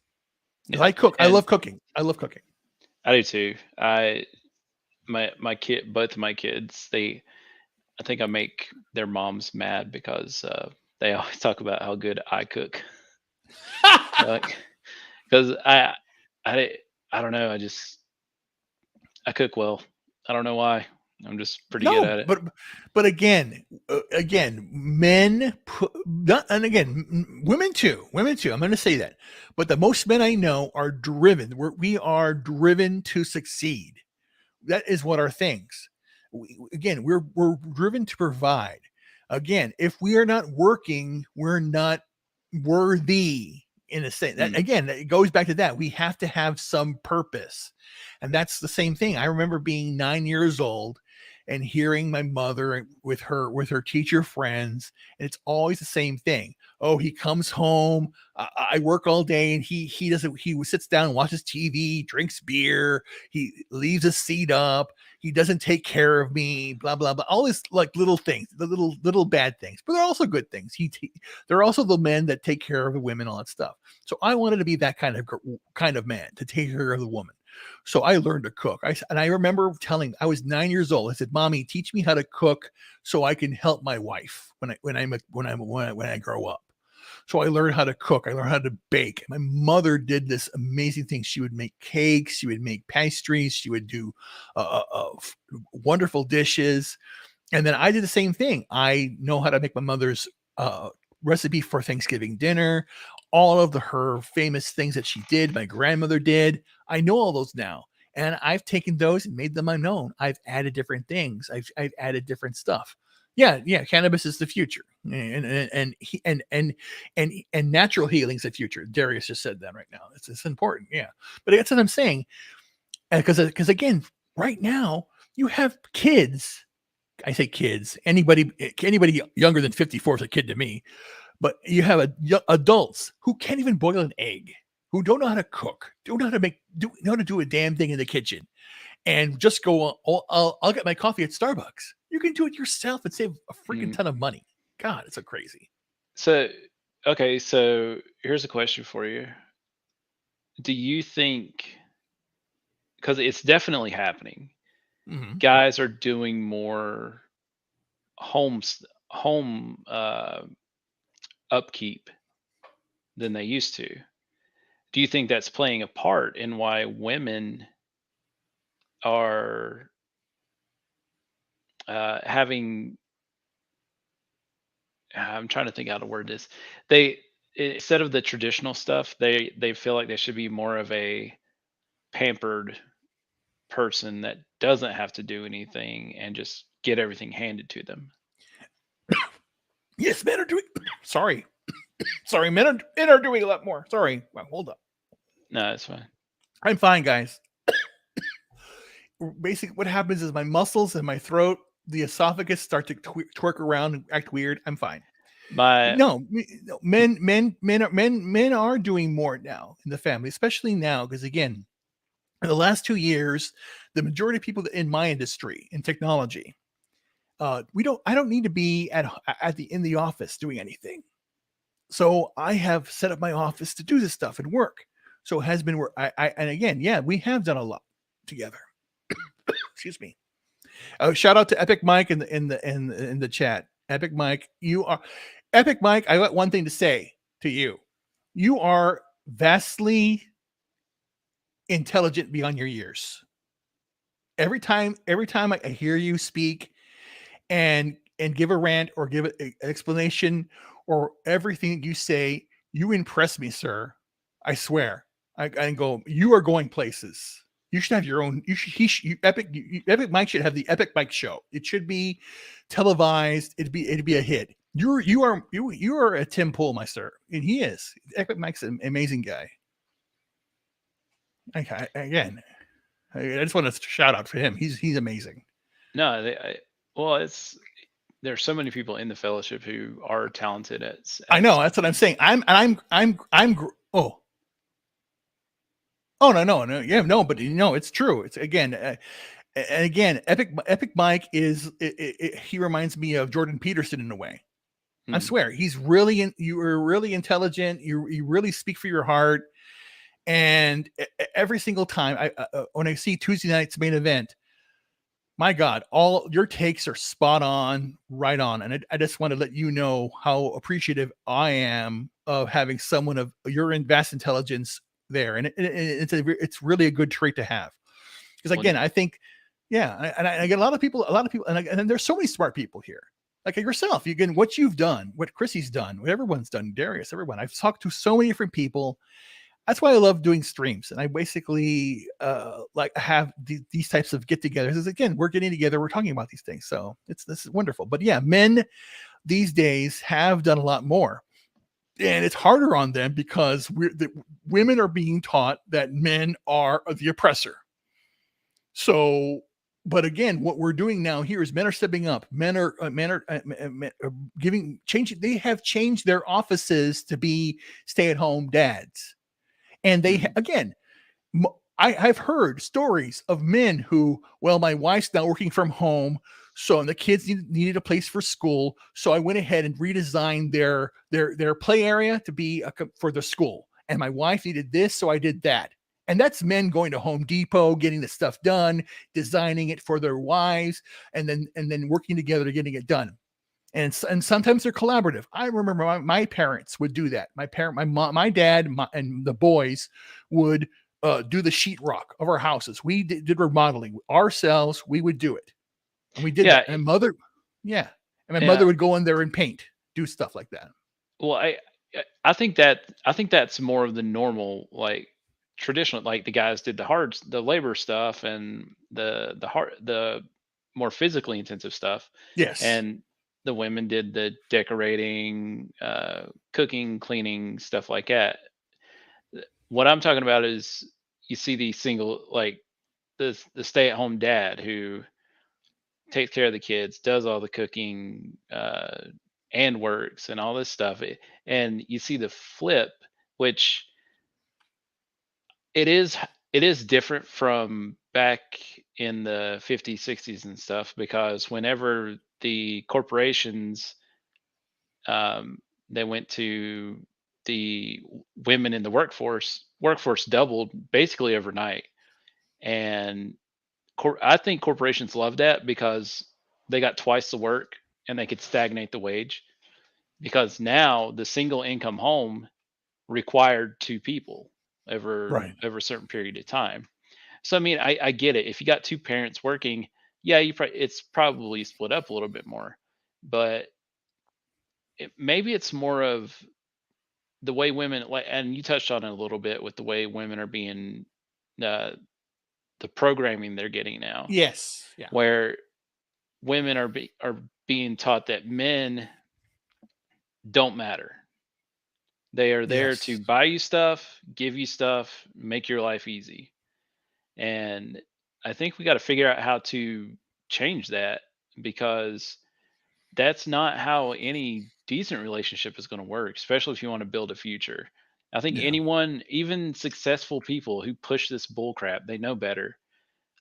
Yeah. I cook. I And love cooking. I love cooking. I do too. My kid, both of my kids, I think I make their moms mad because they always talk about how good I cook. Like, because I I don't know. I cook well. I don't know why. I'm just pretty good No, at it. but again, men and again, women too. Women too. I'm going to say that. But the most men I know are driven. We are driven to succeed. That is what our things. Again, we're driven to provide. Again, if we are not working, we're not worthy in a sense. That Mm, again, it goes back to that. We have to have some purpose. And that's the same thing. I remember being 9 years old and hearing my mother with her teacher friends, and it's always the same thing. Oh, he comes home. I work all day, and he doesn't. He sits down and watches TV, drinks beer. He leaves his seat up. He doesn't take care of me. Blah blah blah. All this like little things, the little bad things, but they're also good things. They're also the men that take care of the women, all that stuff. So I wanted to be that kind of man to take care of the woman. So I learned to cook. And I remember I was 9 years old. I said, "Mommy, teach me how to cook so I can help my wife when I grow up." So I learned how to cook. I learned how to bake. My mother did this amazing thing. She would make cakes. She would make pastries. She would do wonderful dishes. And then I did the same thing. I know how to make my mother's recipe for Thanksgiving dinner, all of her famous things that she did, my grandmother did. I know all those now. And I've taken those and made them my own. I've added different things. I've added different stuff. Yeah. Cannabis is the future, and natural healing is the future. Darius just said that right now. It's important. Yeah, but that's what I'm saying. Because again, right now you have kids. I say kids. Anybody younger than 54 is a kid to me. But you have adults who can't even boil an egg, who don't know how to cook, don't know how to know how to do a damn thing in the kitchen, and just go, "Oh, I'll get my coffee at Starbucks." You can do it yourself and save a freaking mm. ton of money. God, it's so crazy. So, okay, so here's a question for you. Do you think, because it's definitely happening, Mhm. guys are doing more home upkeep than they used to? Do you think that's playing a part in why women are having? I'm trying to think how to word this. They Instead of the traditional stuff, they feel like they should be more of a pampered person that doesn't have to do anything and just get everything handed to them. Yes, men are doing. Sorry, sorry, men are doing a lot more. Sorry, well, hold up. No, it's fine. I'm fine, guys. Basically, what happens is my muscles and my throat, the esophagus, start to twerk around and act weird. I'm fine. My No, men are doing more now in the family, especially now because again, in the last 2 years, the majority of people in my industry in technology, we don't. I don't need to be in the office doing anything. So I have set up my office to do this stuff and work. So it has been work. And again, yeah, we have done a lot together. Excuse me. Shout out to Epic Mike in the chat. Epic Mike, you are Epic Mike. I got one thing to say to you. You are vastly intelligent beyond your years. Every time I hear you speak and give a rant or give an explanation or everything you say, you impress me, sir. I swear. I go, you are going places. You should have your own. You should. Epic Mike should have the Epic Mike show. It should be televised. It'd be a hit. You are a Tim Pool, my sir, and he is. Epic Mike's an amazing guy. Again, I just want to shout out for him. He's amazing. no, well, there's so many people in the fellowship who are talented I at know. That's what I'm saying. Oh no. Yeah, no, but it's true. It's again, and again, Epic Mike is he reminds me of Jordan Peterson in a way. I swear, he's really you are really intelligent. You really speak for your heart. And every single time when I see Tuesday night's main event, my God, all your takes are spot on, right on. And I just want to let you know how appreciative I am of having someone of your vast intelligence there. And it's really a good trait to have. Because again, I think, yeah, I get a lot of people, and there's so many smart people here. Like yourself, what you've done, what Chrissy's done, what everyone's done, Darius, everyone. I've talked to so many different people. That's why I love doing streams. And I basically like have these types of get-togethers. Is again, we're getting together, we're talking about these things. So this is wonderful. But yeah, men these days have done a lot more. And it's harder on them because women are being taught that men are the oppressor. So, but again, what we're doing now here is men are stepping up. Men are changing. They have changed their offices to be stay-at-home dads. And they, again, I've heard stories of men who, well, my wife's now working from home, so and the kids needed a place for school, so I went ahead and redesigned their play area to be for the school. And my wife needed this, so I did that. And that's men going to Home Depot, getting the stuff done, designing it for their wives, and then working together to getting it done. And sometimes they're collaborative. I remember my parents would do that. My mom, my dad, and the boys would do the sheetrock of our houses. We did remodeling ourselves. We would do it, and we did that. And my mother would go in there and paint, do stuff like that. Well, I think that's more of the normal, like traditional, like the guys did the labor stuff and the more physically intensive stuff. Yes. And the women did the decorating, cooking, cleaning, stuff like that. What I'm talking about is you see these single, like the stay-at-home dad who takes care of the kids, does all the cooking, and works and all this stuff. And you see the flip, which it is different from back in the 50s, 60s and stuff, because whenever the corporations they went to the women in the workforce doubled basically overnight. And I think corporations loved that because they got twice the work and they could stagnate the wage, because now the single income home required two people over a certain period of time. So I mean, I get it. If you got two parents working, yeah, it's probably split up a little bit more, but maybe it's more of the way women, like, and you touched on it a little bit with the way women are being, uh, the programming they're getting now. Yes. Yeah. Where women are being taught that men don't matter. They are there to buy you stuff, give you stuff, make your life easy. And I think we got to figure out how to change that, because that's not how any decent relationship is going to work, especially if you want to build a future. I think anyone, even successful people who push this bull crap, they know better.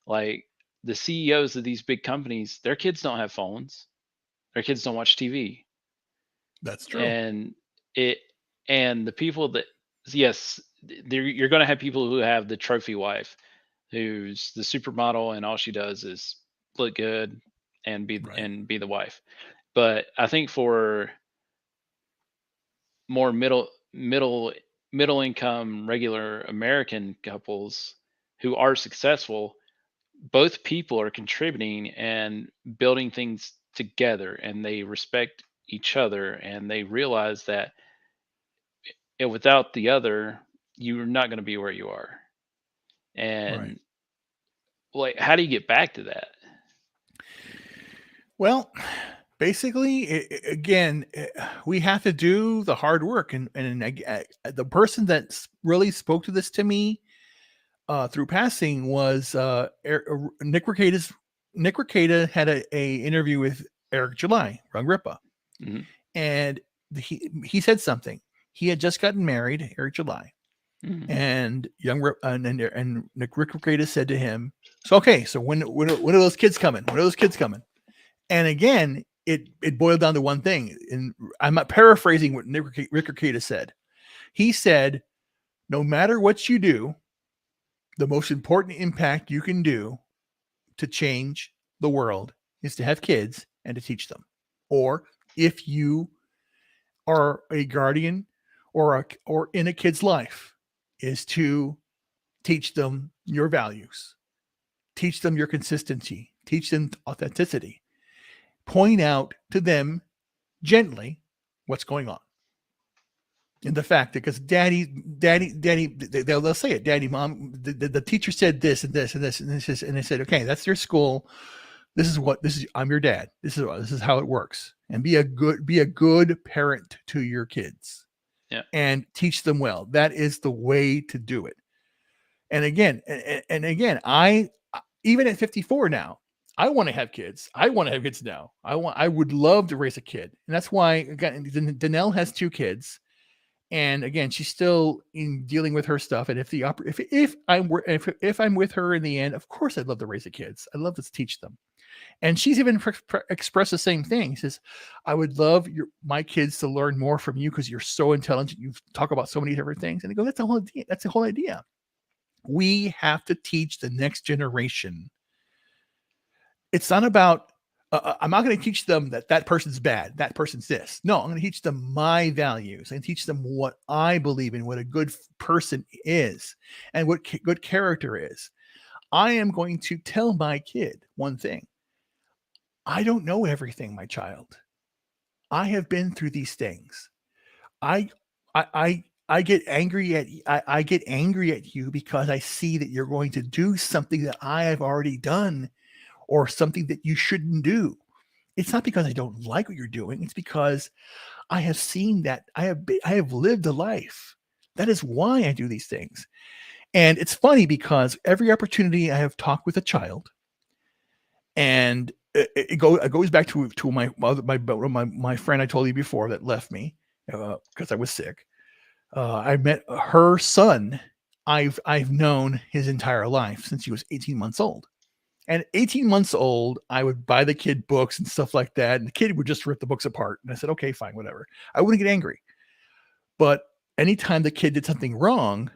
Like the CEOs of these big companies, their kids don't have phones. Their kids don't watch TV. That's true. And the people that, yes, you're going to have people who have the trophy wife, who's the supermodel, and all she does is look good and be the wife. But I think for more middle income regular American couples who are successful, both people are contributing and building things together, and they respect each other, and they realize that without the other, you're not going to be where you are. And like, how do you get back to that? Well, basically, again, we have to do the hard work, and the person that really spoke to this to me through passing was Nick Rekieta. Nick Rekieta had a interview with Eric July, Rungripa, and he said something. He had just gotten married, Eric July, and and Nick Rekieta said to him, "So okay, so when are those kids coming? When are those kids coming?" And again, it boiled down to one thing. And I'm not paraphrasing what Rick Rickard said. He said, no matter what you do, the most important impact you can do to change the world is to have kids and to teach them. Or if you are a guardian or in a kid's life, is to teach them your values, teach them your consistency, teach them authenticity, point out to them gently what's going on. And the fact that, because daddy, they'll say it, daddy, mom, the teacher said this and this and this and this, and they said, okay, that's your school. I'm your dad. This is how it works. And be a good parent to your kids. Yeah. And teach them well. That is the way to do it. And again, I, even at 54 now, I want to have kids. I want to have kids now. I would love to raise a kid. And that's why, again, Danelle has 2 kids. And again, she's still in dealing with her stuff. And if I'm with her in the end, of course, I'd love to raise the kids. I'd love to teach them. And she's even expressed the same thing. She says, I would love my kids to learn more from you because you're so intelligent. You talk about so many different things. And I go, that's the whole idea. We have to teach the next generation. It's not about, I'm not going to teach them that person's bad, that person's this. No, I'm going to teach them my values and teach them what I believe in, what a good person is and what good character is. I am going to tell my kid one thing. I don't know everything, my child. I have been through these things. I get angry at you because I see that you're going to do something that I have already done or something that you shouldn't do. It's not because I don't like what you're doing. It's because I have seen that I have lived a life. That is why I do these things. And it's funny because every opportunity I have talked with a child, and it goes back to my friend I told you before that left me because I was sick. I met her son. I've known his entire life since he was 18 months old. And 18 months old, I would buy the kid books and stuff like that. And the kid would just rip the books apart. And I said, okay, fine, whatever. I wouldn't get angry. But anytime the kid did something wrong,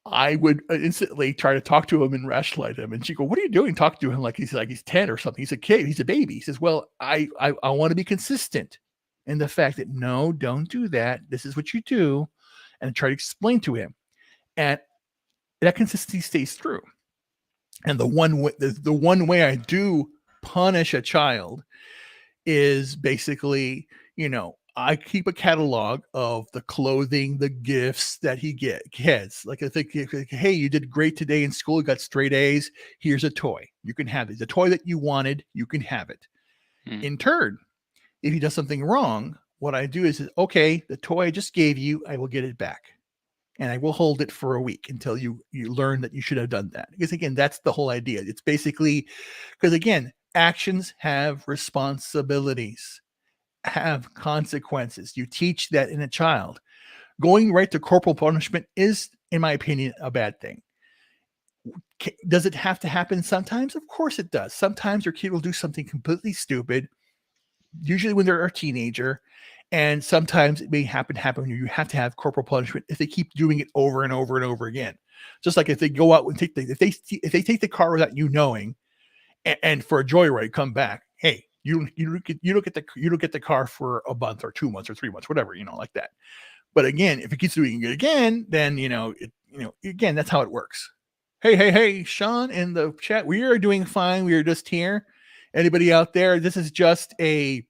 I would instantly try to talk to him and rationalize him. And she'd go, what are you doing? Talk to him like he's 10 or something. He's a kid. He's a baby. He says, well, I want to be consistent in the fact that, no, don't do that. This is what you do. And try to explain to him. And that consistency stays through. And the one way I do punish a child is basically, I keep a catalog of the clothing, the gifts that he gets. Like I think, hey, you did great today in school. You got straight A's. Here's a toy. You can have it. The toy that you wanted, you can have it. In turn, if he does something wrong, what I do is, okay, the toy I just gave you, I will get it back. And I will hold it for a week until you learn that you should have done that. Because again, that's the whole idea. It's basically, because again, actions have responsibilities, have consequences. You teach that in a child. Going right to corporal punishment is, in my opinion, a bad thing. Does it have to happen sometimes? Of course it does. Sometimes your kid will do something completely stupid, usually when they're a teenager. And sometimes it may happen when you have to have corporal punishment if they keep doing it over and over and over again. Just like if they go out and if they take the car without you knowing, and for a joyride come back, hey, you don't get the car for a month or 2 months or 3 months, whatever, like that. But again, if it keeps doing it again, then again, that's how it works. Hey, Sean in the chat, we are doing fine. We are just here. Anybody out there? This is just a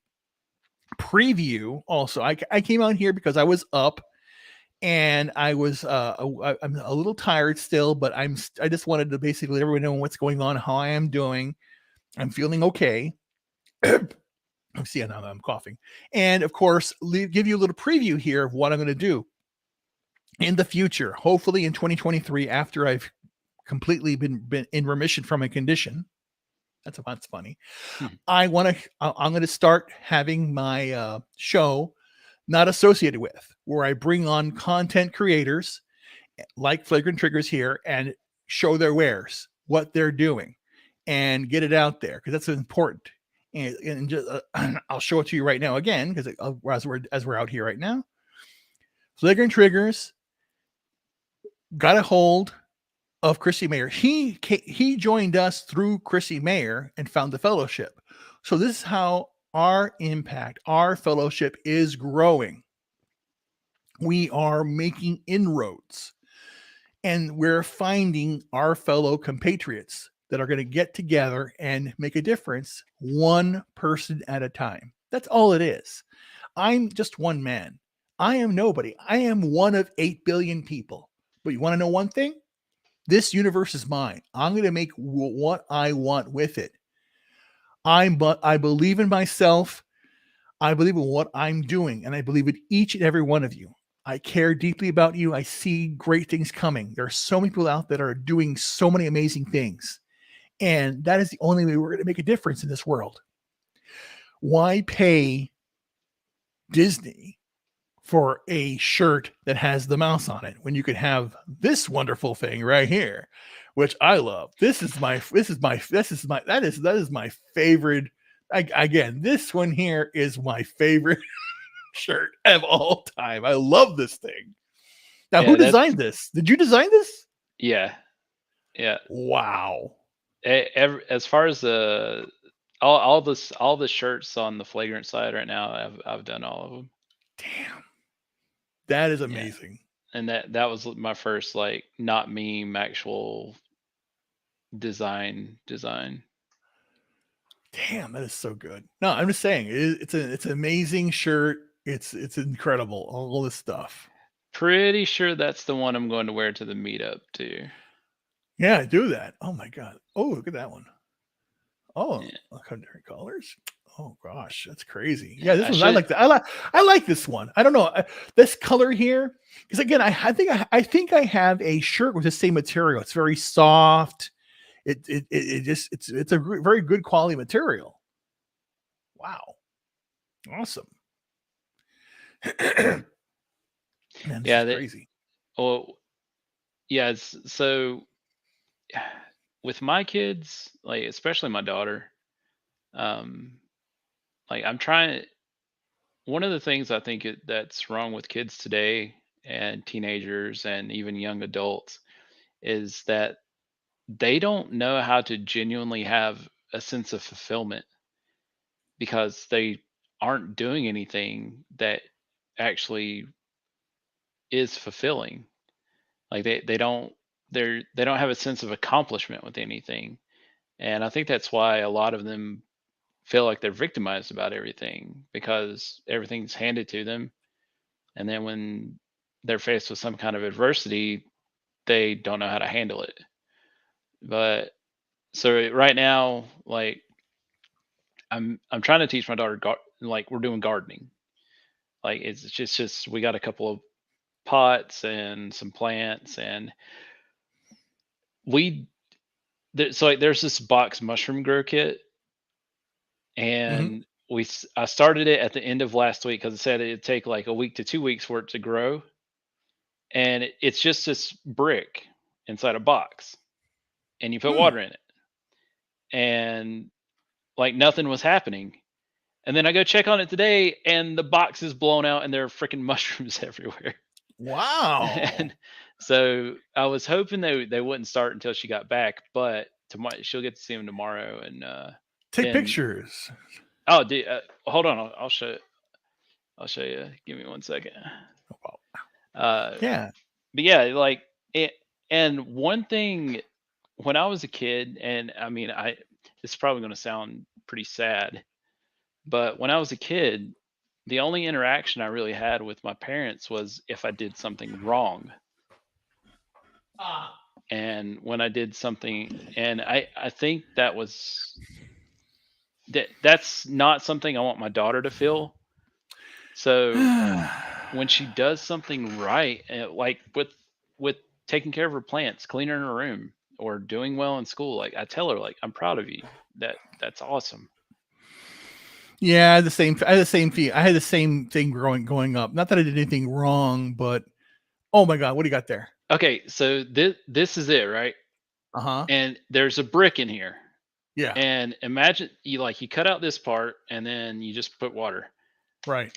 preview. Also, I came out here because I was up and I'm a little tired still, but I just wanted to basically let everyone know what's going on, how I am doing. I'm feeling okay. See, now I'm coughing. And of course, give you a little preview here of what I'm going to do in the future, hopefully in 2023, after I've completely been in remission from a condition. That's funny. I'm going to start having my show not associated with, where I bring on content creators like Flagrant Triggers here and show their wares, what they're doing, and get it out there, because that's important. and just I'll show it to you right now again because as we're out here right now. Flagrant Triggers got a hold of Chrissy Mayer. He joined us through Chrissy Mayer and found the fellowship. So this is how our impact, our fellowship is growing. We are making inroads, and we're finding our fellow compatriots that are going to get together and make a difference one person at a time. That's all it is. I'm just one man. I am nobody. I am one of 8 billion people. But you want to know one thing? This universe is mine. I'm going to make what I want with it. I believe in myself. I believe in what I'm doing, and I believe in each and every one of you. I care deeply about you. I see great things coming. There are so many people out that are doing so many amazing things. And that is the only way we're going to make a difference in this world. Why pay Disney for a shirt that has the mouse on it when you could have this wonderful thing right here, which I love? That is my favorite. Again, this one here is my favorite shirt of all time. I love this thing. Now, Yeah, who designed this? Did you design this? yeah, yeah. Wow. As far as all the shirts on the Flagrant side right now, I've done all of them. Damn. That is Yeah, amazing. and that was my first like not meme actual design. Damn, that is so good. No, I'm just saying it's an amazing shirt. It's incredible. All this stuff. Pretty sure that's the one I'm going to wear to the meetup too. Yeah, do that. Oh my god. Oh, look at that one. Oh, Yeah, look how different colors. Oh gosh, that's crazy. Yeah, yeah. this I one I should. like that. I like this one. I don't know this color here because again, I think I have a shirt with the same material. It's very soft. It just it's a very good quality material. Wow, awesome. Man, this Yeah, is crazy. oh, yeah. So with my kids, like especially my daughter, um, like I'm trying. One of the things I think that's wrong with kids today and teenagers and even young adults is that they don't know how to genuinely have a sense of fulfillment because they aren't doing anything that actually is fulfilling. Like they don't have a sense of accomplishment with anything. And I think that's why a lot of them feel like they're victimized about everything because everything's handed to them. And then when they're faced with some kind of adversity, they don't know how to handle it. But so right now, like I'm trying to teach my daughter like we're doing gardening. Like it's just we got a couple of pots and some plants and we so like there's this box mushroom grow kit Hmm. and I started it at the end of last week because it said it'd take like a week to 2 weeks for it to grow, and it's just this brick inside a box, and you put Hmm. water in it, and like nothing was happening. And then I go check on it today, and the box is blown out, and there are freaking mushrooms everywhere. Wow. And so I was hoping they wouldn't start until she got back, but tomorrow she'll get to see them tomorrow, and Take then pictures. oh, hold on, I'll show you. I'll show you. Give me 1 second. Wow. Uh, Yeah. but yeah, like it. And one thing, when I was a kid, and I mean, this is probably going to sound pretty sad, but when I was a kid, the only interaction I really had with my parents was if I did something wrong. And when I did something, and I think that's not something I want my daughter to feel. So when she does something right, like with taking care of her plants, cleaning her room, or doing well in school, like I tell her, like I'm proud of you. That's awesome. Yeah, I had the same. I had the same fee. I had the same thing going up. Not that I did anything wrong, but oh my god, what do you got there? Okay, so this is it, right? Uh huh. And there's a brick in here. Yeah. And imagine you cut out this part and then you just put water. Right.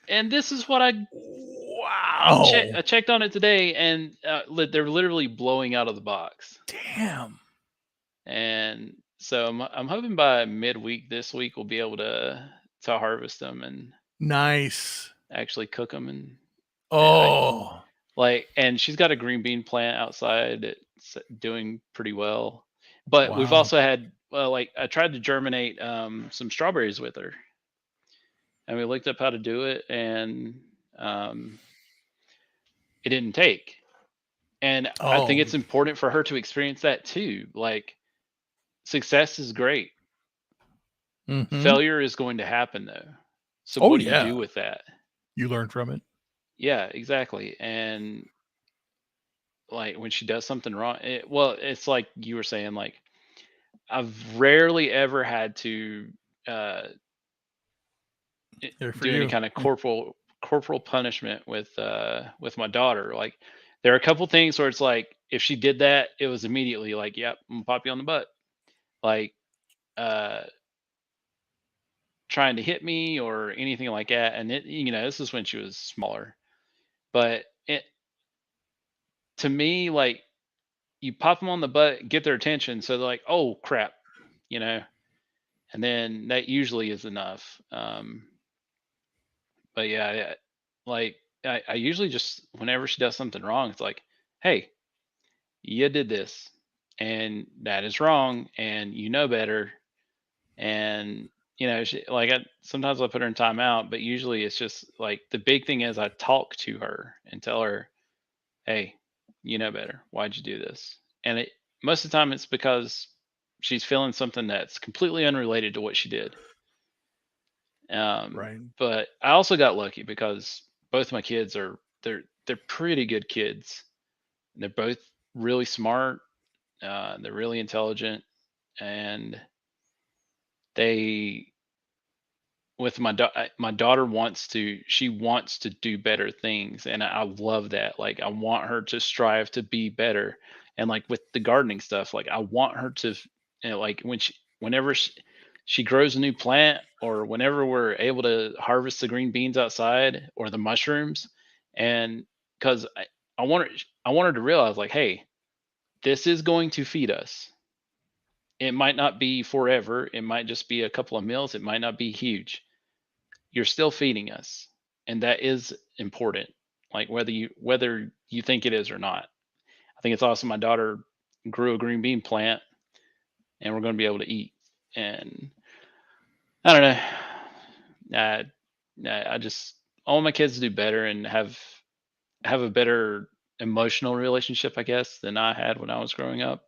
And this is what I Wow. checked on it today, and they're literally blowing out of the box. Damn. And so I'm hoping by midweek this week we'll be able to harvest them and Nice. actually cook them. And yeah, Oh. and she's got a green bean plant outside. It's doing pretty well. But we've Wow. also had I tried to germinate some strawberries with her, and we looked up how to do it, and um, it didn't take. And I think Oh. it's important for her to experience that too. Like, success is great. Mm-hmm. Failure is going to happen though. So Oh what do you yeah. do with that? You learn from it. Yeah, exactly. And like when she does something wrong, it's like you were saying, like I've rarely ever had to uh There for do any you. kind of corporal punishment with my daughter. Like there are a couple things where it's like if she did that, it was immediately like, yep, I'm gonna pop you on the butt. Like uh trying to hit me or anything like that. And this is when she was smaller. But it to me, like you pop them on the butt, get their attention, so they're like, "Oh crap," you know, and then that usually is enough. But yeah, like I usually just whenever she does something wrong, it's like, "Hey, you did this, and that is wrong, and you know better." And sometimes I put her in timeout, but usually it's just like the big thing is I talk to her and tell her, "Hey, you know better. Why'd you do this?" And most of the time it's because she's feeling something that's completely unrelated to what she did. Right. But I also got lucky because both my kids they're pretty good kids. They're both really smart. They're really intelligent, and they with my daughter wants to do better things, and I love that. Like I want her to strive to be better. And like with the gardening stuff, like I want her to like whenever she grows a new plant, or whenever we're able to harvest the green beans outside or the mushrooms. And because I want her to realize, like, hey, this is going to feed us. It might not be forever, it might just be a couple of meals, it might not be huge. You're still feeding us, and that is important, like whether you think it is or not. I think it's awesome my daughter grew a green bean plant, and we're going to be able to eat. And I don't know, I just I want my kids to do better and have a better emotional relationship, I guess, than I had when I was growing up.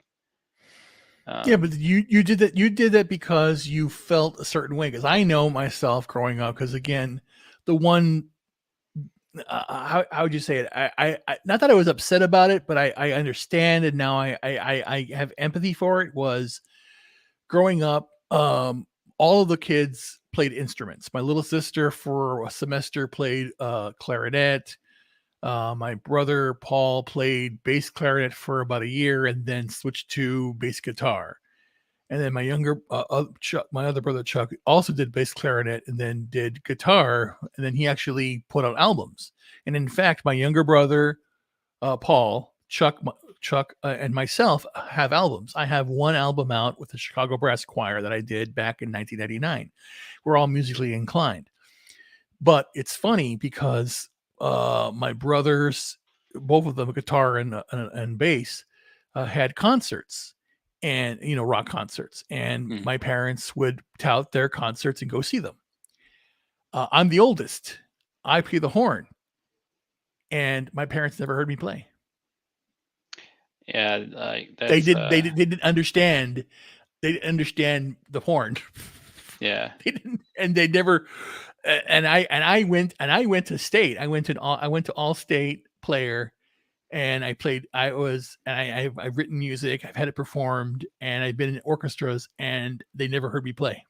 Yeah, but um you did that because you felt a certain way. Because I know myself growing up. Because again, the one how would you say it? Not that I was upset about it, but I understand, and now I have empathy for it. Was growing up, all of the kids played instruments. My little sister for a semester played clarinet. My brother Paul played bass clarinet for about a year and then switched to bass guitar. And then my younger Chuck, my other brother Chuck, also did bass clarinet and then did guitar. And then he actually put out albums. And in fact, my younger brother Paul, Chuck, and myself have albums. I have one album out with the Chicago Brass Choir that I did back in 1999. We're all musically inclined. But it's funny because my brothers, both of them, guitar and bass, had concerts, and rock concerts, and mm, my parents would tout their concerts and go see them. I'm the oldest. I play the horn, and my parents never heard me play. yeah, like They that's did. They didn't understand. They didn't understand the horn. yeah. They didn't, and they never. I went to state. I went to all state player, and I played. I've written music. I've had it performed, and I've been in orchestras, and they never heard me play.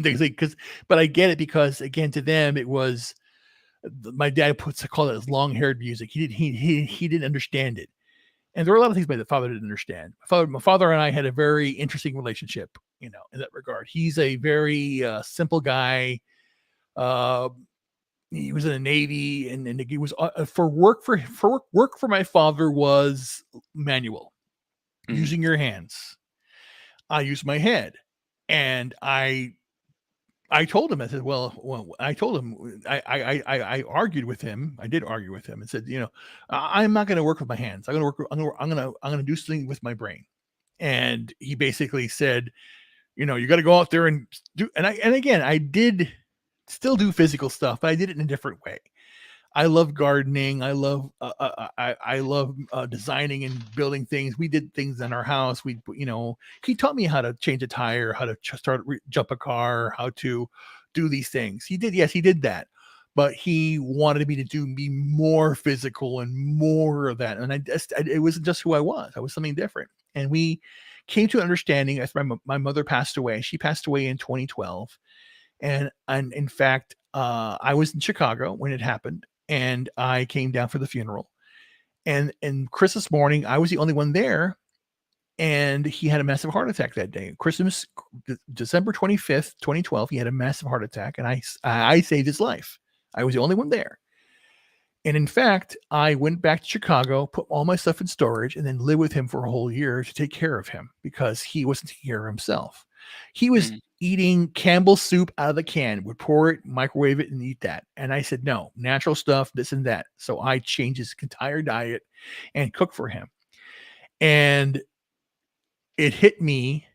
Because, but I get it because again, to them, it was my dad call it as long haired music. He didn't understand it. And there were a lot of things my father didn't understand. My father and I had a very interesting relationship. in that regard. He's a very simple guy. Uh, he was in the Navy, and he was for work for my father was manual, Mhm. using your hands. I use my head, and I told him, I said, well, I told him, I argued with him. I did argue with him and said, I'm not going to work with my hands. I'm going to do something with my brain. And he basically said, you got to go out there and do, and again, I did still do physical stuff, but I did it in a different way. I love gardening. I love designing and building things. We did things in our house. He taught me how to change a tire, how to jump a car, how to do these things. He did, yes, he did that, but he wanted me to be more physical and more of that. And it wasn't just who I was. I was something different. And we came to an understanding as my mother passed away. She passed away in 2012, and in fact, I was in Chicago when it happened, and I came down for the funeral. And Christmas morning, I was the only one there, and he had a massive heart attack that day. Christmas, December 25th, 2012, he had a massive heart attack, and I saved his life. I was the only one there. And in fact, I went back to Chicago, put all my stuff in storage, and then lived with him for a whole year to take care of him because he wasn't taking care of himself. He was Mhm. eating Campbell's soup out of the can, would pour it, microwave it, and eat that. And I said, no, natural stuff, this and that. So I changed his entire diet and cooked for him. And it hit me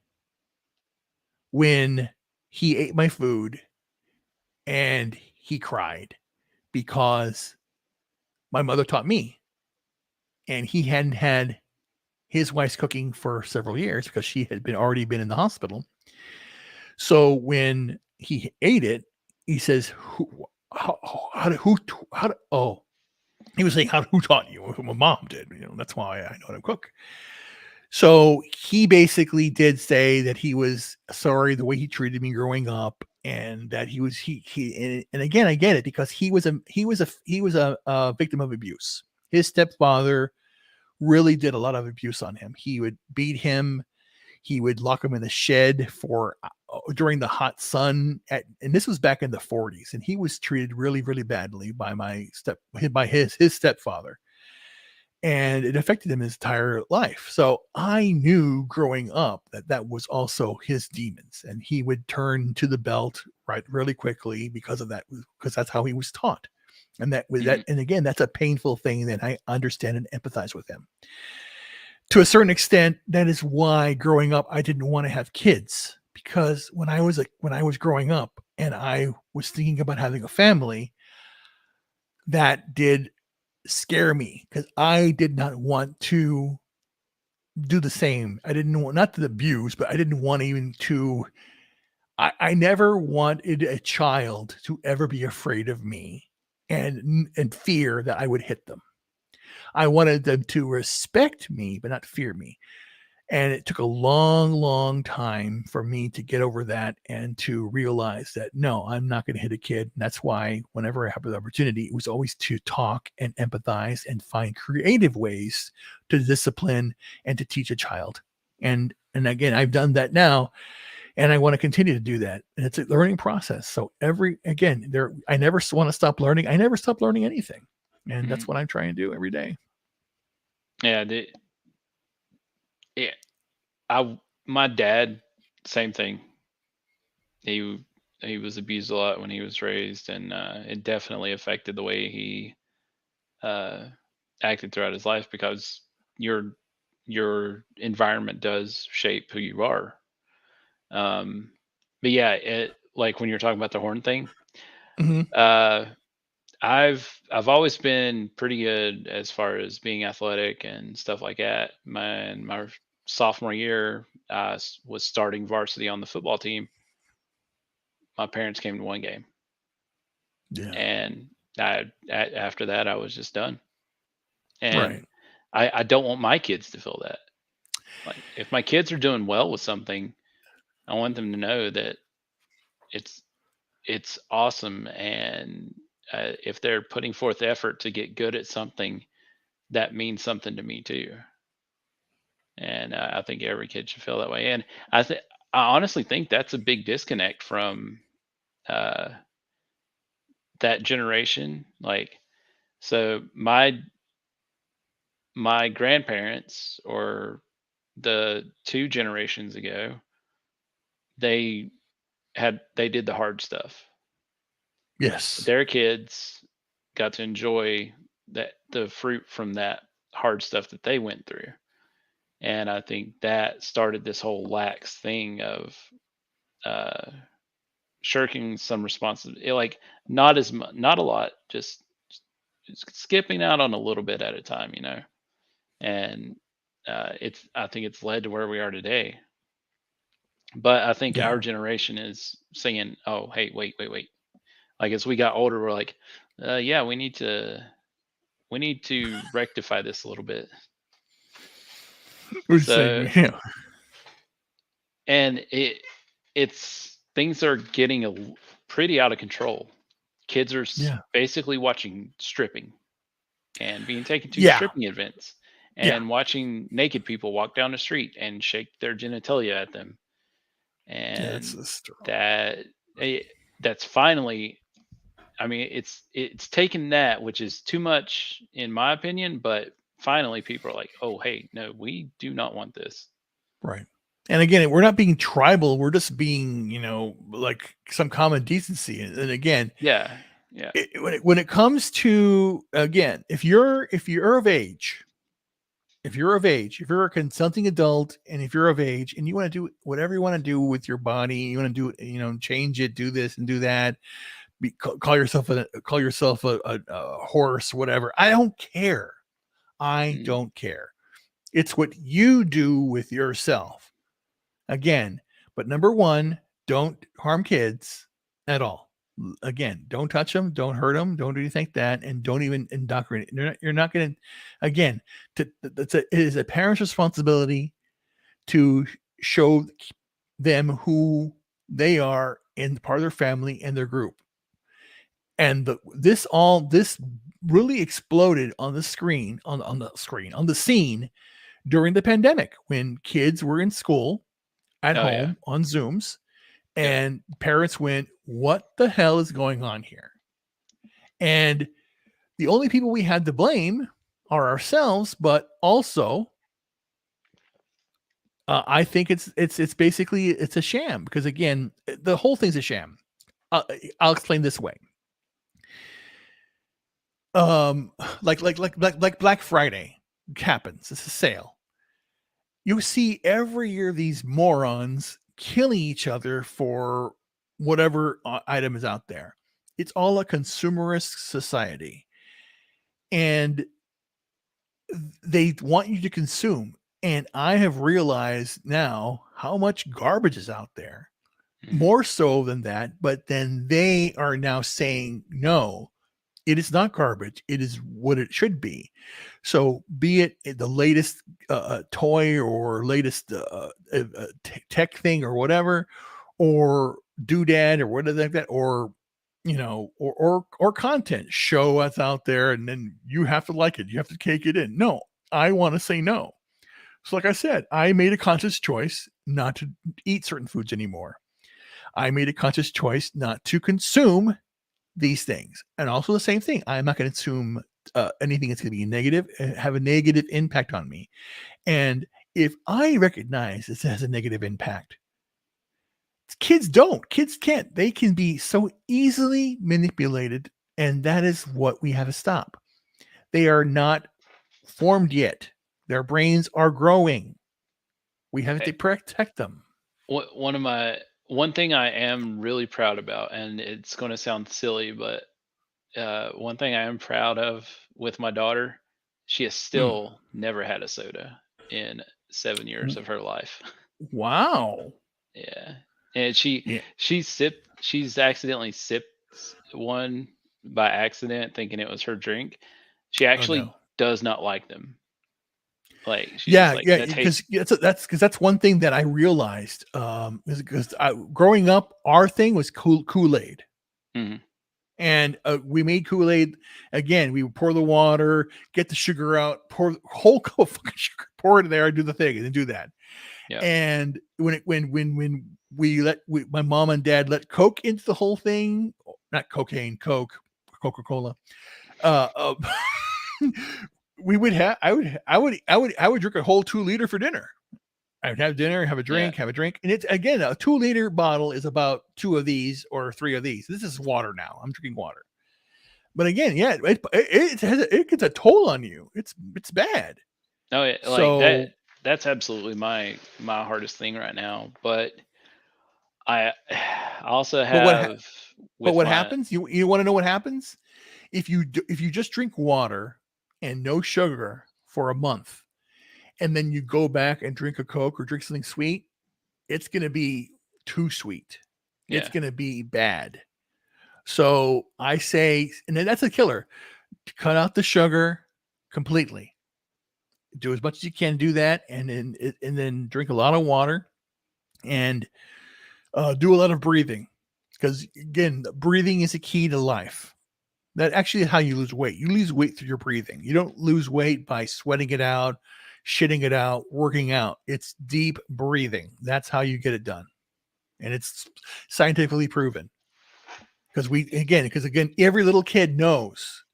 when he ate my food and he cried because my mother taught me, and he hadn't had his wife's cooking for several years because she had already been in the hospital. So when he ate it, he says, "Who? How did who? How did? Oh, he was saying, who taught you? My mom did. That's why I know how to cook." So he basically did say that he was sorry the way he treated me growing up, and that and again, I get it because he was a victim of abuse. His stepfather really did a lot of abuse on him. He would beat him. He would lock him in the shed for during the hot sun. And this was back in the 40s, and he was treated really, really badly by his stepfather, and it affected him his entire life. So I knew growing up that that was also his demons, and he would turn to the belt right really quickly because of that, because that's how he was taught. And that was that, Mhm. and again, that's a painful thing that I understand and empathize with him to a certain extent. That is why growing up I didn't want to have kids, because when I was growing up and I was thinking about having a family, that did scare me because I did not want to do the same. I didn't want, not to abuse, but I didn't want even to. I never wanted a child to ever be afraid of me and fear that I would hit them. I wanted them to respect me, but not fear me. And it took a long, long time for me to get over that and to realize that no, I'm not going to hit a kid. And that's why whenever I have the opportunity, it was always to talk and empathize and find creative ways to discipline and to teach a child. And again, I've done that now, and I want to continue to do that. And it's a learning process. So I never want to stop learning. I never stop learning anything. And that's Mhm. what I'm trying to do every day. Yeah, yeah, my dad, same thing. He he was abused a lot when he was raised, and it definitely affected the way he uh, acted throughout his life because your your environment does shape who you are. Um, but yeah, like when you're talking about the horn thing, Mhm. uh, I've always been pretty good as far as being athletic and stuff like that. My sophomore year, was starting varsity on the football team. My parents came to one game, Yeah. and after that, I was just done. And Right. I don't want my kids to feel that. Like if my kids are doing well with something, I want them to know that it's it's awesome, and if they're putting forth effort to get good at something, that means something to me too. And I think every kid should feel that way. And I think I honestly think that's a big disconnect from uh, that generation. Like, so my grandparents, or the two generations ago, they they did the hard stuff. Yes. Their kids got to enjoy the fruit from that hard stuff that they went through. And I think that started this whole lax thing of uh, shirking some responsibility, like not as much, not a lot, just skipping out on a little bit at a time, And I think it's led to where we are today. But I think Yeah. our generation is saying, "Oh, hey, wait, wait, wait." Like as we got older, we're like, "Yeah, we need to rectify this a little bit." We're So, saying, yeah. and it's things are getting pretty out of control. Kids are Yeah. basically watching stripping and being taken to Yeah. stripping events Yeah. and watching naked people walk down the street and shake their genitalia at them. Yeah. It's And just, that eh, that's finally, I mean, it's taken that, which is too much in my opinion, but finally people are like, "Oh, hey, no, we do not want this." right. And again, we're not being tribal. We're just being, like some common decency. And again, Yeah. Yeah. when it comes to, again, if you're of age, if you're a consenting adult, and if you're of age and you want to do whatever you want to do with your body, you want to do, change it, do this and do that, call yourself a horse, whatever. I don't care. I Mm. don't care. It's what you do with yourself. Again, but number one, don't harm kids at all. Again, don't touch them, don't hurt them, don't do anything like that, and don't even indoctrinate. You're not going to, again, it is a parent's responsibility to show them who they are in part of their family and their group. And this really exploded on the screen, on the scene during the pandemic when kids were in school at Oh yeah. home on Zooms, Yep. and parents went, "What the hell is going on here?" And the only people we had to blame are ourselves, but also I think it's basically it's a sham, because again, the whole thing's a sham. Uh, I'll explain this way. Um, like Black Friday happens. It's a sale. You see every year these morons killing each other for whatever item is out there. It's all a consumerist society, and they want you to consume. And I have realized now how much garbage is out there, Mhm. more so than that. But then they are now saying, no, it is not garbage. It is what it should be. So, be it the latest toy or latest tech thing or whatever, or doodad or whatever like that, or or content show that's out there, and then you have to like it. You have to take it in. No, I want to say no. So, like I said, I made a conscious choice not to eat certain foods anymore. I made a conscious choice not to consume these things. And also the same thing, I'm not going to assume anything that's going to be negative, have a negative impact on me. And if I recognize this has a negative impact, kids don't. Kids can't. They can be so easily manipulated, and that is what we have to stop. They are not formed yet. Their brains are growing. We have Eh, to protect them. one thing I am really proud about, and it's going to sound silly, but one thing I am proud of with my daughter, she has Hmm. still never had a soda in 7 years of her life. Wow. Yeah, and Yeah. she's accidentally sipped one by accident, thinking it was her drink. She Oh actually no. does not like them. Like she's just Yeah, like yeah, that taste. because that's because that's one thing that I realized, is because growing up, our thing was Kool-Aid, Mhm. And we made Kool-Aid again. We would pour the water, get the sugar out, pour the whole cup of fucking sugar, pour it in there, do the thing, and then do that. Yeah. And when my mom and dad let Coke into the whole thing, not cocaine, Coke, Coca-Cola. Uh, we would have I would drink a whole 2 liter for dinner. I would have dinner, have a Yeah. drink, and it's again a 2 liter bottle is about 2 of these or 3 of these. This is water now. I'm drinking water, but again, yeah, it gets a toll on you. It's bad. No, like that. So, That's absolutely my hardest thing right now. But I I also but what have but with what my happens? You want to know what happens if you just drink water and no sugar for a month, and then you go back and drink a Coke or drink something sweet, it's going to be too sweet. It's yeah. going to be bad. So I say, and then that's a killer. Cut out the sugar completely. Do as much as you can. Do that, and then drink a lot of water and do a lot of breathing. Because again, breathing is a key to life. That actually is how you lose weight. You lose weight through your breathing. You don't lose weight by sweating it out, shitting it out, working out. It's deep breathing. That's how you get it done. And it's scientifically proven. Because again, every little kid knows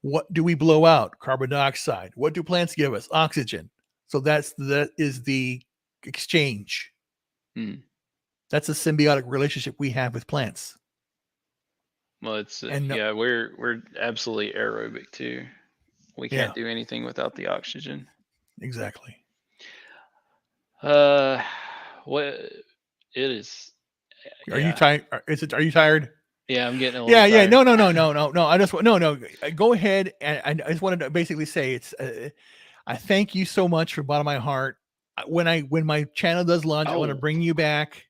what do we blow out? Carbon dioxide. What do plants give us? Oxygen. So that is the exchange. Mm. That's a symbiotic relationship we have with plants. Well, it's And yeah, we're absolutely aerobic too. We yeah, can't do anything without the oxygen. exactly. Uh, what it is? Are you Yeah, tired? Are you tired? yeah. I'm getting a little Yeah, yeah. tired. No. I just no, no. Go ahead, and I just wanted to basically say it's. I thank you so much from the bottom of my heart. When my channel does launch, I want to Oh, bring you back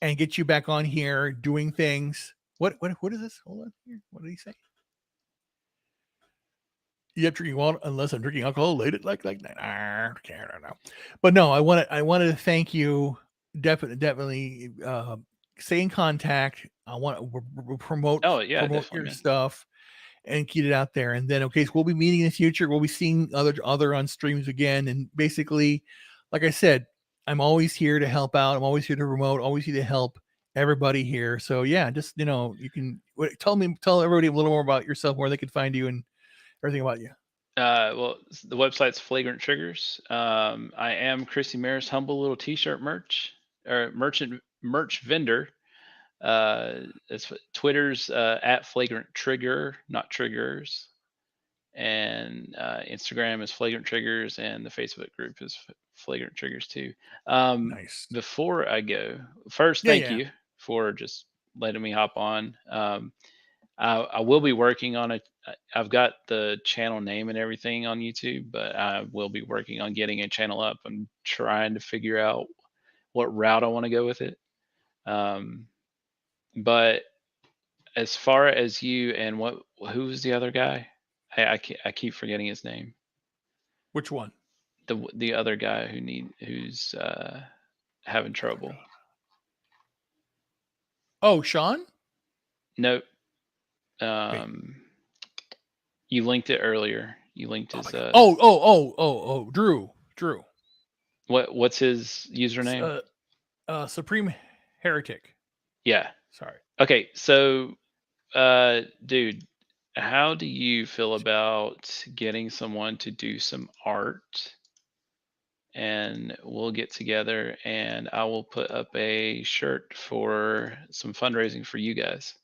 and get you back on here doing things. What is this? Hold on here. What did he say? You have drinking water unless I'm drinking alcohol late at like that. I don't know. But no, I wanted to thank you. Definitely stay in contact. I want to oh yeah, promote definitely, your man. stuff and keep it out there. And then okay, so we'll be meeting in the future. We'll be seeing other on streams again. And basically, like I said, I'm always here to help out. I'm always here to promote. Always here to help everybody here. So yeah, just you can tell everybody a little more about yourself, where they can find you, and everything about you. Well, the website's Flagrant Triggers. I am Chrissy Maris humble little T-shirt merch or merch vendor. Twitter's at Flagrant Trigger, not Triggers, and Instagram is Flagrant Triggers, and the Facebook group is Flagrant Triggers too. Um, Nice. Before I go, first, Yeah, thank yeah. you for just letting me hop on. I will be working on it. I've got the channel name and everything on YouTube, but I will be working on getting a channel up. I'm trying to figure out what route I want to go with it. Um, but as far as you and who was the other guy? I keep forgetting his name. Which one? The other guy who's having Oh my trouble. god. Oh, Sean? Nope. Wait. Um, you linked it earlier. You linked Oh my his god. Oh, Drew. Drew. what's his username? Supreme Heretic. Yeah. Sorry. Okay, so dude, how do you feel about getting someone to do some art, and we'll get together and I will put up a shirt for some fundraising for you guys.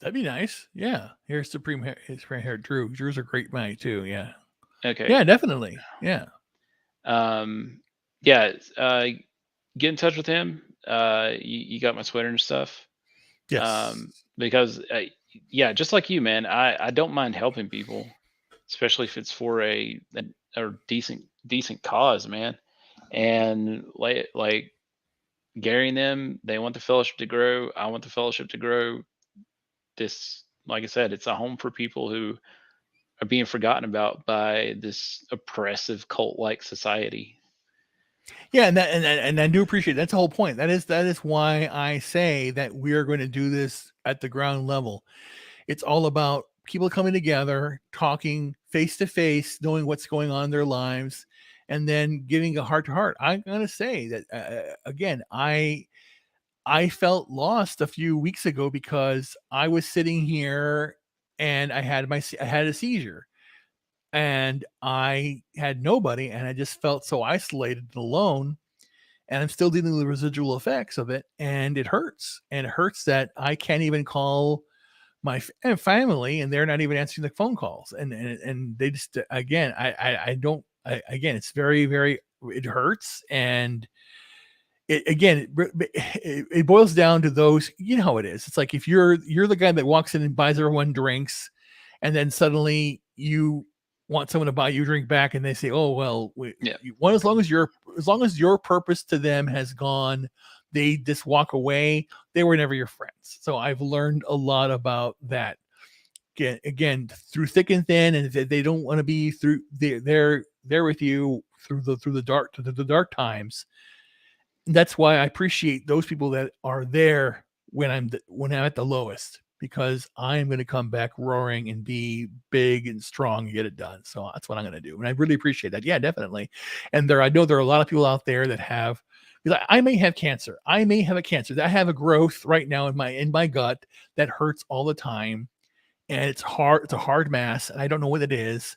That'd be nice. Yeah. Here's Supreme Hair Drew. Drew's a great guy too. Yeah. Okay. Yeah, definitely. Yeah. Um yeah, get in touch with him. You got my Twitter and stuff. Yes. Because yeah, just like you, man, I don't mind helping people, especially if it's for a decent cause, man. And like Gary and them, they want the fellowship to grow. I want the fellowship to grow. This, like I said, it's a home for people who are being forgotten about by this oppressive cult like society. Yeah, and I do appreciate that's the whole point. That is why I say that we are going to do this at the ground level. It's all about people coming together, talking face to face, knowing what's going on in their lives, and then giving a heart to heart. I'm going to say that again, I felt lost a few weeks ago because I was sitting here and I had a seizure and I had nobody and I just felt so isolated and alone, and I'm still dealing with the residual effects of it, and it hurts. And it hurts that I can't even call my family, and they're not even answering the phone calls. And they just again, I don't. Again, it's very very. It hurts, and it boils down to those. You know how it is. It's like if you're the guy that walks in and buys everyone drinks, and then suddenly you want someone to buy you a drink back, and they say, "Oh well, Yeah. as long as your purpose to them has gone, they just walk away. They were never your friends." So I've learned a lot about that. Again, through thick and thin, and if they don't want to be through, they're there with you through the dark times. That's why I appreciate those people that are there when I'm at the lowest, because I am going to come back roaring and be big and strong and get it done. So that's what I'm going to do, and I really appreciate that. Yeah, definitely. And I know there are a lot of people out there that have. Because I may have cancer. I may have a cancer. I have a growth right now in my gut that hurts all the time, and it's hard. It's a hard mass, and I don't know what it is.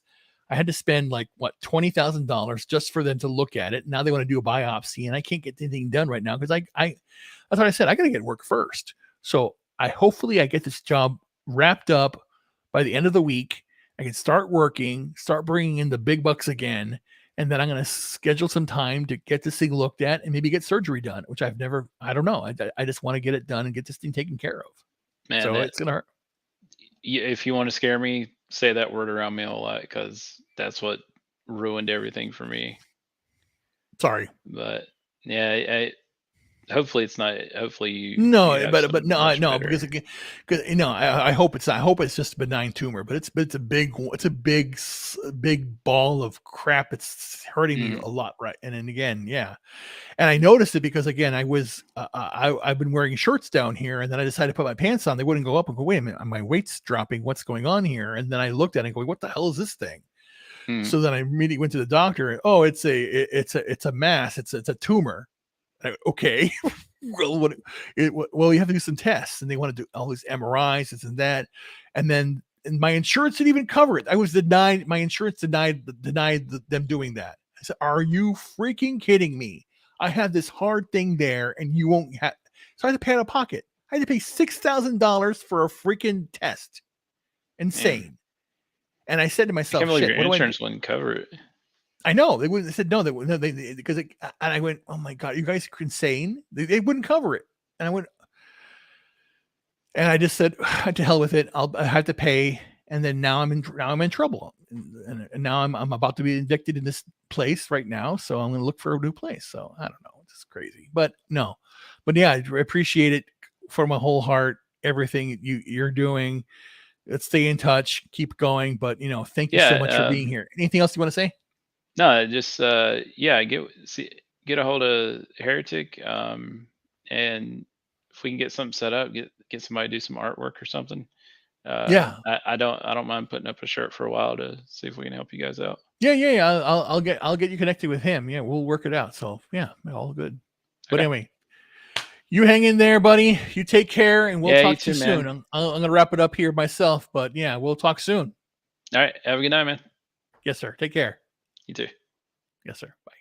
I had to spend like what $20,000 just for them to look at it. Now they want to do a biopsy, and I can't get anything done right now because I that's what I said. I got to get work first. So hopefully I get this job wrapped up by the end of the week. I can start working, start bringing in the big bucks again, and then I'm going to schedule some time to get this thing looked at and maybe get surgery done, which I've never. I don't know. I just want to get it done and get this thing taken care of. Man, So that it's gonna hurt. if you want to scare me, say that word around me a lot because that's what ruined everything for me. Sorry. But yeah, hopefully it's not. Hopefully you No, have but some no, much no, better. because again, because I hope it's not. I hope it's just a benign tumor, but it's a big ball of crap. It's hurting me Mhm. a lot, right? And then again, yeah, and I noticed it because again, I've been wearing shorts down here, and then I decided to put my pants on. They wouldn't go up, and go, wait a minute, my weight's dropping. What's going on here? And then I looked at it and go, what the hell is this thing? Mhm. So then I immediately went to the doctor. And, oh, it's a mass. It's a tumor. Okay. Well, well, you have to do some tests, and they want to do all these MRIs, this and that, and then my insurance didn't even cover it. I was denied. My insurance denied them doing that. I said, "Are you freaking kidding me? I have this hard thing there, and you won't have." So I had to pay out of pocket. I had to pay $6,000 for a freaking test. Man, Insane. And I said to I can't myself, believe "Shit, your what do I do?" insurance wouldn't cover it. I know they wouldn't. They said no. No, because and I went, "Oh my god, you guys are insane." They wouldn't cover it, and I went, and I just said, "To hell with it. I have to pay." And then now I'm in trouble, and now I'm about to be evicted in this place right now. So I'm going to look for a new place. So I don't know. It's crazy, but no, but yeah, I appreciate it from my whole heart. Everything you're doing. Let's stay in touch. Keep going. But thank you so much for Yeah. being here. Anything else you want to say? No, just yeah, get a hold of Heretic, and if we can get something set up, get somebody to do some artwork or something. Yeah. I don't mind putting up a shirt for a while to see if we can help you guys out. Yeah. I'll get you connected with him. Yeah, we'll work it out. So yeah, all good. But Okay. anyway, you hang in there, buddy. You take care, and we'll Yeah, you talk to too, you soon. man. I'm gonna wrap it up here myself, but yeah, we'll talk soon. All right. Have a good night, man. Yes, sir. Take care. You too. Yes, sir. Bye.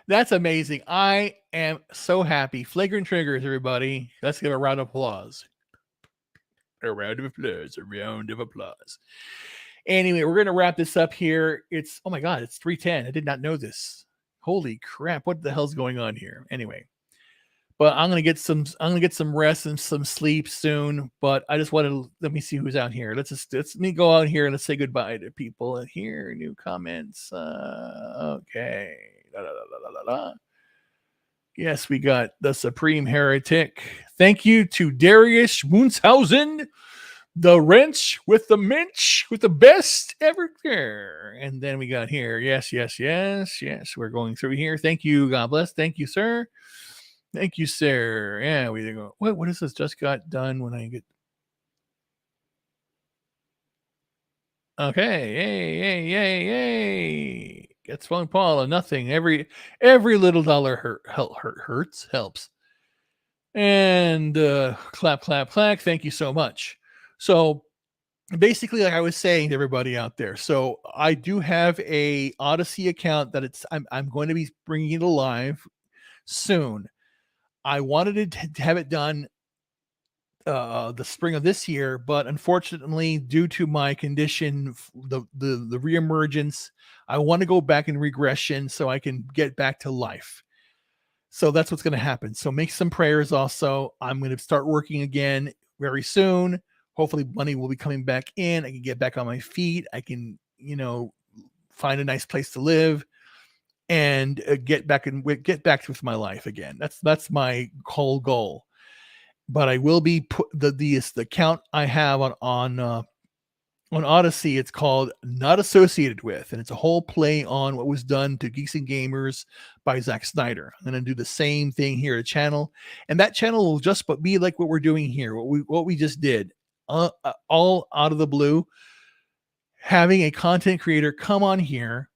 That's amazing. I am so happy. Flagrant triggers, everybody. Let's give a round of applause. A round of applause. A round of applause. Anyway, we're gonna wrap this up here. It's oh my god, it's 3:10. I did not know this. Holy crap! What the hell's going on here? Anyway, but I'm gonna get some rest and some sleep soon. But I just wanted to let me see who's out here. Let me go out here and let's say goodbye to people. And here, new comments. Okay. La, la, la, la, la, la. Yes, we got the Supreme Heretic. Thank you to Darius Munshausen. The wrench with the minch with the best ever care. And then we got here. Yes, yes, yes, yes. We're going through here. Thank you. God bless. Thank you, sir. Thank you, sir. Yeah, we go. What is this? Just got done when I get. Okay. Yay, yay, yay, yay. Gets phone Paula. Nothing. Every little dollar hurts, helps. And clap, clap, clap. Thank you so much. So basically, like I was saying to everybody out there, so I do have a Odyssey account that I'm going to be bringing it alive soon. I wanted to have it done the spring of this year, but unfortunately, due to my condition, the reemergence, I want to go back in regression so I can get back to life. So that's what's going to happen. So make some prayers also. I'm going to start working again very soon. Hopefully money will be coming back in. I can get back on my feet. I can, find a nice place to live and get back with my life again. That's my whole goal. But I will be put the account I have on Odyssey. It's called Not Associated With, and it's a whole play on what was done to Geeks and Gamers by Zack Snyder. I'm going to do the same thing here at channel, and that channel will just be like what we're doing here, what we just did, all out of the blue. Having a content creator come on here,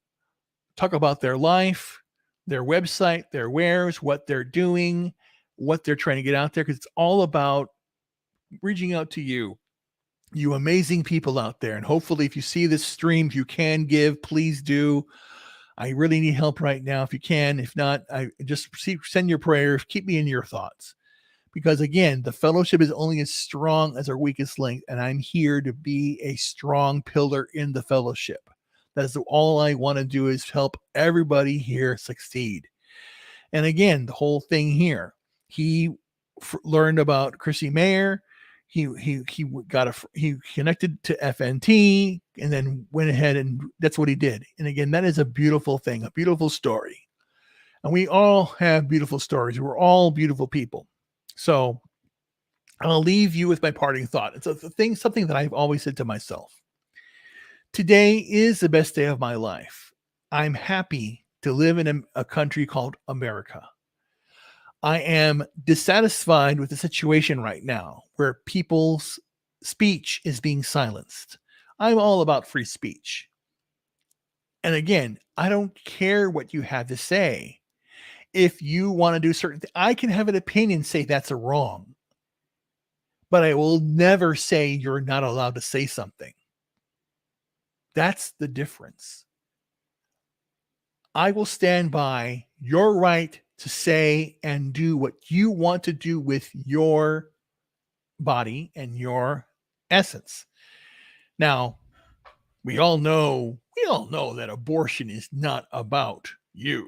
talk about their life, their website, their wares, what they're doing, what they're trying to get out there, because it's all about reaching out to you amazing people out there. And hopefully, if you see this stream, if you can give, please do. I really need help right now. If you can, if not, I just send your prayers. Keep me in your thoughts, because again, the fellowship is only as strong as our weakest link, and I'm here to be a strong pillar in the fellowship. That is all I want to do, is help everybody here succeed. And again, the whole thing here, he learned about Chrissy Mayer. He connected to FNT and then went ahead, and that's what he did. And again, that is a beautiful thing, a beautiful story. And we all have beautiful stories. We're all beautiful people. So I'll leave you with my parting thought. It's something that I've always said to myself. Today is the best day of my life. I'm happy to live in a country called America. I am dissatisfied with the situation right now where people's speech is being silenced. I'm all about free speech. And again, I don't care what you have to say. If you want to do certain things, I can have an opinion, say that's a wrong. But I will never say you're not allowed to say something. That's the difference. I will stand by your right to say and do what you want to do with your body and your essence. Now, we all know that abortion is not about you.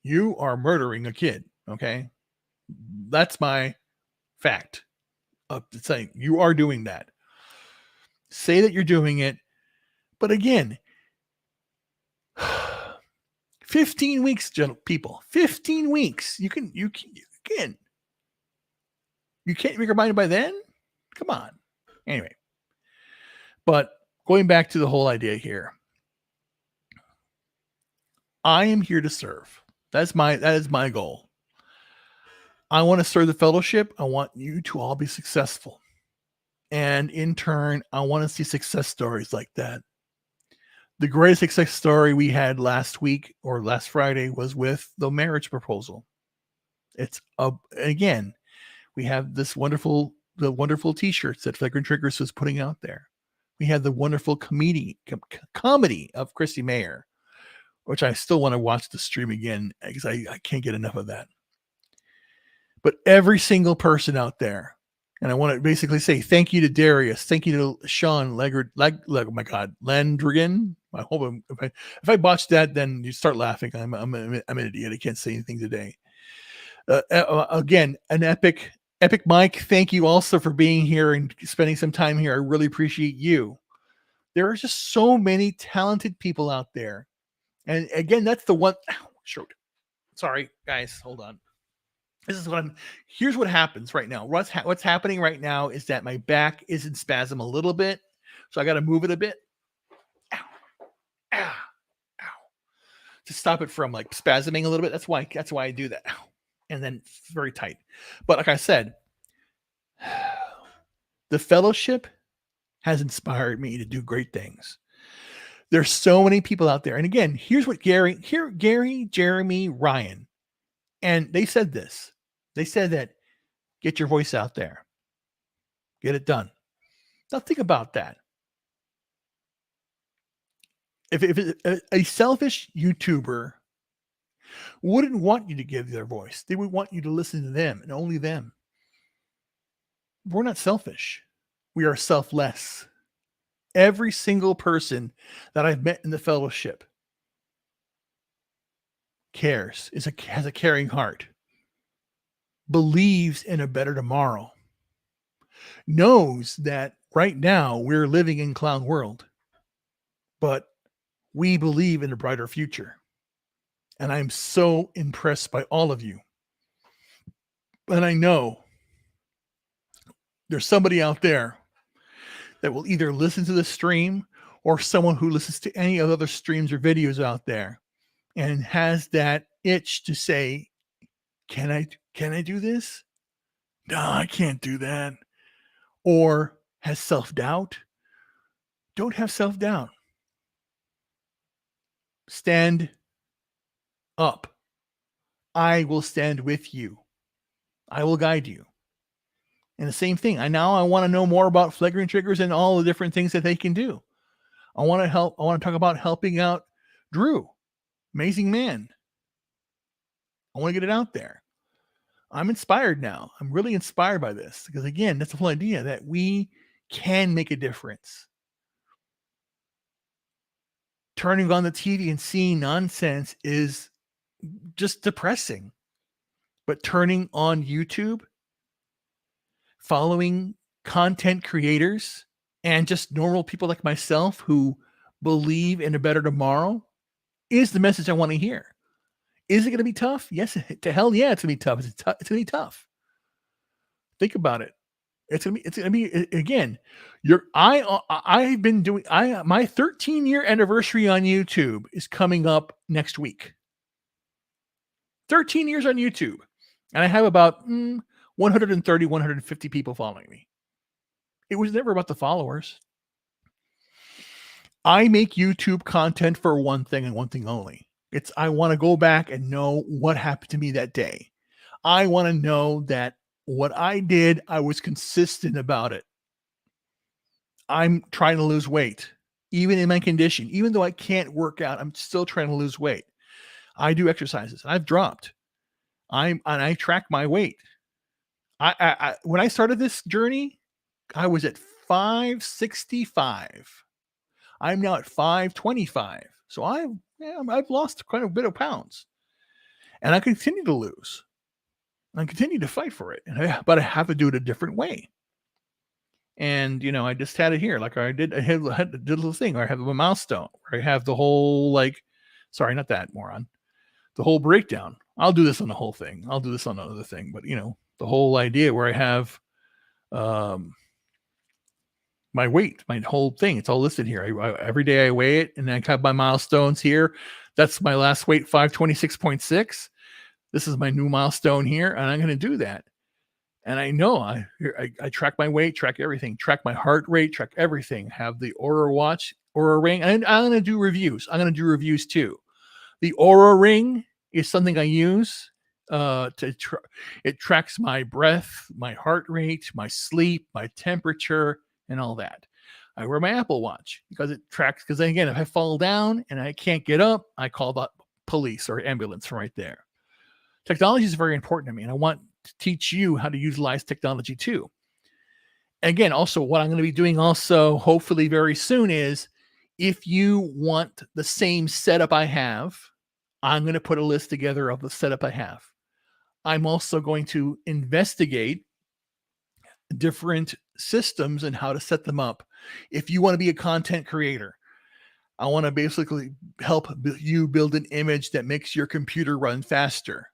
You are murdering a kid, okay? That's my fact of saying you are doing that. Say that you're doing it, but again, 15 weeks, people. 15 weeks. You can't make your mind by then? Come on. Anyway. But going back to the whole idea here. I am here to serve. That is my goal. I want to serve the fellowship. I want you to all be successful. And in turn, I want to see success stories like that. The greatest success story we had last week or last Friday was with the marriage proposal. It's again, we have the wonderful t-shirts that Flagrant Triggers was putting out there. We had the wonderful comedy of Chrissy Mayer, which I still want to watch the stream again because I can't get enough of that. But every single person out there, and I want to basically say thank you to Darius, thank you to Sean oh my God, Landrigan. I hope if I botched that, then you start laughing. I'm an idiot. I can't say anything today. Again, an epic Mike. Thank you also for being here and spending some time here. I really appreciate you. There are just so many talented people out there. And again, that's the one. Shoot. Sorry, guys. Hold on. This is what I'm. Here's what happens right now. What's happening right now is that my back is in spasm a little bit, so I got to move it a bit. Ow, ow, ow, to stop it from like spasming a little bit. That's why I do that. Ow. And then it's very tight. But like I said, the fellowship has inspired me to do great things. There's so many people out there. And again, here's what Gary, Jeremy, Ryan, and they said this. They said that get your voice out there. Get it done. Now think about that. If a selfish YouTuber wouldn't want you to give their voice, they would want you to listen to them and only them. We're not selfish. We are selfless. Every single person that I've met in the fellowship cares, has a caring heart, believes in a better tomorrow, knows that right now we're living in clown world, but we believe in a brighter future. And I'm so impressed by all of you. And I know there's somebody out there that will either listen to the stream or someone who listens to any of the other streams or videos out there and has that itch to say, can I do this? No, I can't do that. Or has self-doubt. Don't have self-doubt. Stand up. I will stand with you. I will guide you. And the same thing. I want to know more about flagrant triggers and all the different things that they can do. I want to help. I want to talk about helping out Drew, amazing man. I want to get it out there. I'm inspired now. I'm really inspired by this because, again, that's the whole idea that we can make a difference. Turning on the TV and seeing nonsense is just depressing. But turning on YouTube, following content creators and just normal people like myself who believe in a better tomorrow is the message I want to hear. Is it going to be tough? Yes, to hell yeah, it's going to be tough. It's going to be tough. Think about it. It's going to be again. I've been doing my 13-year anniversary on YouTube is coming up next week. 13 years on YouTube, and I have about 130, 150 people following me. It was never about the followers. I make YouTube content for one thing and one thing only. I want to go back and know what happened to me that day. I want to know that what I did, I was consistent about it. I'm trying to lose weight, even in my condition. Even though I can't work out, I'm still trying to lose weight. I do exercises. I've dropped. I track my weight. I when I started this journey, I was at 565. I'm now at 525. So I've lost quite a bit of pounds, and I continue to lose. I continue to fight for it, but I have to do it a different way. And I just had it here, like I did. I did a little thing. Where I have a milestone. Where I have the whole sorry, not that moron. The whole breakdown. I'll do this on the whole thing. I'll do this on another thing. But the whole idea where I have my weight, my whole thing. It's all listed here. Every day I weigh it, and I have my milestones here. That's my last weight, 526.6. This is my new milestone here, and I'm going to do that. And I know I track my weight, track everything, track my heart rate, track everything. Have the Aura watch, Aura ring, and I'm going to do reviews. I'm going to do reviews too. The Aura ring is something I use it tracks my breath, my heart rate, my sleep, my temperature, and all that. I wear my Apple Watch because it tracks. Because again, if I fall down and I can't get up, I call the police or ambulance from right there. Technology is very important to me, and I want to teach you how to utilize technology too. Again, also what I'm going to be doing also, hopefully very soon, is if you want the same setup I have, I'm going to put a list together of the setup I have. I'm also going to investigate different systems and how to set them up. If you want to be a content creator, I want to basically help you build an image that makes your computer run faster.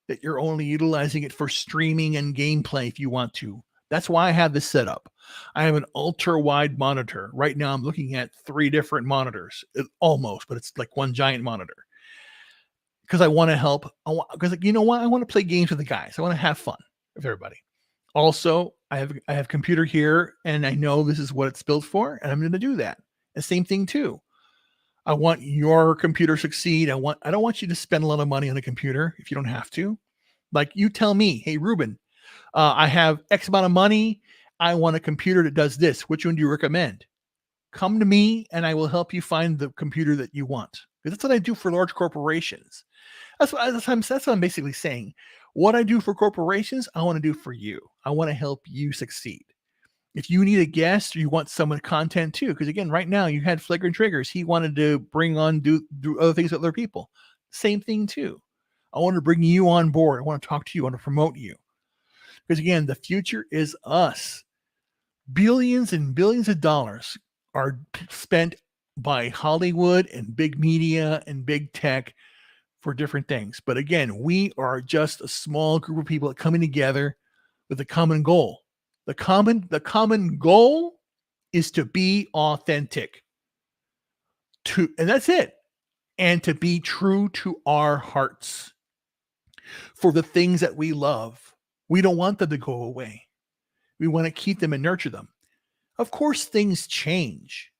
that you're only utilizing it for streaming and gameplay if you want to. That's why I have this set up. I have an ultra wide monitor. Right now, I'm looking at 3 different monitors, almost, but it's like one giant monitor because I want to help. Because you know what? I want to play games with the guys. I want to have fun with everybody. Also, I have computer here, and I know this is what it's built for, and I'm going to do that. The same thing too. I want your computer to succeed. I don't want you to spend a lot of money on a computer if you don't have to. Like you tell me, hey Reuben, I have X amount of money. I want a computer that does this. Which one do you recommend? Come to me and I will help you find the computer that you want. Because that's what I do for large corporations. That's what I'm basically saying. What I do for corporations, I want to do for you. I want to help you succeed. If you need a guest or you want someone content too, because again, right now you had Flagrant Triggers. He wanted to bring on do other things with other people. Same thing too. I want to bring you on board. I want to talk to you. I want to promote you. Because again, the future is us. Billions and billions of dollars are spent by Hollywood and big media and big tech for different things. But again, we are just a small group of people coming together with a common goal. The common goal is to be authentic. And that's it. And to be true to our hearts for the things that we love. We don't want them to go away. We want to keep them and nurture them. Of course, things change.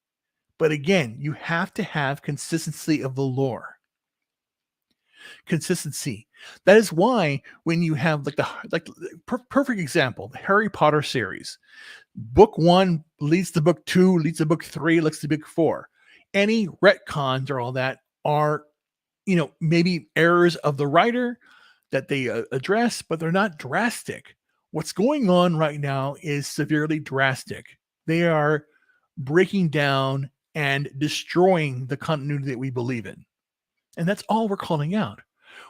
But again, you have to have consistency of the lore. Consistency. That is why when you have perfect example, the Harry Potter series, book 1 leads to book 2, leads to book 3, leads to book 4. Any retcons or all that are, maybe errors of the writer that they address, but they're not drastic. What's going on right now is severely drastic. They are breaking down and destroying the continuity that we believe in. And that's all we're calling out.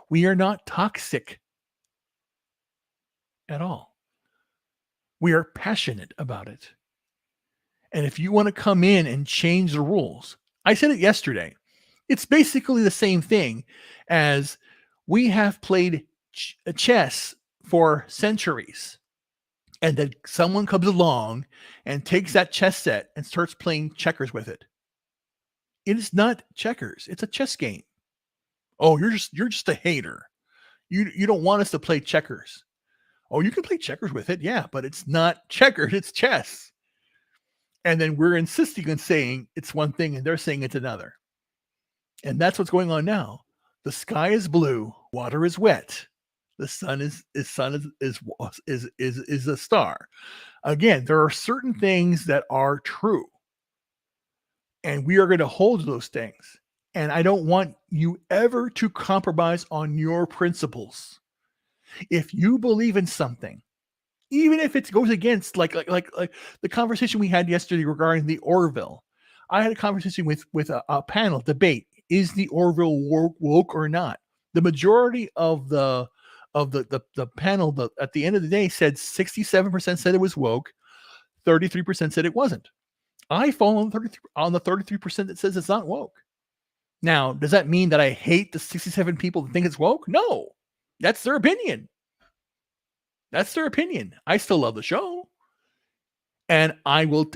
We are not toxic at all. We are passionate about it. And if you want to come in and change the rules, I said it yesterday. It's basically the same thing as we have played chess for centuries. And then someone comes along and takes that chess set and starts playing checkers with it. It is not checkers. It's a chess game. Oh, you're just a hater. You don't want us to play checkers. Oh, you can play checkers with it. Yeah, but it's not checkers. It's chess. And then we're insisting on saying it's one thing and they're saying it's another. And that's what's going on now. The sky is blue, water is wet. The sun is a star. Again, there are certain things that are true. And we are going to hold those things. And I don't want you ever to compromise on your principles. If you believe in something, even if it goes against like the conversation we had yesterday regarding the Orville, I had a conversation with a panel debate: is the Orville woke or not? The majority of the panel at the end of the day said 67% said it was woke, 33% said it wasn't. I fall on the 33% that says it's not woke. Now, does that mean that I hate the 67 people that think it's woke? No, that's their opinion. That's their opinion. I still love the show. And I will,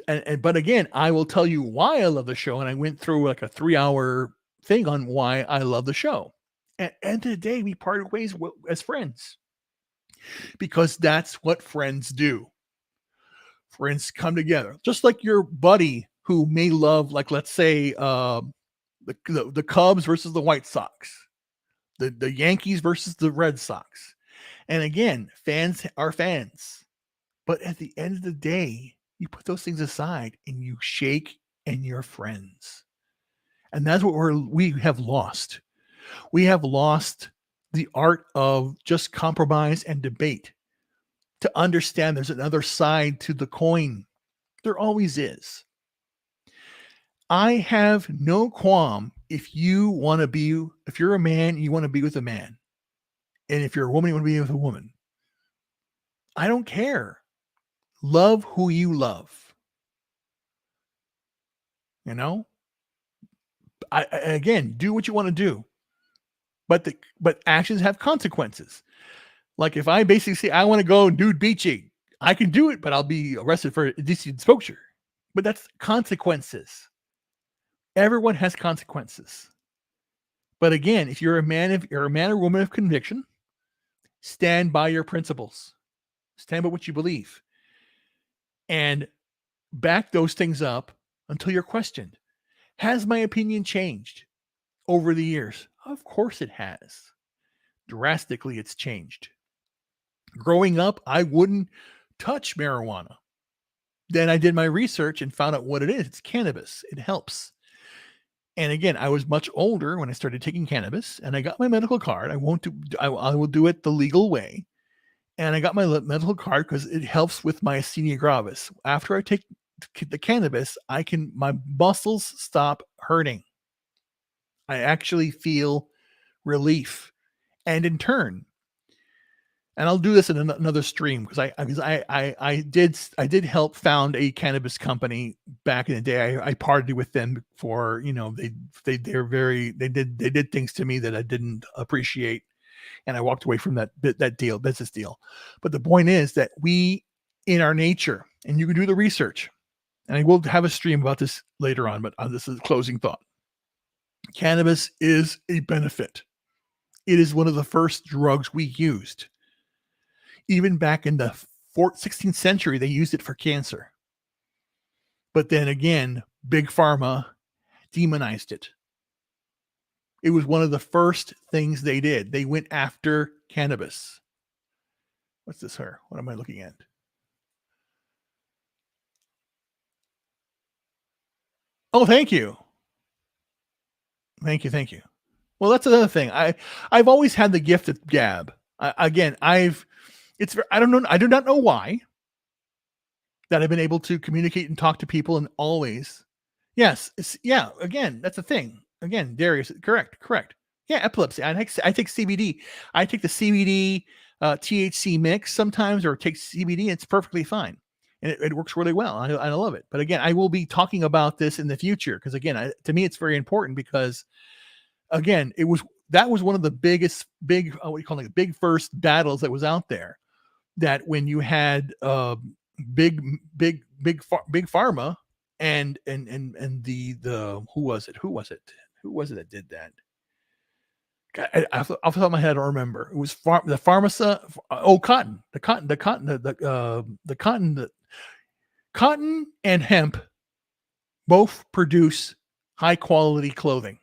but again, I will tell you why I love the show. And I went through like a 3-hour thing on why I love the show. At the end of the day, we parted ways as friends because that's what friends do. Friends come together, just like your buddy who may love, like, let's say, the Cubs versus the White Sox, the Yankees versus the Red Sox. And again, fans are fans. But at the end of the day, you put those things aside and you shake and you're friends. And that's what we have lost. We have lost the art of just compromise and debate to understand there's another side to the coin. There always is. I have no qualm if you're a man, you want to be with a man. And if you're a woman, you want to be with a woman. I don't care. Love who you love. Again, do what you want to do. but actions have consequences. Like if I basically say I want to go nude beaching, I can do it, but I'll be arrested for indecent exposure. But that's consequences. Everyone has consequences. But again, if you're a man or woman of conviction, stand by your principles. Stand by what you believe. And back those things up until you're questioned. Has my opinion changed over the years? Of course it has. Drastically, it's changed. Growing up, I wouldn't touch marijuana. Then I did my research and found out what it is. It's cannabis. It helps. And again, I was much older when I started taking cannabis, and I got my medical card. I will do it the legal way. And I got my medical card because it helps with myasthenia gravis. After I take the cannabis, my muscles stop hurting. I actually feel relief. And in turn, and I'll do this in another stream because I did help found a cannabis company back in the day. I partied with them for, they did things to me that I didn't appreciate, and I walked away from that business deal. But the point is that we, in our nature, and you can do the research, and I will have a stream about this later on, but this is a closing thought. Cannabis is a benefit. It is one of the first drugs we used. Even back in the 16th century, they used it for cancer. But then again, Big Pharma demonized it. It was one of the first things they did. They went after cannabis. What's this here? What am I looking at? Oh, thank you. Thank you. Well, that's another thing. I've always had the gift of gab. I don't know. I do not know why that I've been able to communicate and talk to people, and always, yes, yeah. Again, that's the thing. Again, Darius, correct. Yeah, epilepsy. I take CBD. I take the CBD THC mix sometimes, or take CBD. It's perfectly fine, and it works really well. I love it. But again, I will be talking about this in the future because again, to me, it's very important because again, that was one of the big first battles that was out there. That when you had big pharma and the who was it that did that? Off the top of my head, I don't remember. It was the pharmacy. Cotton and hemp both produce high quality clothing.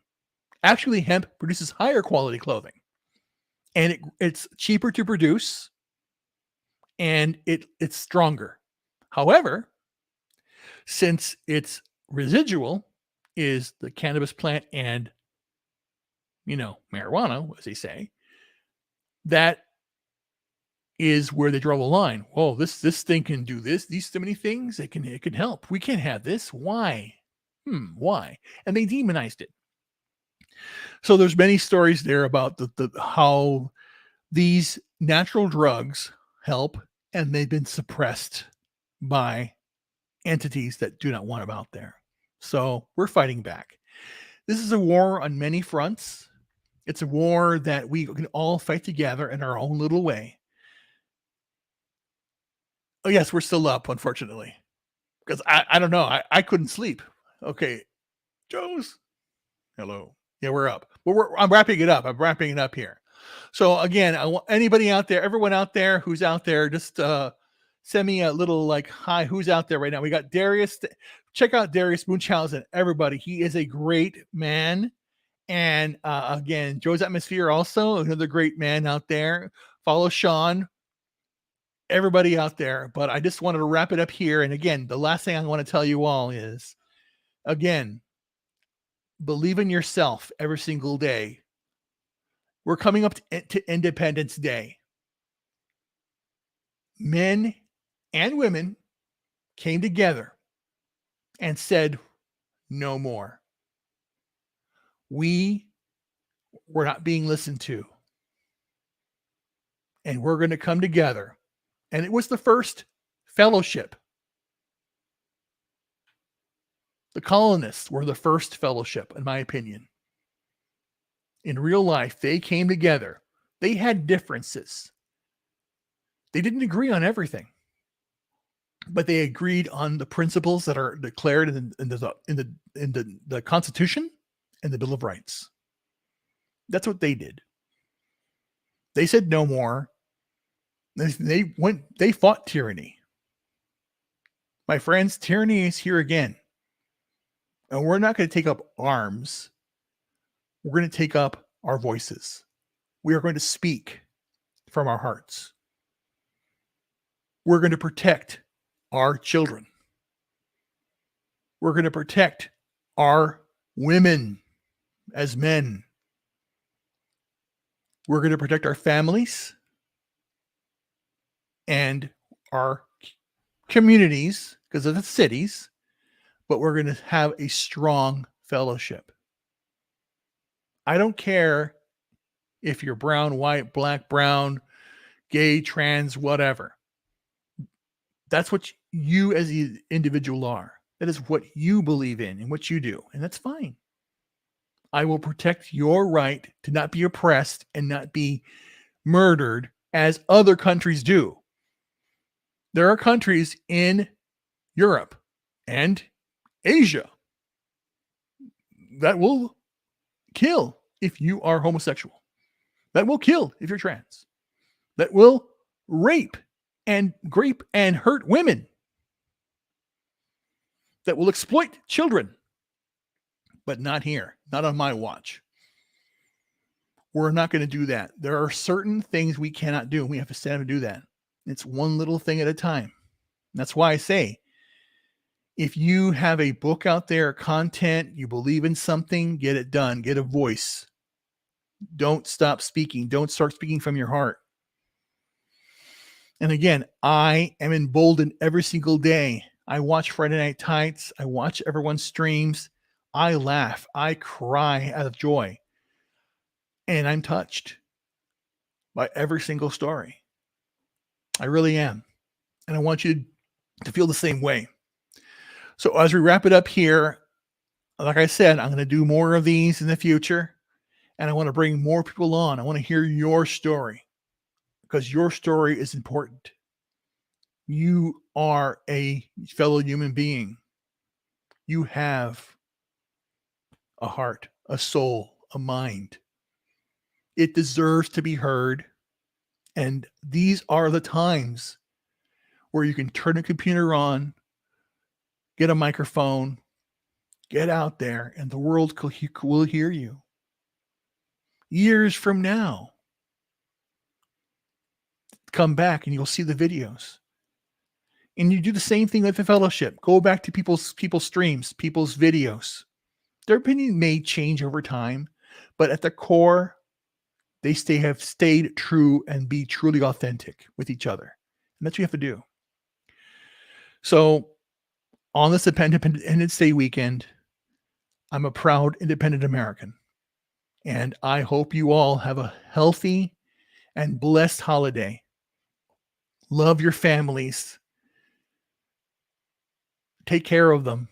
Actually, hemp produces higher quality clothing, and it's cheaper to produce, and it's stronger. However, since its residual is the cannabis plant and marijuana, as they say, that is where they draw the line. Well, this thing can do these so many things. It can help. We can't have this. Why? Why? And they demonized it. So there's many stories there about the how these natural drugs help, and they've been suppressed by entities that do not want them out there. So we're fighting back. This is a war on many fronts. It's a war that we can all fight together in our own little way. Oh, yes, we're still up, unfortunately, because I don't know. I couldn't sleep. Okay, Joe's. Hello. Yeah, we're up. Well, I'm wrapping it up. I'm wrapping it up here. So again, I want anybody out there, everyone out there who's out there, just send me a little hi. Who's out there right now? We got Darius. Check out Darius Munchausen. Everybody, he is a great man. And again, Joe's Atmosphere also another great man out there. Follow Sean. Everybody out there. But I just wanted to wrap it up here. And again, the last thing I want to tell you all is, again, believe in yourself every single day. We're coming up to Independence Day. Men and women came together and said, no more. We were not being listened to. And we're going to come together. And it was the first fellowship. The colonists were the first fellowship, in my opinion. in real life, they came together. They had differences. They didn't agree on everything, but they agreed on the principles that are declared in the Constitution and the Bill of Rights. That's what they did. They said no more. They fought tyranny. My friends, tyranny is here again. And we're not going to take up arms. We're going to take up our voices. We are going to speak from our hearts. We're going to protect our children. We're going to protect our women as men. We're going to protect our families and our communities, because of the cities, but we're going to have a strong fellowship. I don't care if you're brown, white, black, brown, gay, trans, whatever. That's what you as an individual are. That is what you believe in and what you do. And that's fine. I will protect your right to not be oppressed and not be murdered as other countries do. There are countries in Europe and Asia that will kill if you are homosexual, that will kill if you're trans, that will rape and hurt women, that will exploit children, but not here, not on my watch. We're not going to do that. There are certain things we cannot do. We have to stand up and do that. It's one little thing at a time. That's why I say, if you have a book out there, content, you believe in something, get it done. Get a voice. Don't stop speaking. Don't start speaking from your heart. And again, I am emboldened every single day. I watch Friday Night Tights. I watch everyone's streams. I laugh. I cry out of joy. And I'm touched by every single story. I really am. And I want you to feel the same way. So as we wrap it up here, like I said, I'm going to do more of these in the future. And I want to bring more people on. I want to hear your story, because your story is important. You are a fellow human being. You have a heart, a soul, a mind. It deserves to be heard. And these are the times where you can turn a computer on, get a microphone, get out there, and the world will hear you. Years from now, come back and you'll see the videos. And you do the same thing with the fellowship. Go back to people's streams, people's videos. Their opinion may change over time, but at the core, they have stayed true and be truly authentic with each other. And that's what you have to do. So on this Independence Day weekend, I'm a proud independent American. And I hope you all have a healthy and blessed holiday. Love your families. Take care of them.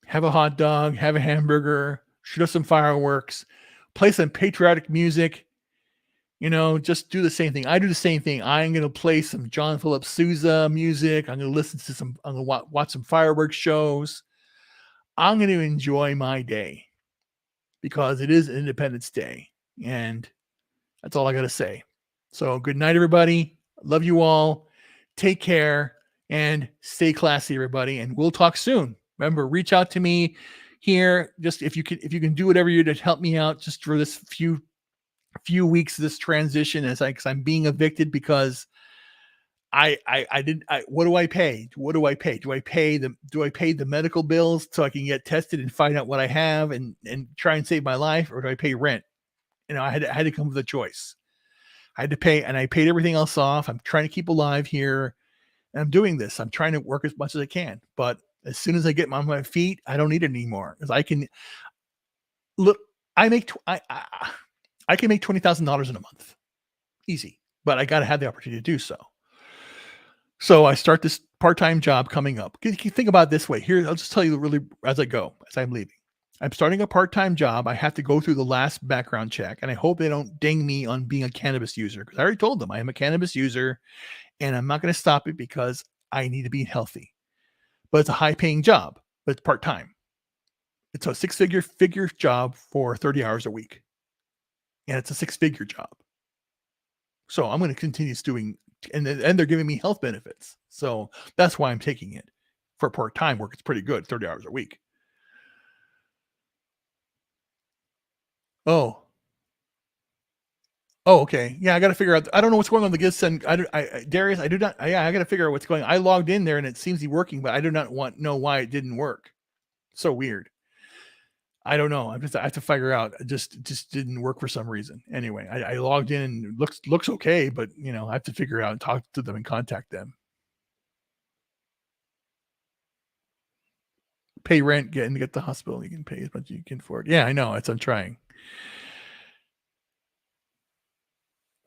Have a hot dog, have a hamburger, shoot up some fireworks, play some patriotic music. Just do the same thing. I do the same thing. I'm going to play some John Philip Sousa music. I'm going to listen to I'm going to watch some fireworks shows. I'm going to enjoy my day because it is Independence Day. And that's all I got to say. So good night, everybody. Love you all. Take care and stay classy, everybody. And we'll talk soon. Remember, reach out to me here. Just if you can do whatever you do to help me out just for this few weeks of this transition, because I'm being evicted because what do I pay? What do I pay? Do I pay the medical bills so I can get tested and find out what I have and try and save my life, or do I pay rent? I had to come with a choice. I had to pay, and I paid everything else off. I'm trying to keep alive here, and I'm doing this. I'm trying to work as much as I can, but as soon as I get on my feet, I don't need it anymore, because I can look. I can make $20,000 in a month, easy. But I got to have the opportunity to do so. So I start this part-time job coming up. You think about it this way. Here, I'll just tell you really as I go, as I'm leaving. I'm starting a part-time job. I have to go through the last background check, and I hope they don't ding me on being a cannabis user, because I already told them I am a cannabis user and I'm not going to stop it because I need to be healthy. But it's a high-paying job, but it's part-time. It's a six-figure job for 30 hours a week, and it's a six-figure job. So I'm going to continue doing, and they're giving me health benefits. So that's why I'm taking it. For part-time work, it's pretty good, 30 hours a week. Oh, oh, okay. Yeah, I got to figure out. I don't know what's going on with the gifts, and Darius, I do not. Yeah, I got to figure out what's going on. I logged in there and it seems to be working, but I do not know why it didn't work. So weird. I don't know. I have to figure out. It just didn't work for some reason. Anyway, I logged in and it looks okay, but I have to figure out and talk to them and contact them. Pay rent, get the hospital. You can pay as much as you can afford. Yeah, I know. I'm trying.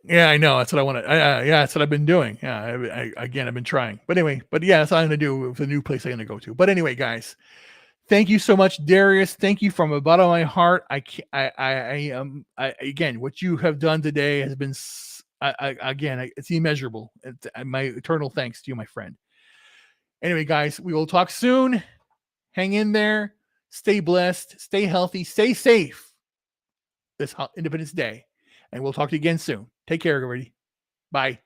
Yeah, I know. That's what I want to. Yeah, that's what I've been doing. Yeah, I've been trying. But anyway, yeah, that's what I'm going to do with the new place I'm going to go to. But anyway, guys, thank you so much, Darius. Thank you from the bottom of my heart. Again, what you have done today has been, it's immeasurable. My eternal thanks to you, my friend. Anyway, guys, we will talk soon. Hang in there. Stay blessed. Stay healthy. Stay safe this Independence Day. And we'll talk to you again soon. Take care, everybody. Bye.